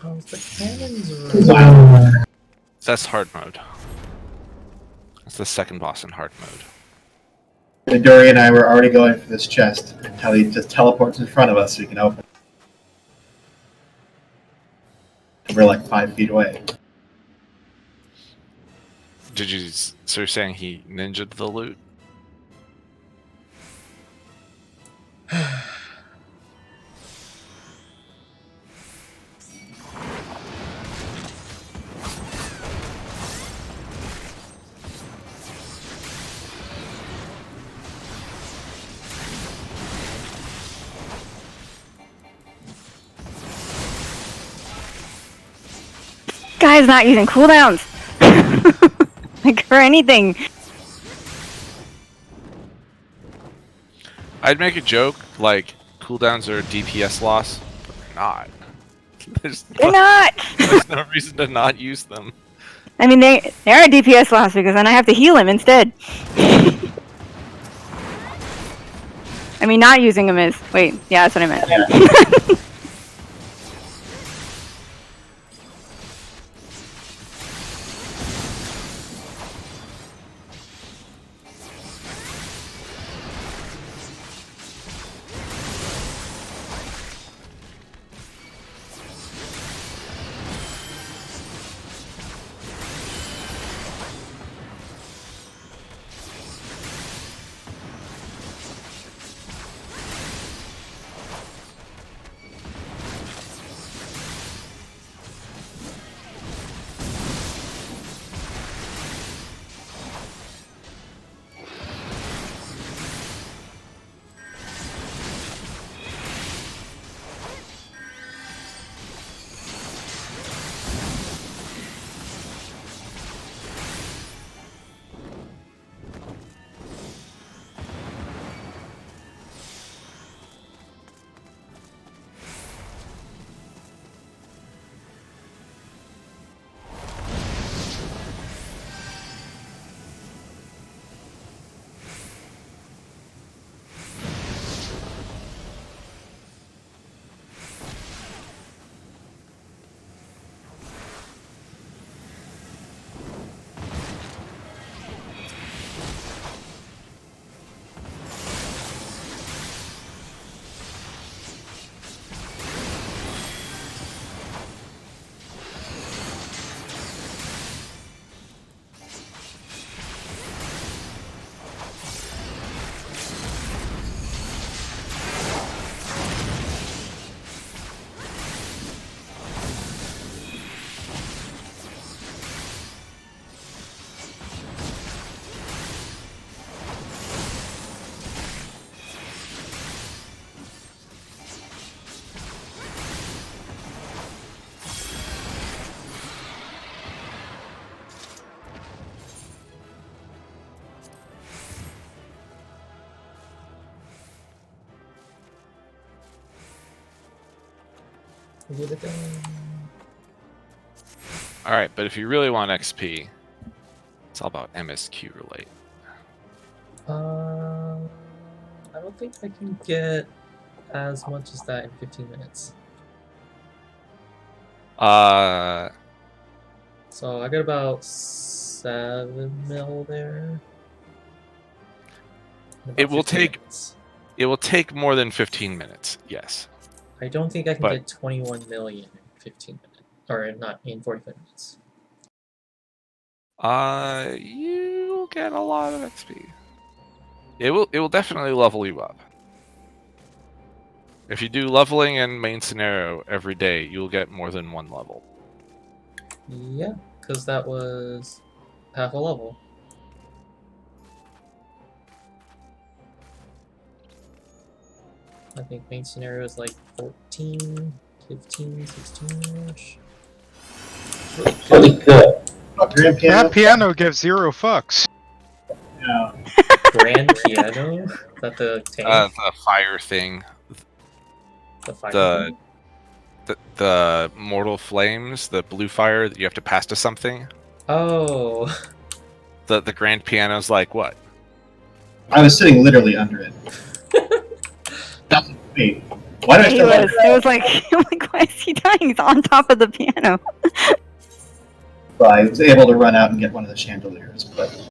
How's the cannons run? Wow. That's hard mode. That's the second boss in hard mode. And Dory and I were already going for this chest until he just teleports in front of us so we can open it. We're like 5 feet away. Did you? So you're saying he ninja'd the loot? Guy's not using cooldowns. Like for anything. I'd make a joke like cooldowns are a DPS loss, but they're not. They're not. There's no reason to not use them. I mean, they're a DPS loss because then I have to heal him instead. I mean, not using him is. Wait, yeah, that's what I meant. We get it done. All right, but if you really want XP, it's all about MSQ relate. I don't think I can get as much as that in 15 minutes. So I got about 7 mil there. In It about will 15 take- minutes. It will take more than 15 minutes. Yes. I don't think I can but- get 21 million in 15 minutes, or not in 45 minutes. You'll get a lot of XP. It will definitely level you up. If you do leveling and main scenario every day, you'll get more than 1 level. Yeah, because that was half a level. I think main scenario is like 14, 15, 16-ish. Really good. Grand piano. That piano gives 0 fucks. Yeah. Grand piano? Is that the tank? The fire thing. The fire the- thing? The mortal flames, the blue fire that you have to pass to something. Oh. The grand piano's like what? I was sitting literally under it. That's wait. Why did I He still was. It was like, I'm like, why is he dying? He's on top of the piano. I was able to run out and get one of the chandeliers, but